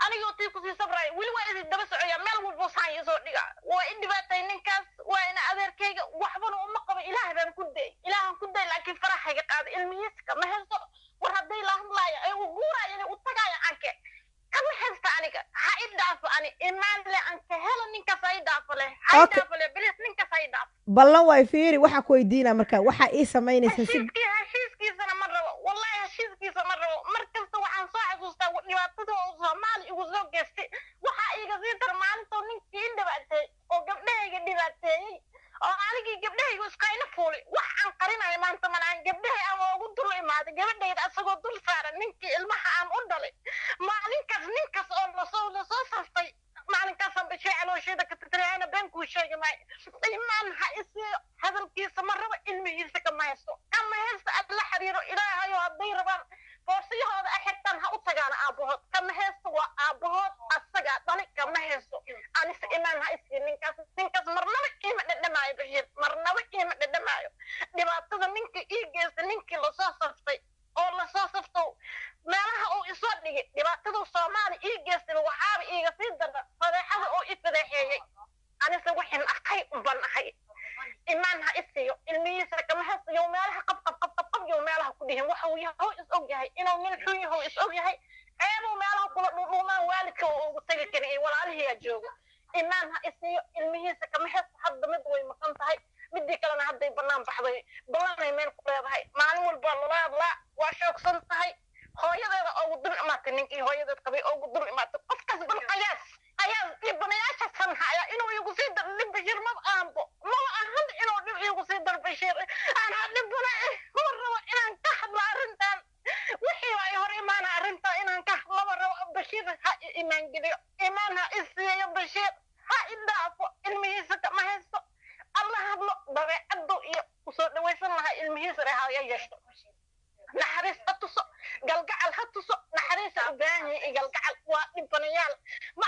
anigoo tii ku sii sabraayo wili waa idin daba socoyaa meel walba saan isoo dhiga waa i dhibaatay ninkaas waa ina adeerkayga waxbana uma qabo ilaahan ku day laakiin faraxayga qaada ilmihiiska ma haysto war hadday la hadlaayo ay u guurayeen u tagaaya anke kama haysto aniga ha i dhaafo ani imaan le anke helo ninkaas ay dhaafo le bilis ninkaas ay dhaafo ballan way fiiri waxa ku weydiina marka waxa ii samaynaysa si heshiiskiisana ma rabo wallahi heshiiskiisa ma rabo markasta waxaan soo xasuustaa dhibaatada oo Soomaali igu soo geystay waxa iga sii dar maalinta ninkii dhibaatay oo gabdhahayga dhibaateeyay oo anigii gabdhahayga iskayna fuulay wax aan qarinayo maanta malaan gabdhahay aan ugu dul imaaday gabadhayda asagoo dul saaran ninkii ilmaha aan u dhalay ninkaas oo la soo saftay maalinkaas aan bishii calooshayda ka tirtirayna been kuu sheegi maayo imaan ha isi hadalkiisa ma rabo ilmihiisa kama haysto alla xiriiro ilaahayo hadday rabaan boorsiyahooda xigtaan ha u tagaana aabahood kama haysto waa aabahood asaga dhali kama haysto anise imaan ha isi ninkaas marnaba iima dhadhamaayo bashir marnaba iima dhadhamaayo dhibaatada ninka ii geysta ninkii lasoo saftay oo lasoo safto meelaha uu isoo dhigay dhibaatada Soomaali ii geystay waxaaba iiga sii darda fadeexada oo i fadeexeeyay anise waxaan akhay u banahay imaan ha isiyo ilmihiisa kama haysto yow meelaha qab yow meelaha ku dhihin waxa uu yahay is og yahay inuu nin xun yahay is og yahay eebu meelaha kula dhuumaan waalidka oo ugu tagi karin walaalihiya joogo imaan ha isiyo ilmihiisa kama haysto hadda mid way maqan tahay midii kalena hadday banaan baxday ballanay meel ku leedahay maalin walba lalaadla waa shoogsan tahay hooyadeeda ugu dul imaatay ninkii hooyadeed qabay ugu dul imaatay qofkaas ban ayaa dhibanayaasha sanhaya inuu igu sii dar dhib bashir ma aanbo ma ahan inuu dhib igu sii dar bashir ana dhibana rabo inaan ka hadlo arrintan wixii ay hor imaana arrintan inaan ka hadlo rabo bashir ha imaan geliyo imaan ha isiyo bashir ha idhaafo ilmihiisa kama haysto alla hadlo dabeecadu iyo kusoo dhawaysan lahaa ilmihiisa ha yeeshto naxariis ha tuso galgacal ha tuso naxariis u baahan yahay galgacal waa dhibanayaal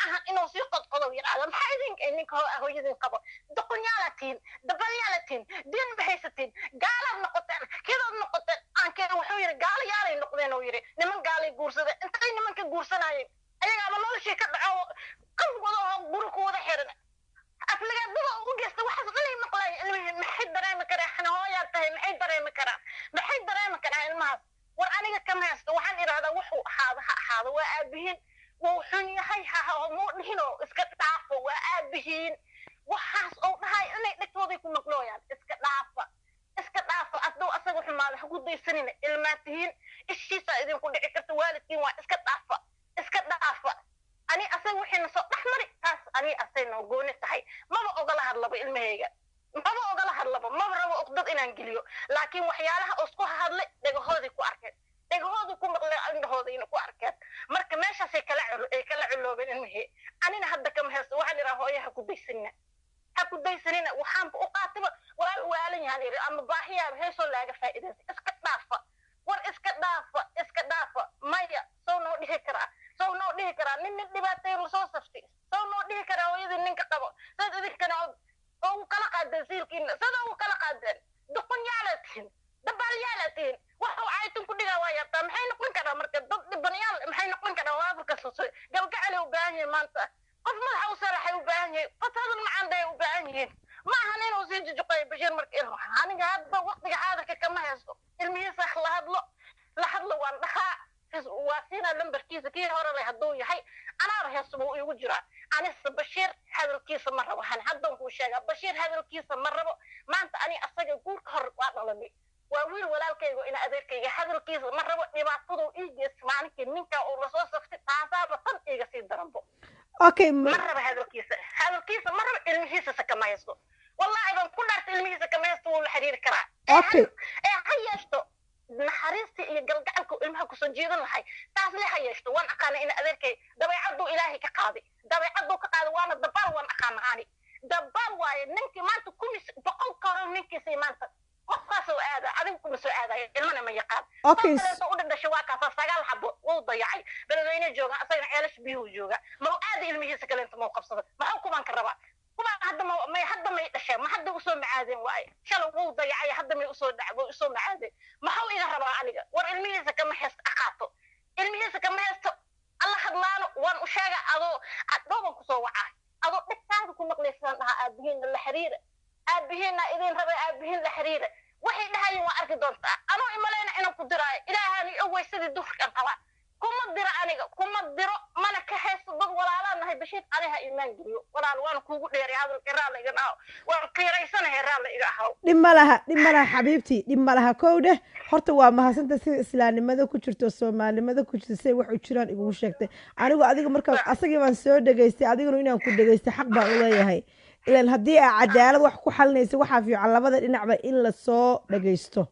aha inuu sii qodqodo yiraahdo maxaa idinka ninka hooyadin qabo doqonyaalatiin dabalyaalatiin diin bahaysatiin gaalaad noqoteen kidood noqoteen aan keen wuxuu yiri gaalayaalay noqdeen oo yiri niman gaalay guursada intay nimanka guursanayeen ayaga noloshii ka dhaco qabgooda oo guri ku wada xiran aflagaadada ugu geysta waxaas qalay maqlay ilmihi maxay dareemi karaa xana hooyaa tahay maxay dareemi karaa ilmahaas war aniga kama haysto waxaan iraahdaa wuxuu ahaado waa aabihiin wuxuu yahay ha muu dhihino iska dhaafo waa aabihiin waxaas oo dhahay inay dhigtooday ku maqlooyaan iska dhaafa asdow asaga xumaada ha ku daysanina ilmaatihiin ishiisa idinku dhici karta waalidkiin waa iska dhaafa ani asaga wixiina soo dhex mari taas ani asayna gooni tahay maba ogala hadlaba ilmahayga maba rabo ogdad inaan geliyo laakiin waxyaalaha oo isku hadlay dhagahoodii ku arkeen dhagahoodu ku maqlay indhahoodayna ku arkeen marka meeshaasay kala culoobeen ilmahii anina hadda kama haysto waxaan iraa hooyo ha ku daysanina waxaanba u qaatiba walaal waalan yahaan iri ama baahiyaaba heesoo laaga faa'iidaysa iska dhaafa maya soo noo dhihi karaa nin dhibaatay lasoo saftay soo noo dhihi karaa hooyadii ninka qabo sad idinkana oo kala qaadeen siilkiina sada u kala qaadeen doqonyaalatiin dabalyaalatiin waxuu aytan ku dhigaa waa yartaa maxay noqon karaa marka dad dhibanayaal maxay noqon karaa waaburka soo galgacalay u baahan yahay maanta qof madaxa u saraxay u baahan yahay fatadal macaan day u baahan yihiin ma ahan inuu sii jujuqay bashiir marka aniga hadda waqtiga xaadirka kama haysto ilmihiisa la hadlo waan dhahaa waa siina lambarkiisa kii hore leh hadduu yahay anaaba heesuba u igu jiraa anise bashiir hadalkiisa ma rabo haddan kuu sheegaa bashiir hadalkiisa ma rabo maanta ani asaga guurka hor waa dhalanay waa wiil walaalkayga ina adeerkayga hadalkiisa ma rabo dhibaatadu ii geysta maalinkii ninka uu lasoo saftay taasaaba tan iga sii daranbo okay ma rabo hadalkiisa ma rabo ilmihiisa kama haysto wallahi baan ku dhaartay ilmihiisa kama haysto wuu la xiriiri karaa ha yeeshto naxariistii iyo galgacalku ilmaha kusoo jiidan lahay taas le ha yeeshto waan aqaana ina adeerkay dabeecaduu ilaahay ka qaaday waana dabaal waan aqaana ani dabaal waaye ninkii maanta boqol karo ninkiisii maanta qofkaasoo aada adigu kuma soo aadayo ilmana ma yaqaan qofkaleeto u dhadhashay waa kaasaa 9 xabo wuu dayacay beledweyne jooga asagana ceelash biyuhu jooga ma u aada ilmihiisa kaleenta mau qabsada maxuu kubaan ka rabaa kubaan hadda may dhasheen ma hadda usoo macaadeen waaye shalay wuu dayacay hadda may usoo macaadeen maxuu iga rabaa aniga war ilmihiisa kama haysto aqaato ilmihiisa kama haysto alla hadlaano waan u sheega adooban kusoo wacaa adoo dhigtaada ku maqlaysaan dhahaa aabihiinna la xiriira aabihiinna idin rabay aabihiin la xiriira waxay dhahayeen waa arki doontaa anoo imalayna inaan ku diraayo ilaahaani ogeysadii duhurkan qabaa kuma diro mana ka haysto dad walaalaan nahay bashiir aniha imaan geliyo walaal waan kuugu dheeray hadalkii raalla iga ahaw waan qiiraysanahay raalla iga ahaw dhib ma laha xabiibtii dhib ma laha kow dheh horta waa mahadsanta sida islaamnimada ku jirto soomaalinimada ku jirto say wax u jiraan igugu sheegtay anigu adiga markaa asagii baan soo dhegaystay adiguna inaan ku dhegaystay xaq baan u leeyahay ilan haddii aa cadaalad wax ku xalinaysa waxaa fiican labada dhinacba in la soo dhagaysto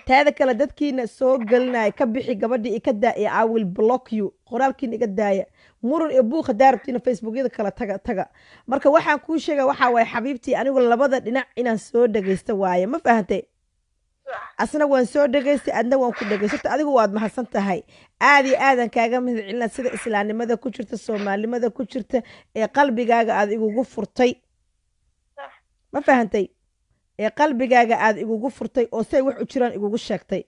taada kale dadkiina soo gelinaya ka bixi gabadhii ika daa iyo I will block you qoraalkiina iga daaya muran iyo buuqa daarabtiina facebookyada kala taga marka waxaan kuu sheega waxaa waaye xabiibtii anigu labada dhinac inaan soo dhagaysta waaye ma fahantay asna waan soo dhagaystay adna waan ku dhagaysata adigu waad mahadsan tahay aad iyo aadan kaaga mahad celina sida islaamnimada ku jirta soomaalinimada ku jirta ee qalbigaaga aad igugu furtay ma fahantay ee qalbigaaga aad igugu furtay oo say wax u jiraan igugu sheegtay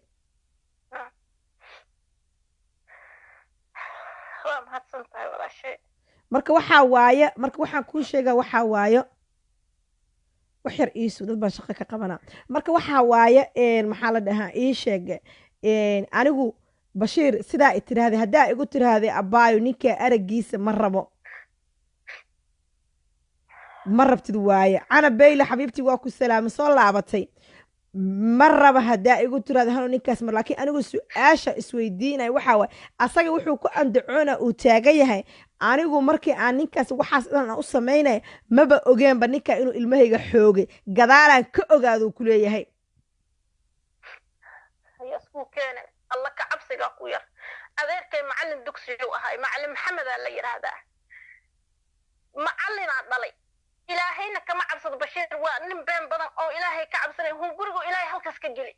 marka waxaan kuu sheegaa waxaa waayo wax yar iisu dad baan shaqo ka qabanaa marka waxaa waaye maxaa la dhahaa ii sheega anigu bashiir sidaa i tiraahday haddaa igu tiraahday abaayo ninkaa araggiisa ma rabo ma rabtid waaye cana beyle xabiibtii waa ku salaamay soo laabatay ma raba haddaa igu tiraahday hanu ninkaas mar laakiin anigu su-aasha isweydiinaya waxaa waaye asaga wuxuu ku andacoona uu taagan yahay anigu markii aan ninkaas waxaas dhan u samaynaya maba ogeenba ninkaa inuu ilmahayga xoogay gadaalaan ka ogaaduu ku leeyahay isku keene alla ka cabsiga ku yar adeerkay macallin dugsigu ahay macallin maxamedaa la yidhaahdaa macallinaa dhalay ilaahayna kama cabsado bashiir waa nin been badan oo ilaahay ka cabsanay hun gurigu ilaahay halkaas ka geli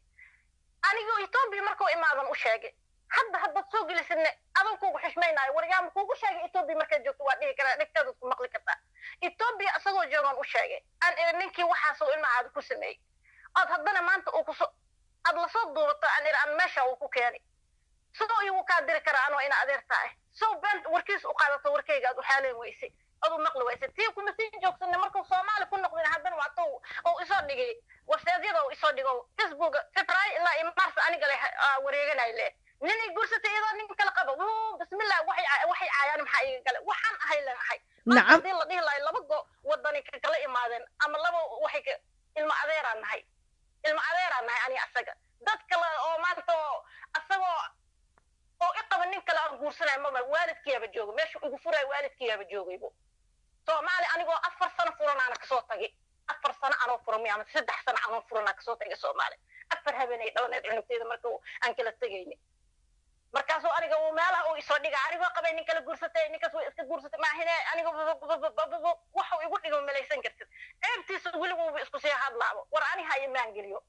anigoo Itoobiya markuu imaadan u sheegay haddaad soo gelisidne adoo adoo kugu xishmaynayo waryaama kugu sheegay Ethiopia markay joogto waa dhihi karaa dhigtaadu ku maqli kartaa Ethiopia asagoo joogan u sheegay aan ninkii waxaas oo ilmahaada ku sameeyay ad haddana maanta uu ku soo ad la soo duubato aan meesha uu ku keenay sidoo uu ka diri karaa anoo ina adeertaa soo bent warkiis u qaadato warkayga aad u xaaleen weysay adu maqli weysay tii kuma sii joogsan markuu Soomaali ku noqday haddana waa tuu oo isoo dhigay warseedyada oo isoo dhigo Facebook February ilaa Mars aniga leh wareeganay leh nini gursatay iyadoo nin kala qabo bismillah waxay caayaan maxay iga gale waxaan ahay lan ahay nacam hadii la dhihi lahay laba go wadani kala imaadeen ama laba waxay ilma adeeraan nahay ani asaga dad kale oo maanta asagoo oo iqaba nin kale aan guursanay ma waalidkiiba joogo meesha ugu furay waalidkiiba joogaybo Soomaali anigoo 4 sano furanaana ka soo tagay 4 sano anoo furan ama 3 sano anoo furanaana ka soo tagay Soomaali 4 habeenay dhawneed cunugteeda markuu aan kala tagaynay markaas oo aniga uu meelaha uu isoo dhiga anigoo qabay nin kala guursatay ninkaas way iska guursatay ma ahine aniga waxa uu igu dhigo malaysan kartid eebtiisa wiligu isku sii hadlaabo war aniga imaan geliyo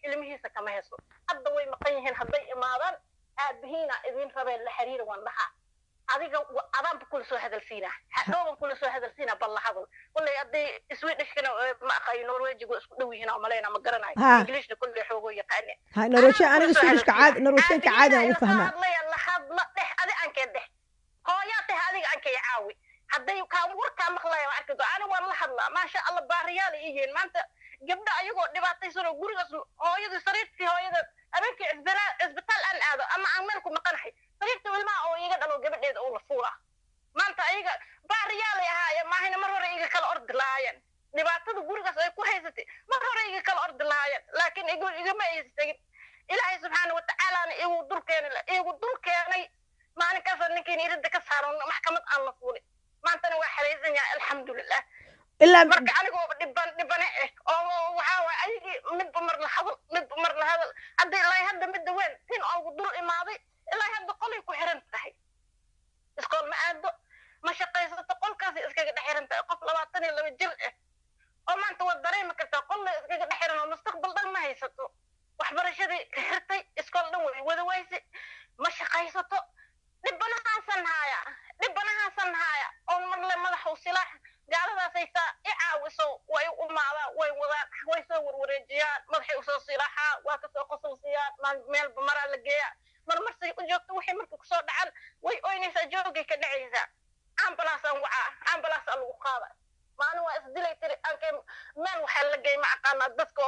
ilmihiisa kama heeso hadda way maqan yihiin hadday imaadaan aabihiina idin rabeen la xiriir waan dhaha adiga adaan kula soo hadalsiina hadhow kula soo hadalsiina balla hadal kulay aday Swedish kana ma aqay Norwegian isku dhow yihiin ama leena ma garanayo English kulli xoogo yaqaan ha Norwegian aniga Swedish ka caad Norwegian ka caad aan u fahmaa la hadla adi aan ka dhex hooyada adiga aan ka caawi hadday ka warka maqlay waa arkado ana waan la hadlaa ma sha Allah baariyaal yihiin maanta gabdha ayagoo dhibaataysan oo gurigaas hooyada sariirtii hooyada abeenkii isbitaal aan aado ama aan meel ku maqanahay sariirta ilmaha oo iga dhalo gabadheeda oo la fuula maanta ayaga baariyaal ahaayeen ma ahina mar hore iga kala ordi laayeen dhibaatada gurigaas ay ku haysatay mar hore iga kala ordi laayeen laakiin iga ma aysan ilaahay subhanahu wa ta'ala igu dul keenay maalin kaas ninkiin irinta ka saaran maxkamad aan la fuulay maantana waa xariisan yahay alxamdulillah ilaa marka anigoo dhibane oo waxa waa ayigi mid mar la hadal hadda ilaa hadda mid weyn tin oo dul imaaday ilaa hadda qolay ku xiran tahay iskool ma aado ma shaqaysato qolkaas iskaga dhaxiran tahay qof 22 jir oo maanta wad dareemi kartaa qol iskaga dhaxiran oo mustaqbal dhan ma haysato waxbarashadii ka xirtay iskool dhan way wada waysay ma shaqaysato dhibanahasan haya oo mar le madaxu silaax gaaladaas ay taa caawiso way u maada way wada way soo warwareejiyaan madaxay u soo silaaxa waa ka soo qosayaan meel mara la geeya marmarsay u joogto wixii markii ku soo dhacan way oynaysaa joogay ka dhacaysa ambulance lagu qaada maalin waa isdilay tiri aankay meel waxa la geey ma aqaana dadka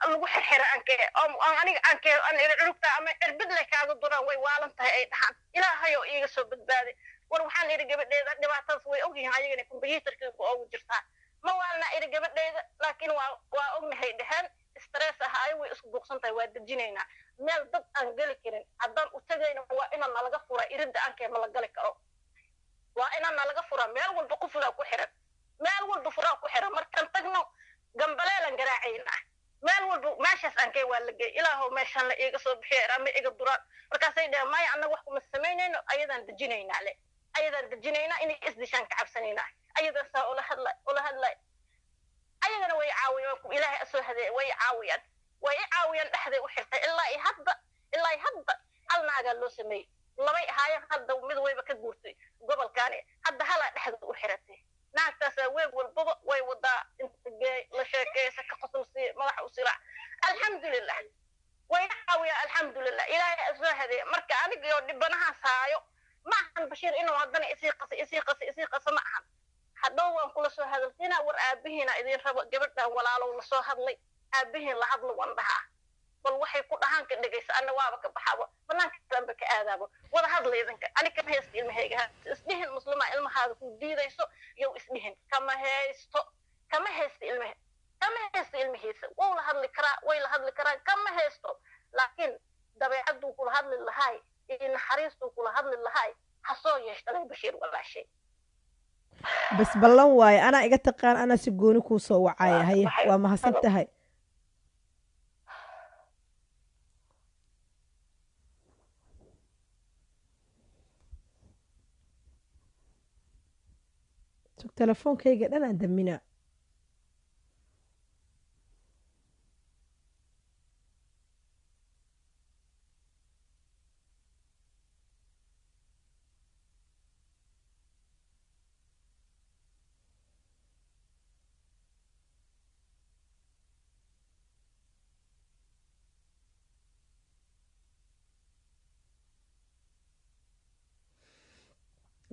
lagu xirxira aan urugta ama irbid le kaaga duraan way waalan tahay ay dhaxan ilaahay oo iiga soo badbaaday war waxaan iri gabadheeda dhibaatadaas way ogyihiin ayagana computerka ku ugu jirtaa ma waalna iri gabadheeda laakiin waa ognahay dhahan stress ahay way isku buuqsan tahay waa dejinayna meel dad aan gali karin haddaan u tagayna waa inaan nalaga fura irinda aankee ma la gali karo waa inaan nalaga fura meel walba qufulaa ku xiran markaan tagno gambaleelan garaacayna meel walba meeshaas aankee waa la geey ilaahow meeshaan la iiga soo bixiyo ama iga duraan markaasay dhahay maya annaga wax kuma samaynayno ayadaan dejinaynaa inay isdishaan ka cabsanaynaa ayadan saa ula hadlay ayagana way caawiyaan ilaahay soo hadee way caawiyaan dhexday u xirtay ilaa hadda halnaaga loo sameeyay labay ahaayeen hadda mid wayba ka guurtay gobolkaani hadda hala dhexda u xiratay naagtaas weeg walbaba way wadaa inta la sheekaysa ka qosolsi madax u siraac alxamdulillah way caawiyaan alxamdulillah ilaahay soo hadee marka aniga iyo dhibanaha saayo ma ahan bashir inuu haddana isii qasa ma ahan hadhow waan kula soo hadalsiinaa war aabihiina idin rabo gabadhan walaalow la soo hadlay aabihiin la hadlo waan dhahaa bal waxay ku dhahaan ka dhagaysa anna waaba ka baxaaba banaanka dambe ka aadaaba wada hadla idinka ani kama haysto ilmahayga isdhihin muslima ilmahaada ku diidayso yow isdhihin kama haysto ilmahiisa way la hadli karaan kama haysto laakiin dabeecaduu kula hadli lahaay iyo naxariistuu kula hadli lahaay ha soo yeeshtalay bashiir walaashay bas ballan waaye anaa iga taqaan anaa si gooni kuu soo wacaya haye waa mahadsan tahay telefoonkayga dhan aan daminaa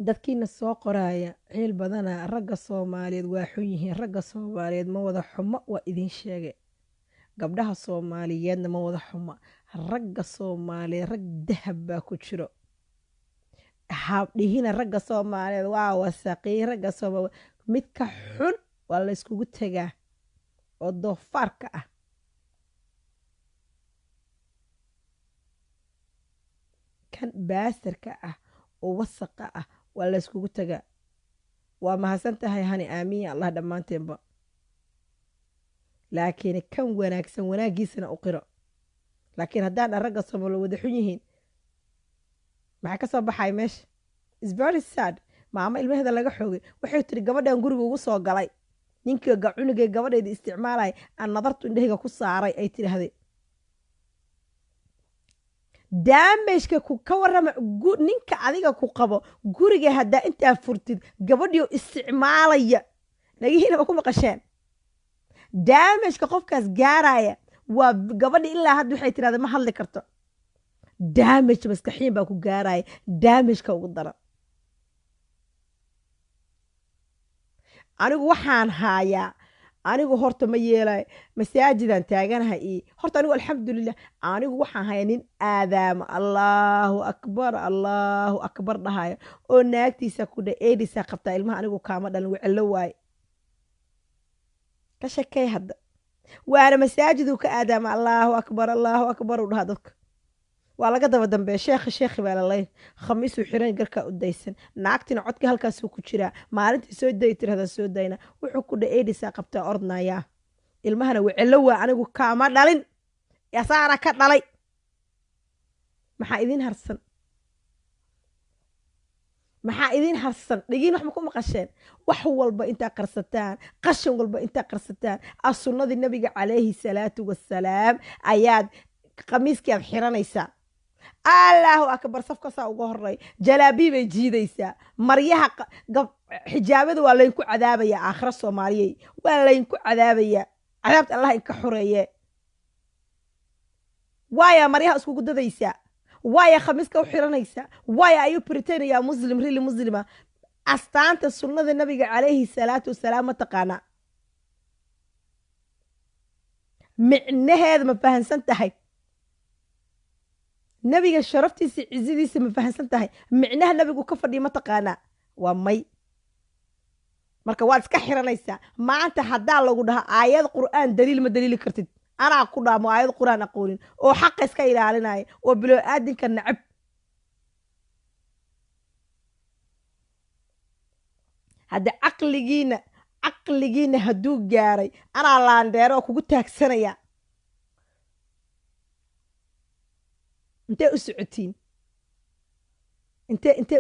dadkiina soo qoraya ciil badana ragga soomaaliyeed waa xun yihiin ragga soomaaliyeed ma wada xumo waa idin sheege gabdhaha soomaaliyeedna ma wada xumo ragga soomaaliyeed rag dahab baa ku jiro habdhihina ragga soomaaliyeed waa wasaqii ragga soomaaliyeed midka xun waa la iskugu tagaa oo doofaarka ah kan baasarka ah oo wasaqa ah waa la iskugu tagaa waa mahadsan tahay hani aamiin allah dhammaanteenba laakiin kan wanaagsan wanaagiisana u qiro laakiin haddaan dhan ragga soomaaliyeed wada xun yihiin maxaa ka soo baxay meesha is very sad maamo ilmaheeda laga xoogay waxay tiri gabadhan guriga ugu soo galay ninkii cunugay gabadheeda isticmaalay aan nadartu indhahayga ku saaray ay tidhaahday daameshka ka warrama ninka adiga ku qabo guriga haddaa intaa furtid gabadhiio isticmaalaya dhagihiinaba ku maqasheen daameshka qofkaas gaaraya waa gabadhi ilaa hadda waxay tidhahda ma hadli karto daameshka maskaxiin baa ku gaaraya daameshka ugu daran anigu waxaan haayaa anigu horta ma yeelay masaajidaan taaganaha iyo horta anigu alxamdulilah anigu waxaan hayaa nin aadaama allahu akbar dhahaya oo naagtiisa ku dha eedhisaa qabtaa ilmaha anigu kaama dhalin wecelo waaye ka shakey hadda waana masaajiduu ka aadaama allahu akbar u dhahaa dadka waa laga daba dambeeya sheekhi baa lalayn khamiisuu xiran garkaa u daysan naagtina codka halkaasuu ku jiraa maalintii soo day tirahda soo dayna wuxuu ku dha eedhisaa qabtaa ordnayaa ilmahana wecelo waa anigu kaama dhalin yasaana ka dhalay maxaa idin harsan dhigiin wax ma ku maqasheen wax walba intaa qarsataan qashan walba intaa qarsataan sunnadii nabiga calayhi salaatu wasalaam ayaad khamiiskii aad xiranaysaa allahu akbar safkasaa uga horey jalaabiibay jiidaysaa maryaha xijaabada waa laynku cadaabayaa aakhira soomaaliyey waa laynku cadaabayaa cadaabta allah inka xoreeye waaya maryaha iskugu dadaysaa waaya khamiiska u xiranaysaa waaya ayuu britaniya muslim rili muslima astaanta sunnada nabiga calayhi salaatu wasalaam ma taqaanaa micnaheeda ma fahansan tahay nabiga sharaftiisa cizadiisa ma fahansan tahay micnaha nabigu ka fadhiya ma taqaanaa waa may marka waad iska xiranaysaa maanta haddaa lagu dhaha aayad qur'aan daliil ma daliili kartid anaa ku dhaamo aayad qur'aan aqoonin oo xaqa iska ilaalinaya oo bilo aadinka nacab hadda caqligiina hadduu gaaray anaa laandheero oo kugu taagsanaya intee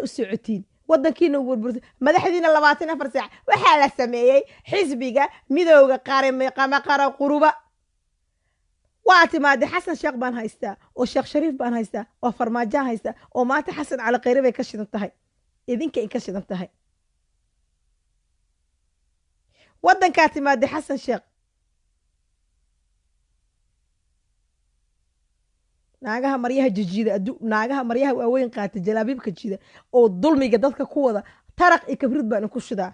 u socotiin waddankiina burburta madaxdiina 24 saac waxaa la sameeyey xisbiga midowga qara quruba waa timaade xasan sheekh baan haystaa oo sheekh shariif baan haystaa oo farmaajaan haystaa oo maanta xasan cali khayre bay ka shidan tahay idinka in ka shidan tahay waddankaa timaade xasan sheekh naagaha maryaha jijiida naagaha maryaha waaweyn qaata jalaabiibka jida oo dulmiga dadka ku wada taraq iyo kabrid baan ku shidaa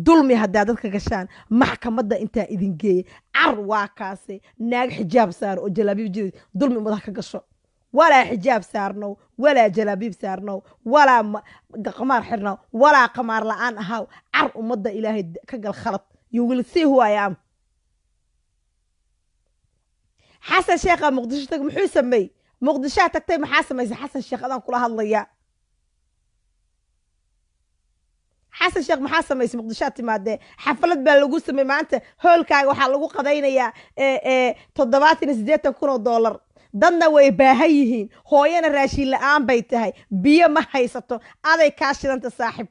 dulmi haddaa dadka gashaan maxkamadda intaa idin geeyay car waa kaase naag xijaab saaro oo jalaabiib jida dulmi madax ka gasho walaa xijaab saarnow walaa jalaabiib saarnow walaa qamaar xirnow walaa qamaar la-aan ahaw car ummadda ilaahay ka gal khalad you will see who I am xasan sheekha muqdisho tag muxuu sameeyey muqdishaa tagtay maxaa samaysay xasan sheekh adaan kula hadlayaa xasan sheekh maxaa samaysay muqdishaa timaadee xaflad baa lagu sameeyey maanta hoolkaaga waxaa lagu qadaynayaa $78,000 dadna way baahan yihiin hooyana raashin la-aan bay tahay biyo ma haysato aday kaa shidanta saaxib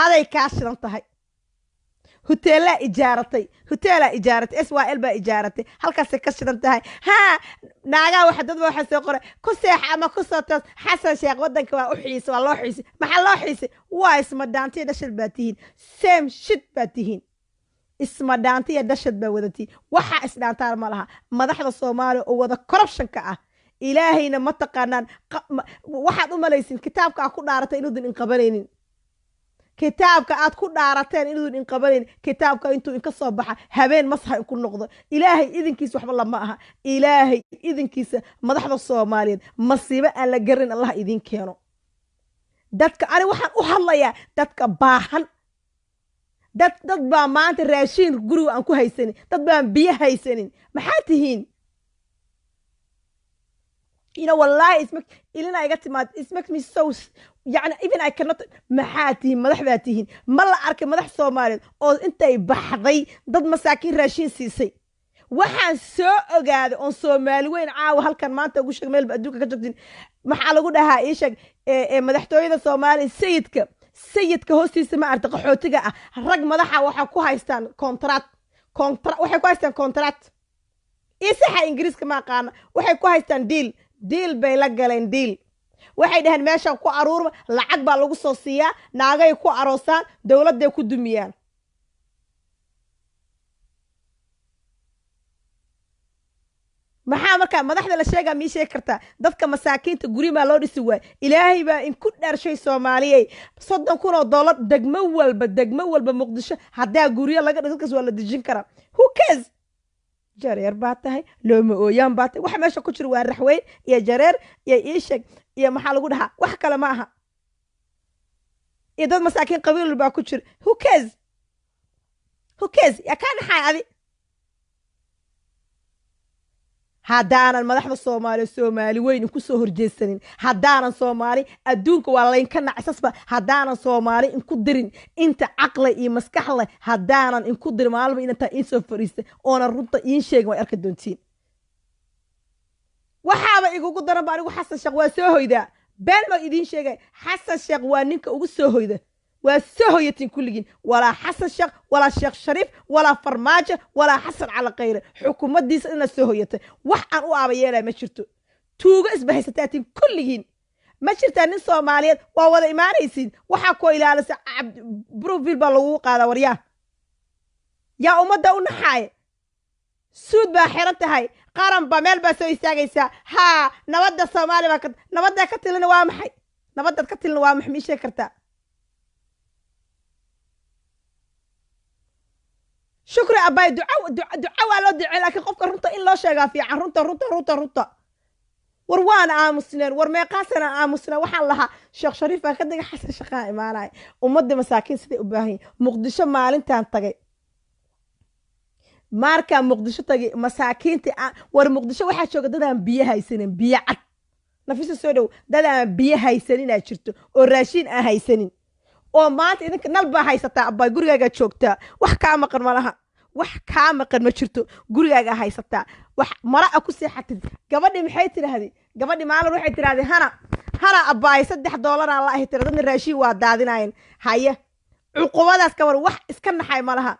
aday kaa shidan tahay huteelaa ijaaratay SYL baa ijaaratay halkaasay ka shidan tahay naagaa waxa dadba waxa soo qoray ku seex ama ku soo toos xasan sheekh waddanka waa u xiisay waa loo xiisay maxaa loo xiisay waa isma dhaantay dhashal baa tihiin same shit baa tihiin isma dhaanta iyo dhashad baa wadatiin waxaa isdhaantaan ma laha madaxda soomaaliya oo wada corruptionka ah ilaahayna ma taqaanaan waxaad u malaysin kitaabka aad ku dhaaratay inuudan inqabanaynin kitaabka aad ku dhaarateen inuudan inqabanaynin kitaabka intuu inka soo baxa habeen masxa inku noqdo ilaahay idinkiisa waxba lama aha ilaahay idinkiisa madaxda soomaaliyeed masiibo aan la garin allah idin keeno dadka ani waxaan u hadlayaa dadka baahan dad baa maanta raashiin guriga aan ku haysanin dad baan biyo haysanin maxaa tihiin wallahi ilina iga timaad it makes me so yani even I cannot maxaa tihiin madax baa tihiin ma la arkay madax soomaaliyeed oo intay baxday dad masaakiin raashiin siisay waxaan soo ogaaday oon soomaali weyn caawa halkan maanta ugu sheeg meelba adduunka ka joogtin maxaa lagu dhahaa ii sheeg madaxtooyada soomaaliya sayidka hoostiisa ma arta qaxootiga ah rag madaxa waxay ku haystaan contract isaxa ingiriiska ma aqaana waxay ku haystaan diil bay la galeen diil waxay dhaheen meeshaan ku aruurba lacag baa lagu soo siiyaa naagay ku aroosaan dowladday ku dumiyaan maxaa markaa madaxda la sheegaa mii sheegi kartaa dadka masaakiinta guri baa loo dhisi waay ilaahay baa in ku dhaarshay soomaaliyey $30,000 degmo walba muqdisho haddaa guryo laga dhis dadkaas waa la dejin karaa who cares jareer baa tahay looma ooyaan baa tahay waxa meesha ku jira waa raxweyn iyo jareer iyo iisheg iyo maxaa lagu dhahaa wax kale ma aha iyo dad masaakiin qabiil baa ku jira who cares yaa kaa dhaxay adi haddaanan madaxda soomaali weyn inku soo horjeesanin haddaanan soomaali adduunka waa laynka nacsasba haddaanan soomaali inku dirin inta caqle iyo maskaxle haddaanan inku dirin maalma inantaa iin soo fadhiista oonan runta iin sheegin way arki doontiin waxaaba igugu daran ba anigu xasan sheekh waa soo hoydaa been baa idiin sheegay xasan sheekh waa ninka ugu soo hoyda waa soo hoyatiin kulligiin walaa xasan sheekh walaa sheekh shariif walaa farmaajo walaa xasan cali khayre xukuumaddiisa inaad soo hoyatay wax aan u aabayeelaya ma jirto tuugo isbahaysataatiin kulligiin ma jirtaa nin soomaaliyeed waa wada imaanaysiin waxaa koo ilaalisa brofil baa lagugu qaadaa waryaa yaa ummadda u naxaaya suud baa xiran tahay qaran baa meel baa soo istaagaysaa haa nabadda soomaaliya baa nabaddaa ka tilina waa maxay nabaddaad ka tilina waa maxay mii sheegi kartaa shukri abaay duca waa loo ducey laakiin qofka runta in loo sheegaa fiican runta war waana aamusneen war meeqaasana aamusneen waxaan lahaa sheekh shariif baa ka diga xasan shaqaa imaanaya ummadda masaakiin siday u baahan yihin muqdisho maalintaan tagay markaa muqdisho tagay masaakiinta war muqdisho waxaa jooga dadaan biyo haysanin biyo cad nafisa soo dhow dadaan biyo haysaninaa jirto oo raashiin aan haysanin oo maanta idinka nal baa haysataa abbaa gurigaagaa joogtaa wax kaa maqan malaha wax kaa maqan ma jirto gurigaagaa haysataa wax mara a ku seexatid gabadhi maxay tidhaahday gabadhi maalin waxay tidhahdeen hana abbaay $3 aan la ahi tira dadna raashiin waa daadinaayeen haye cuqubadaas ka war wax iska naxay malaha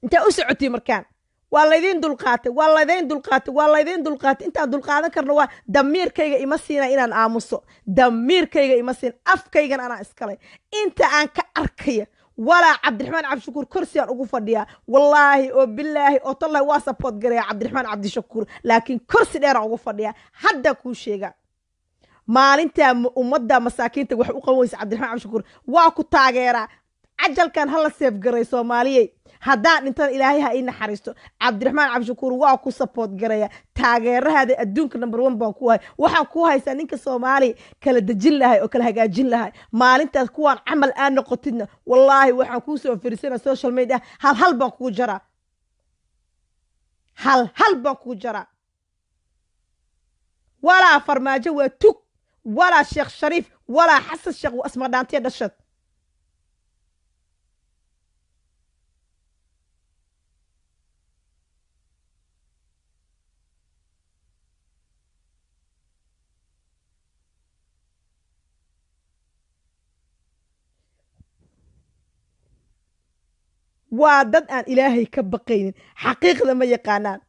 intee u socotii markaan waa laydiin dulqaatay intaan dulqaadan karno waa damiirkayga ima siina inaan aamuso damiirkayga ima siin afkaygan anaa iskalay inta aan ka arkaya walaa cabdiraxmaan cabdishakuur kursi aan ugu fadhiyaa wallaahi oo bilaahi oo tallahi waa support garaya cabdiraxmaan cabdishakuur laakiin kursi dheeraan ugu fadhiyaa hadda kuu sheega maalintaa ummadda masaakiinta wax u qaban weysa cabdiraxmaan cabdishakuur waa ku taageeraa cajalkan hala seefgaray soomaaliyey haddaan dhintan ilaahay ha ii naxariisto cabdiraxmaan cabdishakuur waa ku support garaya taageerahaada adduunka number 1 baan ku hay waxaan ku haysaa ninka soomaali kala dejin lahay oo kala hagaajin lahay maalintaas kuwaan camal aan noqotidna wallaahi waxaan kuu soo fariisana social media hal baan kugu jaraa hal baan kugu jaraa walaa farmaajo waa tug walaa sheekh shariif walaa xasan sheekh waa asma dhaantiya dhashad waa dad aan ilaahay ka baqaynin xaqiiqda ma yaqaanaan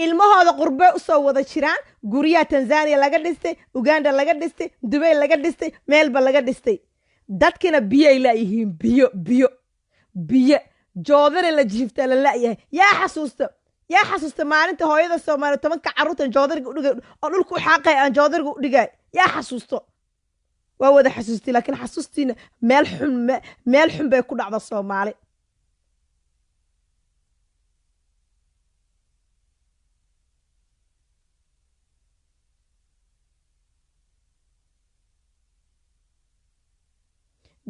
ilmahooda qurbe usoo wada jiraan guryaha tanzania laga dhistay uganda laga dhistay dubay laga dhistay meelba laga dhistay dadkina biyay laayihiin biyo joodari la jiiftaa la la'yahay yaa xasuusta maalinta hooyada soomaaliya 10 carruurta joodariga u dhigay oo dhulku u xaaqay aan joodariga u dhigay yaa xasuusto waa wada xasuustay laakiin xasuustiina meel xun bay ku dhacda Soomaali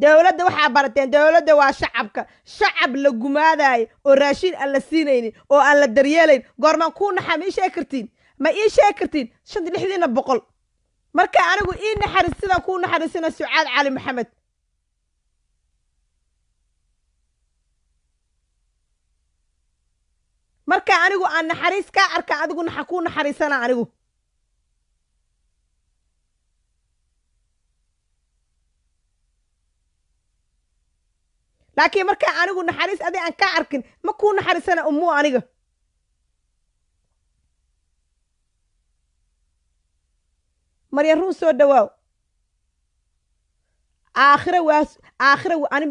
dawladda waxaa barateen dawladda waa shacab la gumaadayo oo raashin aan la siinaynin oo aan la daryeelayn goormaan ku naxaa ma ii sheegi kartiin 5-6 marka anigu ii naxariis sidaan ku naxariisana Sucaad Cali Maxamed marka anigu aan naxariis ka arka adigu naxa ku naxariisana anigu laakiin marka anigu naxariis adii aan ka arkin ma ku naxariisana ummu aniga Maria run soo dhawaaw aakhira ani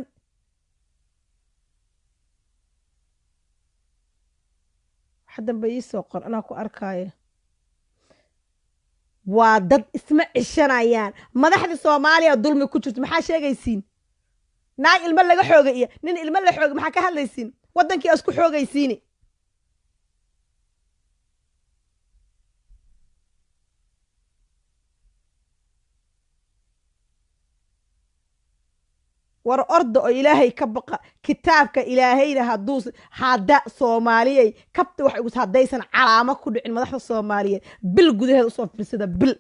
hadan bay soo qor ana ku arkaayo waa dad isma cishanayaan madaxda Soomaaliya dulmi ku jirto maxaa sheegaysiin naag ilma laga xoogay iyo nin ilma la xoogay maxaa ka hadlaysiin wadankii isku xoogaysiin war ordo oo ilaahay ka baqa kitaabka ilaahayna hada Soomaaliyay kabta wax ugu hadaysan calaamo ku dhicin madaxda Soomaaliyeed bil gudaheeda soo fiirsada bil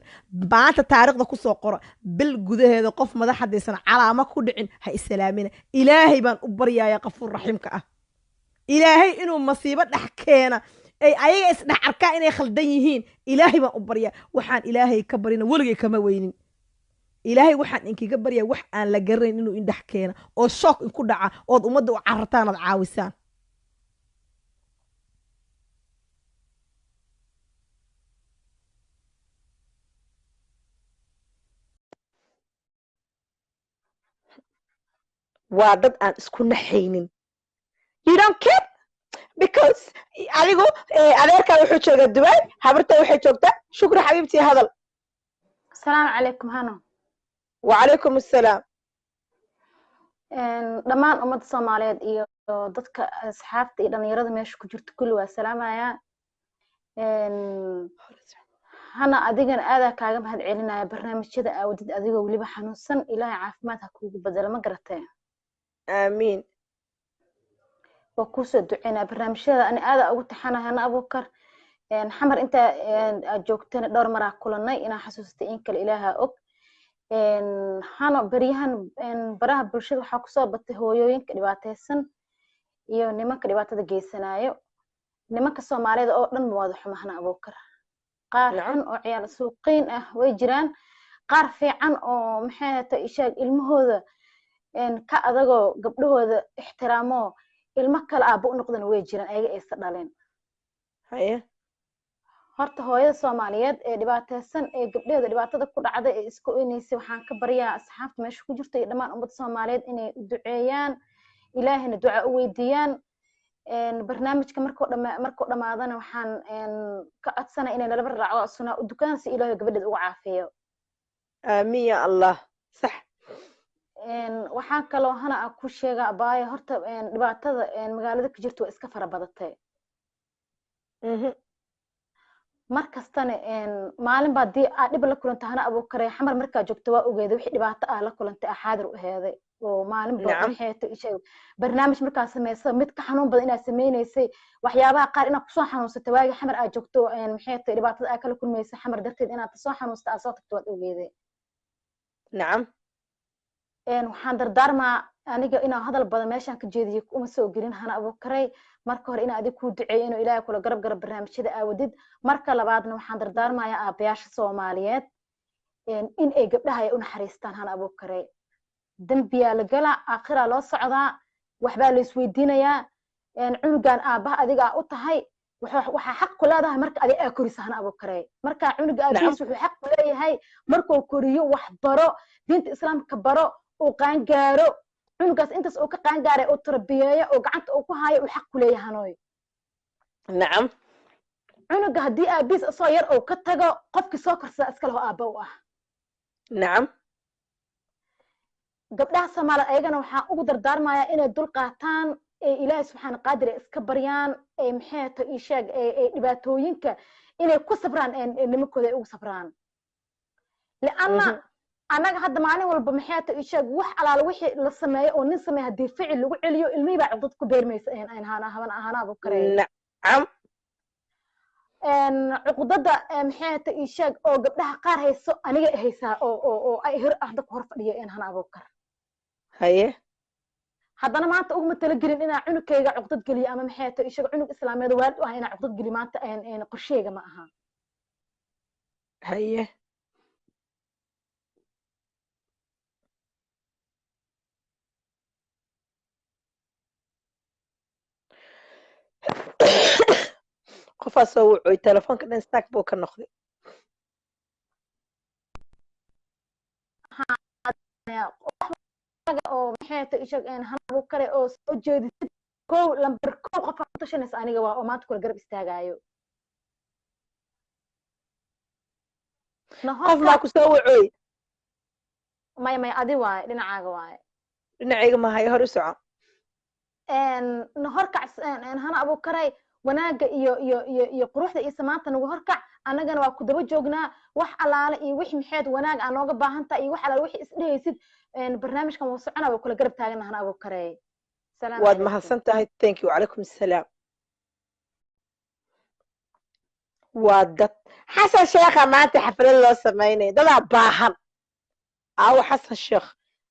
baanta taariikhda ku soo qoro bil gudaheeda qof madax hadaysan calaamo ku dhicin ha islaamina ilaahay baan u baryaaya qafuur raxiimka ah ilaahay inuu masiibo dhax keena ay ayaga isdhax arkaa inay khaldan yihiin ilaahay baan u baryaa waxaan ilaahay ka barina waligay kama weynin ilaahay waxaan inkiga baryaa wax aan la garanayn inuu indhax keena oo shock ku dhaca oo ummadda u carartaan ad caawisaan waa dad aan isku naxaynin you don't care because adigu adeerka wuxuu joogaa Dubai habarta waxay joogtaa shukri xabiibtii hadal السلام عليكم هانو وعليكم السلام dhammaan ummadda Soomaaliyeed iyo dadka asxaabta iyo dhalinyarada meesha ku jirta kulli waa salaamaya hana adigana aad kaaga mahad celinaya barnaamijyada aawdid adigoo waliba xanuunsan ilaahay caafimaad ha kuugu badalo ma garatay aamiin waa ku soo duceynaa barnaamijyada ani aad ugu taxanahay hana Abuukar xamar inta joogtana dhowr mar kulanay ina xasuustay in kale ilaaha og hano bariyahan baraha bulshada waxa ku soo batay hooyooyinka dhibaataysan iyo nimanka dhibaatada geysanayo nimanka Soomaaliyeed oo dhan wada xumahna Abuukar qaar xun oo ciyaal suuqiin ah way jiraan qaar fiican oo maxay tahay ishaag ilmahooda ka adagoo gabdhahooda ixtiraamo ilmo kale aabo u noqdan way jiraan ayaga ay sadhaleen haye horta hooyada Soomaaliyeed ee dhibaataysan ee gabdhaheeda dhibaatada ku dhacday ee isku inaysi waxaan ka baryaa asxaabta meesha ku jirta iyo dhammaan ummadda Soomaaliyeed inay u duceeyaan ilaahina duca u weydiiyaan barnaamijka markuu dhamaadana waxaan ka codsanaa inay nala raaco sunna u dukaan si ilaahay gabadheeda ugu caafiyo aamin ya Allah sax waxaan kaloo hana ku sheegaa baaya horta dhibaatada magaalada ka jirto waa iska fara badatay markastana maalin baa dii dhib la kulantay hana Abuukar xamar markaa joogto waa ogeeday wixii dhibaato ah la kulantay xaadir u heeday oo maalin baa waxay ishay barnaamij markaa sameeyay mid ka xanuun badan inaad sameeynaysa waxyaabaha qaar inaad ku soo xanuunsatay waagi xamar aad joogto maxay tahay dhibaatada aad kala kulmaysay xamar darteed inaad soo xanuunsatay aad soo tagto waad ogeeday nacam waxaan dardaarmaa aniga inaan hadal badan meeshan ka jeediyo uma soo gelin hana Abuukar marka hore in aad ku duceeyo inuu ilaahay kula garab barnaamijyada aawdid marka labaadna waxaan dardaarmayaa aabayaasha Soomaaliyeed in ay gabdhaha ay u naxariistaan hana Abuukar dambiya la gala aakhira loo socdaa waxba la isweydiinayaa cunugan aabaha adiga u tahay waxaa xaq ku leedahay marka adiga aa koriso hana abuukare marka cunuga nacam aabihiis wuxuu xaq ku leeyahay markuu koriyo wax baro diinta islaamka baro uu qaangaaro cunugaas intaas uu ka qaangaaray uu tarbiyeeyo oo gacanta uu ku hayo uu xaq ku leeyahay hanoy nacam cunuga haddii aabihiis asoo yar uu ka tago qofkii soo korsada iska leho aabba u ah nacam gabdhaha Soomaaliyeed ayagana waxaan ugu dardaarmayaa inay dul qaataan ee Ilaahay subxaana qaadir iska baryaan ee maxay tahay ii sheeg ee dhibaatooyinka inay ku sabraan nimankooda ay ugu sabraan lianna anaga hadda maalin walba maxay tahay ii sheeg wax alaala wixii la sameeyo oo nin sameeyo haddii ficil lagu celiyo ilmihii baa cudud ku beermaysa aan ahaana abu karey nacam cuqdada maxay tahay ii sheeg oo gabdhaha qaar hayso aniga haysaa oo ay hadda ku hor fadhiyo in hana abu kar haye haddana maanta uguma talagelin inaa cunugkayga cuqdad geliyo ama maxay tahay ishaga cunug islaameed waalid u ah inaa cuqdad geliyo maanta qorsheyga ma aha haye qofaa soo wucuy telefoonka dhan stack buu ka noqday oo maxay tahay ishag hanabu kale oo soo jeedisid kow lambar kow qofka ku tashanaysa aniga waa oo maanta kula garab istaagaayo qof maa ku soo wucuy maya adi waaye dhinacaaga waaye dhinacayga mahayo hor u soco horkac hana abu karay wanaaga iyo quruxda iyo samaanta nagu horkac annagana waa ku daba joognaa wax alaale iyo wix maxayd wanaag aan nooga baahan tahay iyo wax alaale wixii isdhehaysid barnaamijkan wuu socona waa kula garab taagana hana abu karay waad mahadsan tahay thank you calaykum assalaam waa dad xasan sheekha maanta xaflad loo samaynaya dadaa baahan aawo xasan sheekh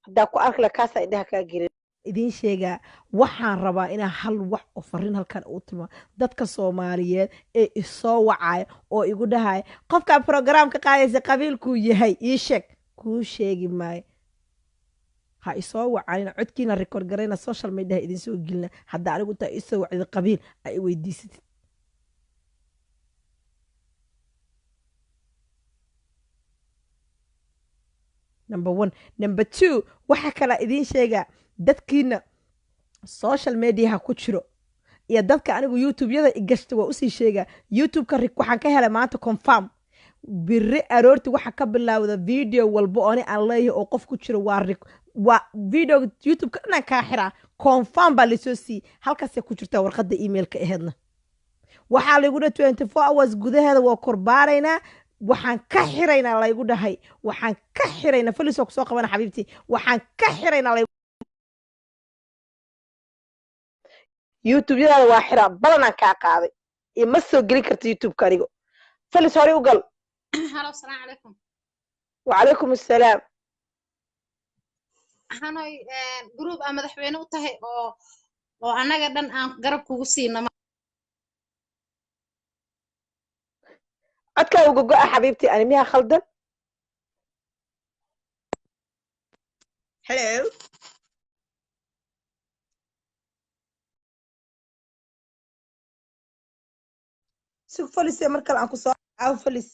haddaa ku arki la kaasaa indhaha kaa gelin idiin sheegaa waxaan rabaa inaa hal wax oo fariin halkan uu timo dadka Soomaaliyeed ee isoo wacaya oo igu dhahaya qofka programka qaadaysa qabiilku yahay ii sheeg kuu sheegi maayo ha isoo wacayna codkiina record garayna social media idin soo gelina hadda anigu taa isoo wacdi qabiil ay weydiisatid number 1 number 2 waxa kala idin sheegaa dadkiina social media ku jiro iyo dadka anigu YouTube-yada igashta waa usii sheegaa YouTube-ka waxaan ka helay maanta confirm biri aroorti waxa ka bilaawda video walba oo aan leeyahay oo qof ku jiro waa video YouTube-ka dhan ka xiraa confirm baa la soo sii halkaas ku jirta warqadda email-ka aheedna waxa lagu dhahay 24 hours gudaheeda waa korbaaraynaa waxaan ka xiraynaa laygu dhahay waxaan ka xiraynaa faliso ku soo qabana xabiibti waxaan ka xiraynaa YouTube-yada waa xiraa badanaan kaa qaaday ima soo gelin karta YouTube-ka anigo falis hore u gal halo assalaamu calaykum wacalaykum assalaam hanoy group aan madaxweyne u tahay oo annaga dhan aan garab kugu siino codkaa uga go'a xabiibti ani miyaa khaldan hello sug falis mar kale aan ku soo caaw falis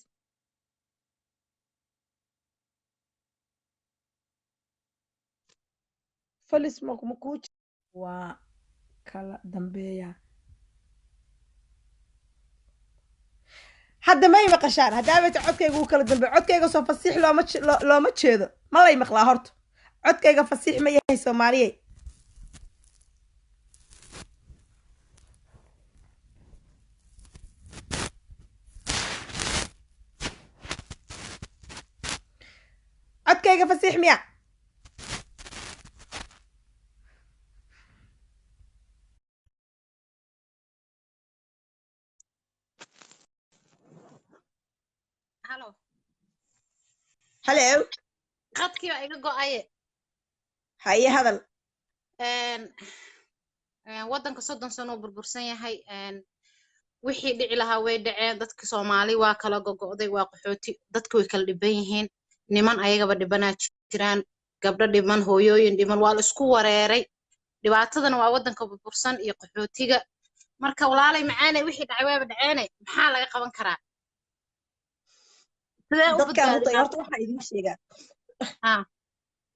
falis makuma kuu waa kala dambeeya hadda may maqashaan haddaabata codkayga uu kala dambeeyo codkayga soo fasiix looma jeedo ma lay maqlaa horta codkayga fasiix ma yahay Soomaaliyeey codkayga fasiix miya hello qadkii baa iga go'aye haye hadal waddanka 30 sano burbursan yahay wixii dhici lahaa way dhaceen dadka Soomaali waa kala gogo'day waa qaxooti dadku way kala dhiban yihiin niman ayagaba dhibanaa jiraan gabdho dhiban hooyooyin dhiban waa la isku wareeray dhibaatadana waa waddanka burbursan iyo qaxootiga marka walaalay macaanay wixii dhacay waaba dhaceene maxaa laga qaban karaa sidee u dadkaan runta badbaadinaa horta waxaa idiin sheegaa ha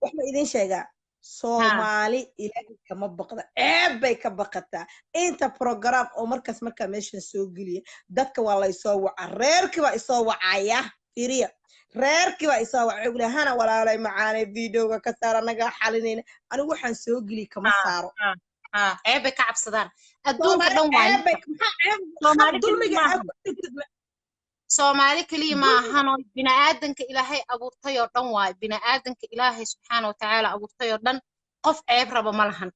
wax ma idiin sheegaa ha soomaali ilaahay kama baqda ceeb bay ka baqataa inta program oo markaa meeshan soo geliya dadka waa laysoo wacaa reerkii baa isoo wacaya firiya reerkii baa isoo wacay ugu hana walaalay macaanay videoga ka saar anagaa xalinayna anigu waxaan soo geliya kama ha saaro ha ceeb bay ka cabsadaan adduunka soomaali dhan waa ceeb bay maxaa ceeb soomaali dulmiga keliya aad maahan ku dhigtid soomaali keliya maahan oo bini'aadanka ilaahay abuurtay oo dhan waaye bini'aadanka ilaahay subxaana watacaala abuurtay oo dhan qof ceeb raba ma lahan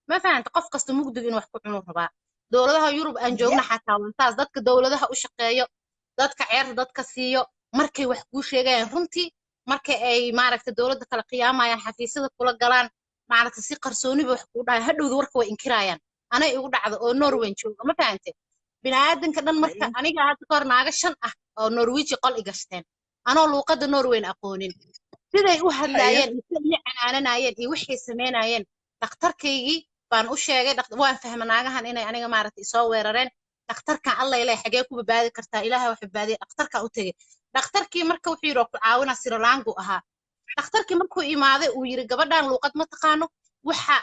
ma fahanta qof kasta mugdig inuu wax ku cunuu rabaa dowladaha yurub aan joogna xataa wantaas dadka dowladaha u shaqeeyo dadka ceerta dadka siiyo markay wax kuu sheegayaan runtii marka ay maaragta dowladda kala qiyaamayaan xafiisyada kula galaan maaragta si qarsooniba wax kuu dhahay hadhowda warka way inkirayaan anay igu dhacdo oo norwen jooga ma fahante bini'aadanka dhan marka aniga hadda kahor naaga 5 ah oo norwiji qol igashteen anoo luuqadda norweyn aqoonin siday u hadlaayeen iyo canaananayeen iyo wixii samaynayeen dhakhtarkaygii baan u sheegay waan fahmay naagahan inay aniga maaragtay soo weerareen dhakhtarka alla ilaahay xagee ku badbaadi kartaa ilaahay wax badbaadiye dhakhtarka u tegey dhakhtarkii marka wuxuu yidhi ku caawina sirolaangu ahaa dhakhtarkii markuu imaaday uu yidhi gabadhan luuqad ma taqaano waxa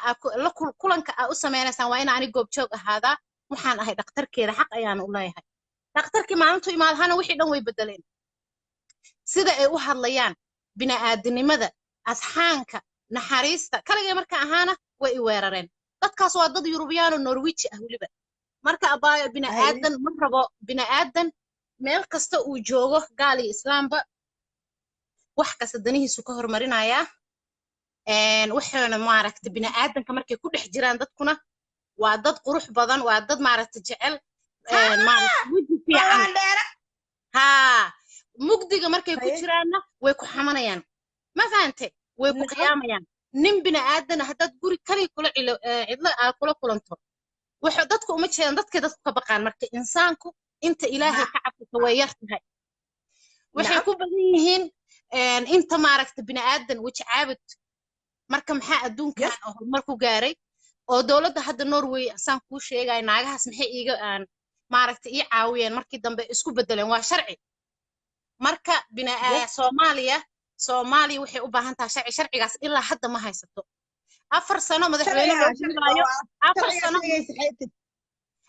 kulanka aa u sameynaysaan waa ina ani goobjoog ahaadaa waxaan ahay dhakhtarkeeda xaq ayaan u leeyahay dhakhtarkii maalintuu imaadahana wixii dhan way bedeleen sida ay u hadlayaan bini'aadanimada asxaanka naxariista kaligay marka ahaana way i weerareen dadkaas waa dad yurubiyaano norwiji ah weliba marka abaayo bini'aadan ma rabo bini'aadan meel kasta uu joogo gaal iyo islaamba wax kasta danihiisu ka hormarinayaa waxaana maaragta bini'aadanka markay ku dhex jiraan dadkuna waa dad qurux badan waa dad maaragta jecel weji fiican haa mugdiga markay ku jiraanna way ku xamanayaan ma fahante way ku qiyaamayaan nin bini'aadan haddaad guri kaliya kula cidlo aad kula kulanto waxa dadku uma jeedaan dadkay dadku ka baqaan marka insaanku inta ilaahay ka cabsato way yar tahay waxay ku badan yihiin inta maaragta bini'aadan weji caabud marka maxaa adduunkan horumar ku gaaray oo dowladda hadda norway asaan kuu sheegaya naagahaas maxay iiga maaragta ii caawiyeen markii dambe isku bedeleen waa sharci marka soomaaliya waxay u baahan tahay sharcigaas ilaa hadda ma haysato 4 sano madaxweyne loo dhiibaayo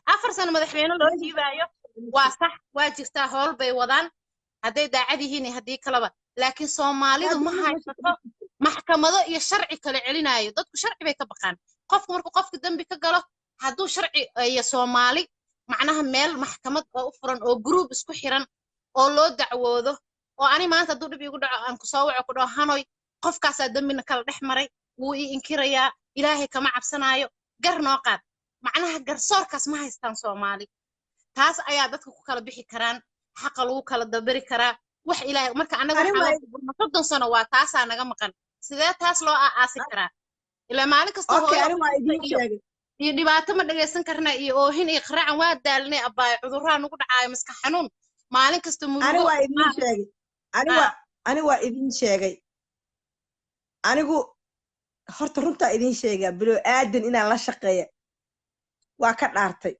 4 sano madaxweyne loo dhiibaayo waa sax waa jirtaa howl bay wadaan hadday daacad yihiin haddii kaleba laakiin soomaalidu ma haysato maxkamado iyo sharci kala celinayo dadku sharci bay ka baqaan qofku markuu qofka dambi ka galo hadduu sharci iyo soomaali macnaha meel maxkamad oo u furan oo group isku xiran oo loo dacwoodo oo ani maanta hadduu dhib igu dhaco aan ku soo waco ku dhaho hanoy qofkaasaa dambina kala dhex maray wuu ii inkirayaa ilaahay kama cabsanaayo gar noo qaad macnaha garsoorkaas ma haystaan soomaali taas ayaa dadka ku kala bixi karaan xaqa lagu kala dabari karaa wax ilaahay marka anaga waxaa 30 sano waa taasaa naga maqan sidee taas loo aasi karaa ilaa maalin kasta iyo dhibaato ma dhagaysan karna iyo oohin iyo qaraacan waa daalnay abaayo cudurraa nagu dhacaayo maska xanuun maalin kasta murugo ani waa idin sheegay anigu horta runtaa idin sheegaa bilo aadan inaan la shaqeeya waa ka dhaartay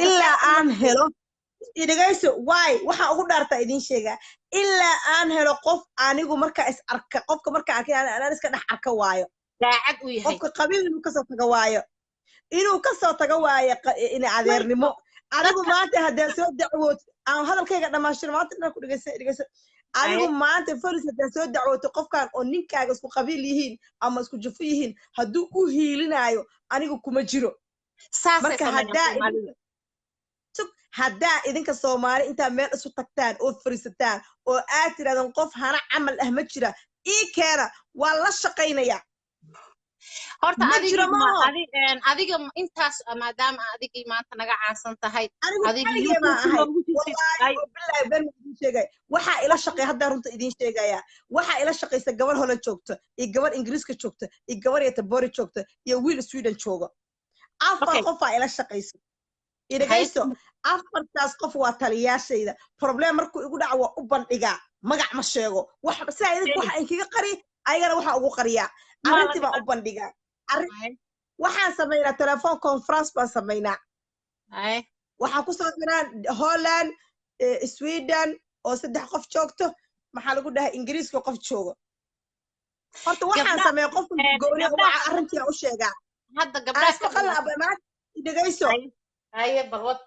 ilaa aan helo idagayso waay waxaan ugu dhaartaa idin sheegaa ilaa aan helo qof anigu markaa is arka qofka markaa arkay anaan iska dhex arka waayo daacad u yahay qofka qabiil inuu kasoo taga waayo in adeernimo anigu maanta haddaan soo dacwood aan hadalkayga dhammaashiro maanta inaan ku dhegayso anigu maanta faris haddaan soo dacwooto qofkan oo ninkaaga isku qabiil yihiin ama isku jufo yihiin hadduu u hiilinaayo anigu kuma jiro marka haddaa idinka soomaali intaa meel isu tagtaan oo fariisataan oo aad tirahdaan qof hana camal ah ma jira ii keena waa la shaqaynayaa horta adiga intaas maadaama adigii maanta naga caansan tahay waxaa ila shaqeey haddaan runta idin sheegaya waxaa ila shaqaysa gabar Holland joogta iyo gabar Ingiriiska joogta iyo gabar Göteborg joogta iyo wiil Sweden jooga 4 qof aa ila shaqaysa idagayso 4taas qof waa taliyaashayda problem markuu igu dhaco waa u bandhigaa magac ma sheego waxa inkiga qari ayagana waxa ugu qariyaa arrintii baa u bandhigaa waxaan samaynaa telephone conference baan samaynaa هاي waxaa ku soo diraan Holland Sweden oo 3 qof joogto maxaa lagu dhahay Ingiriiska qof joogo horta waxaan sameeyay qof gooni waxa arrintii u sheegaa hadda gabdhaha iska qalab ma dhageyso haye balwad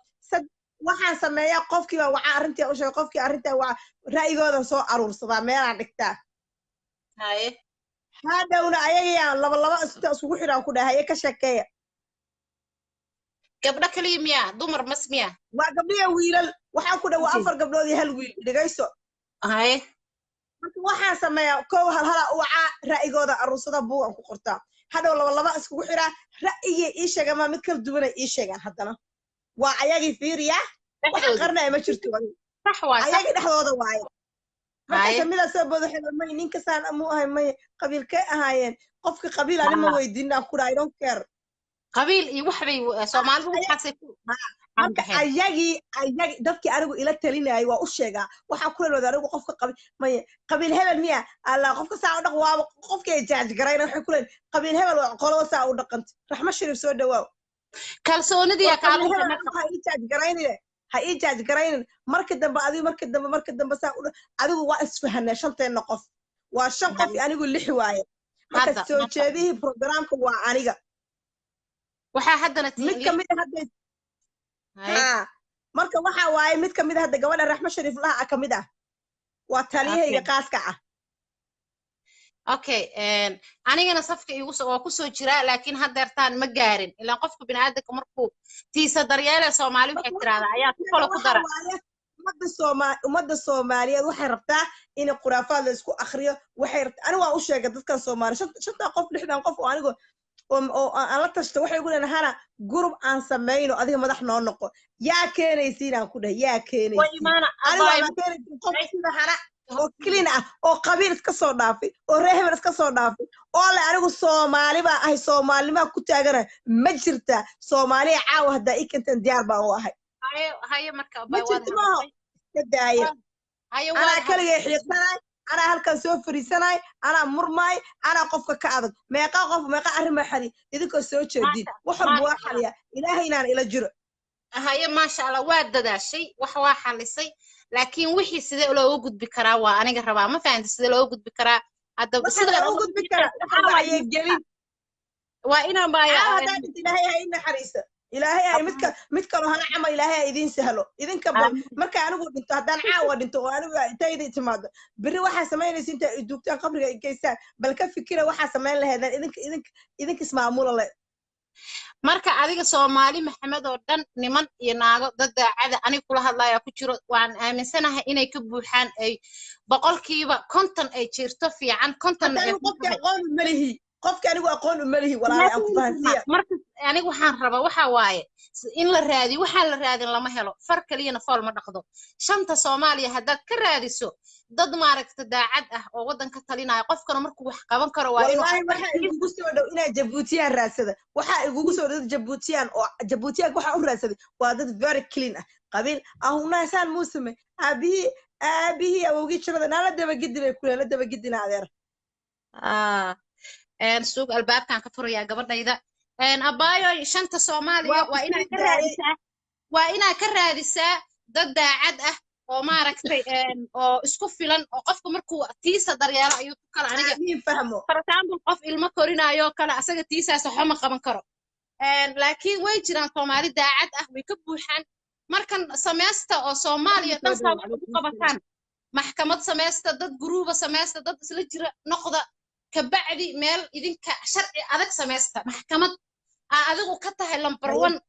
waxaan sameeyaa qofkii waxa arrintii u sheegay qofkii arrintii waa ra'yigooda soo aruursadaa meelaha dhigtaa haye hadawna ayagayaan laba inta isugu xiraan ku dhahay ka sheekeeya gabdha kaliya miya dumar mas miya waa gabdhiya wiilal waxaan ku dhaw 4 gabdhood iyo hal wiil dhageyso haye marka waxaan sameeyaa koow hal waxa ra'yigooda aruursada buugan ku qortaa hadhow laba isugu xiraa ra'yiga ii sheega ma mid kala duwan ay ii sheegaan haddana waa ayagii fiiriya waxa qarnaa ma jirto sax waa ayagii dhexdooda waaye marka kamida soo bodo xilmay ninka saan amu ahay may qabiilkay ahaayeen qofka qabiil aan ma weydiinaa ku dhaay don't care qabiil iyo wax bay Soomaalidu waxaasay ku ayagii dadkii anigu ila talinayay waa u sheegaa waxa ku leeyahay anigu qofka qabiil hebel miya alla qofka saa u dhaq waa qofkii jaaj garayna waxa ku leeyahay qabiil hebel waa qolada saa u dhaqant raxma shariif soo dhawaaw kalsoonidii ka ha ii jaaj garaynin marka dambe saa adigu waa isfahanay shanteena qof waa 5 qof anigu 6 waaye marka soo jeedihii programka waa aniga waxa haddana mid kamid marka waxa waaye mid kamid hadda gabadha raxma shariif laha kamid waa taliyahayga qaaska okay anigana safka igu soo ku soo jira laakiin hadeertaan ma gaarin ilaa qofka bini'aadamka markuu tiisa daryeela Soomaali waxay tiraahdaa ayaa ku kala ku dara ummadda Soomaaliyeed waxay rabtaa in quraafaad la isku akhriyo waxay rabtaa anigu waa u sheegay dadkan Soomaali shanta qof 6 qof oo anigu oo aan la tashto waxay ugu leeyahay group aan sameeyno adiga madax noo noqo yaa keenaysiin aan ku dhahay yaa keenaysiin anigu waan keenaysiin qof sida hana oo clean ah oo qabiil iska soo dhaafay oo reehbel iska soo dhaafay oo la anigu Soomaali baa ahay Soomaalima ku taagana ma jirta Soomaali caaw hadda ikantan diyaar baan u ahay haye marka baa wada ka daaya ana kaliya xiiqsanay ana halkan soo fariisanay ana murmay ana qofka ka adag meeqa arrin ma xali idinka soo jeedin waxa buu xaliya ilaahay inaan ila jiro haye ma sha Allah waa dadaashay wax waa xalisay laakiin wixii sidee loo gudbi karaa waa aniga rabaa ma fahanti sidee loo gudbi karaa hadda sida loo gudbi karaa waxa ay gelin waa inaan baayaa ilaahay ha ina xariisa ilaahay ay mid kale hana ama ilaahay ay idin sahlo idinka marka anigu dhinto hadaan caawa dhinto oo anigu intayda timaado biri waxa sameynaysiin inta duugtaan qabriga ay geystaan bal ka fikira waxa sameyn lahaydaan idinka ismaamula leh marka adiga Soomaali Maxamed oo dhan niman iyo naago dad daacada aniga kula hadlaya ku jiro waan aaminsanahay inay ka buuxaan ay boqolkiiba 50 ay jirto fiican 50 ay aqoon malihi qofka anigu aqoon u malihi walaahi aan ku fahansiya marka anigu waxaan rabaa waxa waaye in la raadi waxa la raadin lama helo far kaliyana fool ma dhaqdo shanta Soomaaliya hadda ka raadiso dad maaragta daacad ah oo wadanka talinaya qofkana markuu wax qaban karo waa inuu waxa igu soo dhaw inay Jabuutiyaan raadsada waxa igu soo dhaw Jabuutiyaan oo Jabuutiyaan waxa u raadsaday waa dad very clean ah qabiil ahuna saan muusame abihi awgi jirada nala daba gidibay kula la daba gidina adeer suuq albaabkan ka furaya gabadhayda abaayo shanta Soomaaliya waa inaa ka raadisaa dad daacad ah oo maaragtay oo isku filan oo qofka markuu tiisa daryeelo ayuu ku kala aniga fahmo for example qof ilmo korinayo kala asaga tiisaas waxa ma qaban karo laakiin way jiraan Soomaali daacad ah way ka buuxaan markan sameeysta oo Soomaaliya dhan Soomaali ku qabataan maxkamad sameeysta dad guruuba sameeysta dad isla jira noqda kabacdi meel idinka sharci adag sameeysta maxkamad adigu ka tahay number 1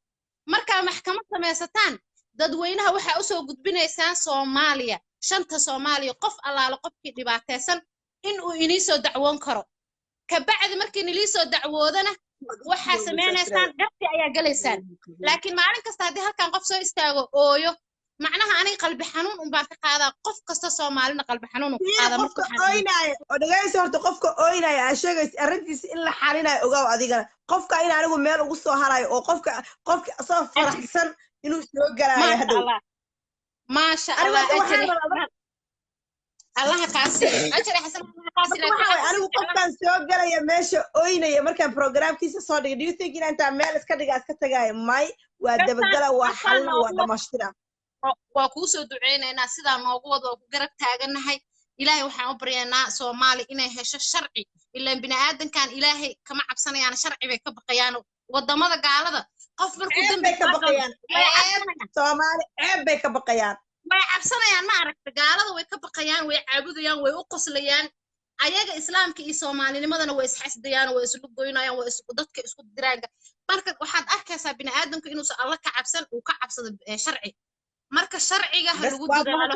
marka maxkamad sameeysataan dadweynaha waxa u soo gudbinaysaan Soomaaliya shanta Soomaaliya qof allaale qofkii dhibaataysan in uu inii soo dacwoon karo kabacdi markii inii soo dacwoodana waxa sameeynaysan gabti ayaa galeysaan laakiin maalin kasta hadii halkan qof soo istaago ooyo macnaha aniga qalbi xanuun un baan ka qaadaa qof kasta Soomaalina qalbi xanuun ku qaada marka ooynaay oo dhageyso horta qofka ooynaay ay sheegaysa arrintiisa in la xalinayo ogaw adigana qofka in anigu meel ugu soo harayo oo qofka soo faraxsan inuu soo galaayo hadhow ma sha Allah ajri Allah qaasi ajri xasan qaasi anigu qofka qofaan soo galaya meesha oynaya markaan programkiisa soo dhigay do you think inaan intaa meel iska dhigaa iska tagaayo may waa dabagala waa xalna waa dhammaystira waa kuu soo duceynaynaa sidaa noogu wada oo ku garab taagannahay ilaahay waxaan u baryaynaa soomaali inay hesho sharci ilaan bini'aadankan ilaahay kama cabsanayaan sharci bay ka baqayaan wadamada gaalada qof markuu dambi ka baqayaan soomaali ceeb bay ka baqayaan way cabsanayaan ma aragta gaalada way ka baqayaan way caabudayaan way u qoslayaan ayaga islaamka iyo soomaalinimadana way isxasdayaan way islu goynayaan way isku dadka isku diraanga marka waxaad arkaysaa bini'aadanku inuusan alla ka cabsan uu ka cabsado sharci marka sharciga ha lagu dadaalo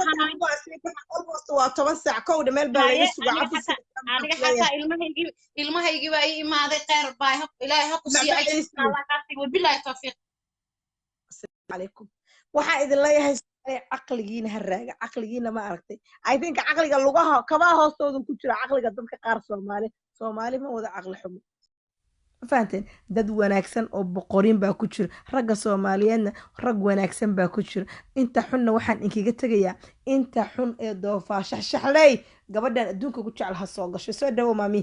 almost waa 10 saac kowda meel baa laga sugaa aniga xataa ilmahaygii baa ii imaaday khayr baa ilaahay ha ku siiyo Allah ka siiyo billahi tawfiiq alaykum waxaa idin leeyahay caqligiina ha raaga caqligiina ma aragtay I think caqliga lugaha kaba hoostooda ku jira caqliga dadka qaar Soomaali ma wada caqli xumo fahanteen dad wanaagsan oo boqorin baa ku jira ragga Soomaaliyeedna rag wanaagsan baa ku jira inta xunna waxaan inkiga tagayaa inta xun ee doofa shaxshaxley gabadhan adduunka ku jecel ha soo gasho soo dhawo maami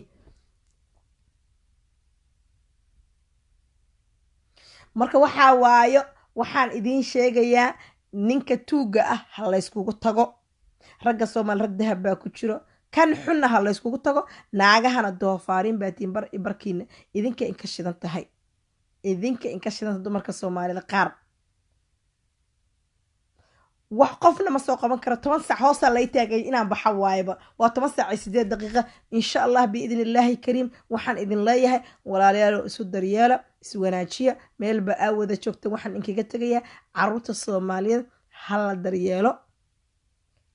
marka waxaan idiin sheegayaa ninka tuuga ah ha la iskugu tago ragga Soomaali rag dahab baa ku jiro kan xunna ha la iskugu tago naagahana doofaarin baa tiin barkiina idinka in ka shidan tahay dumarka Soomaalida qaar wax qofna ma soo qaban karo 10 saac hoosa la taagay inaan baxa waayba waa 10 saac 8 daqiiqo insha Allah bi idinillaahi kariim waxaan idin leeyahay walaalayaal isu daryeela isu wanaajiya meel ba aawada joogta waxaan inkaga tagayaa caruurta Soomaaliyeed ha la daryeelo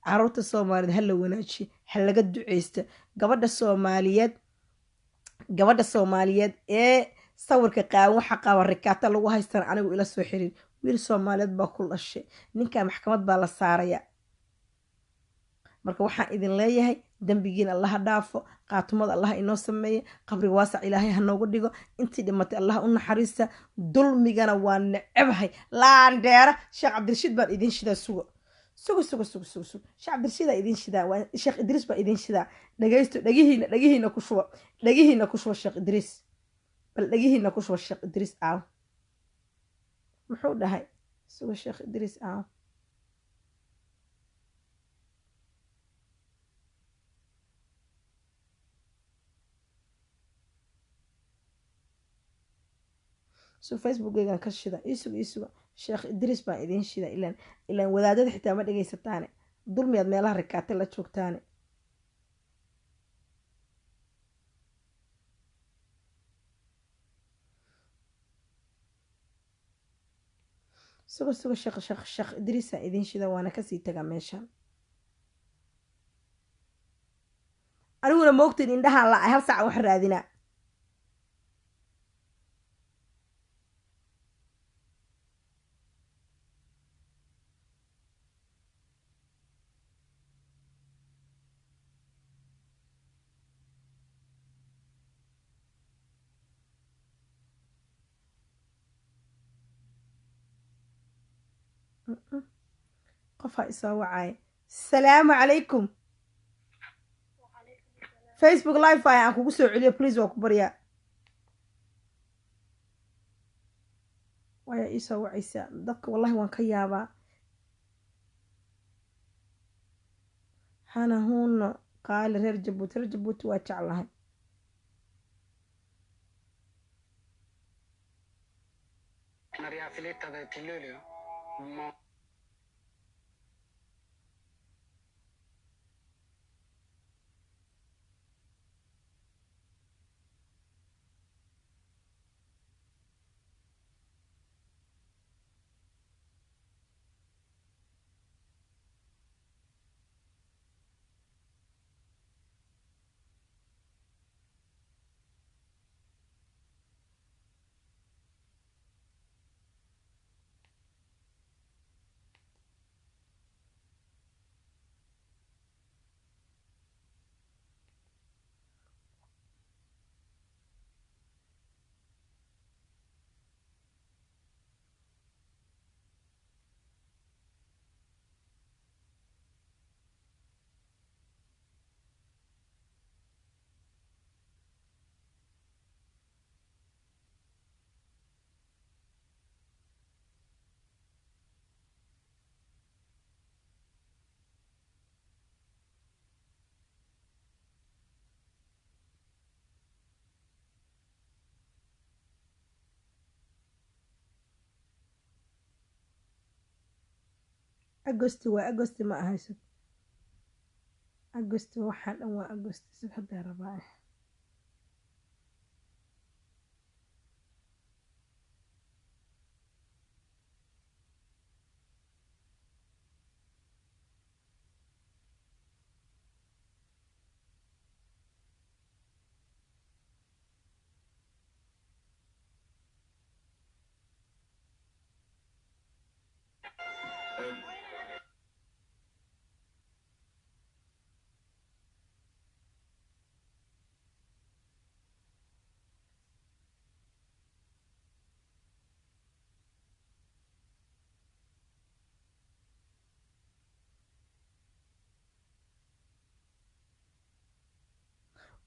caruurta Soomaaliyeed ha la wanaajiyo ha laga duceysto gabadha Soomaaliyeed ee sawirka qaawan waxa qaba rikaata lagu haystaan anigu ila soo xirin wiil Soomaaliyeed baa ku dhashay ninka maxkamad baa la saaraya marka waxaan idin leeyahay dambigiina Allah dhaafo qaatumada Allah inoo sameeyo qabri waasac Ilaahay ha noogu dhigo intii dhimatay Allah u naxariista dulmigana waa nacabahay laandheera Sheekh Cabdirashiid baan idin shida sugo Sheekh Cabdirashiid idin shida waa Sheekh Idriis baa idin shida dhageysto dhagihiina ku shubo Sheekh Idriis bal dhagihiina ku shubo Sheekh Idriis muxuu dhahay sugo Sheekh Idriis so Facebook-gaygan ka shida isugu Sheekh Idriis baa idin shida ilaan wadaadada xitaa ma dhageysataane dulmiyaad meelaha rikaate la joogtaane sugo Sheekh Idriis baa idin shida waana kasii tagaa meeshan aniguna moogtiin indhahaan la hal saac wax raadinaa qofaa isoo wacay salaamu calaykum Facebook live aan kugu soo celiyo please waa ku baryaa waya isoo wacaysa dadka wallahi waan ka yaabaa hana huuno qaali reer Jabuuti waa jeclahay agosti waa agosti ma ahayso agosti waxaan dhan waa agosti sib haddaa rabaa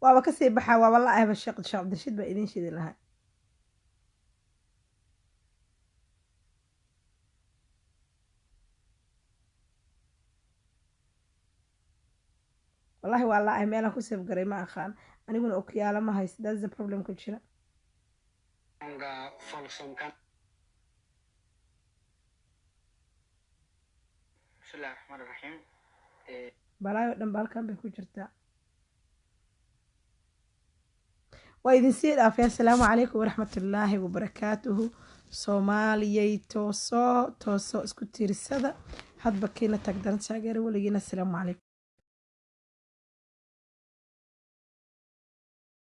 waaba kasii baxaa waaba la ahba sheekh cabdirashiid baa idin shidi lahaa wallahi waa la ah meelaan ku saf garay ma aqaan aniguna okiyaalo ma haysto that's the problem ku jira bismillaahi raxmaani raxiim balaayo dhan ba halkan bay ku jirtaa waa idin sii dhaafay assalaamu calaykum waraxmatullaahi wabarakaatuhu soomaaliyay tooso isku tiirsada hadba kiina tagdaran taageera weligiina assalaamu calaykum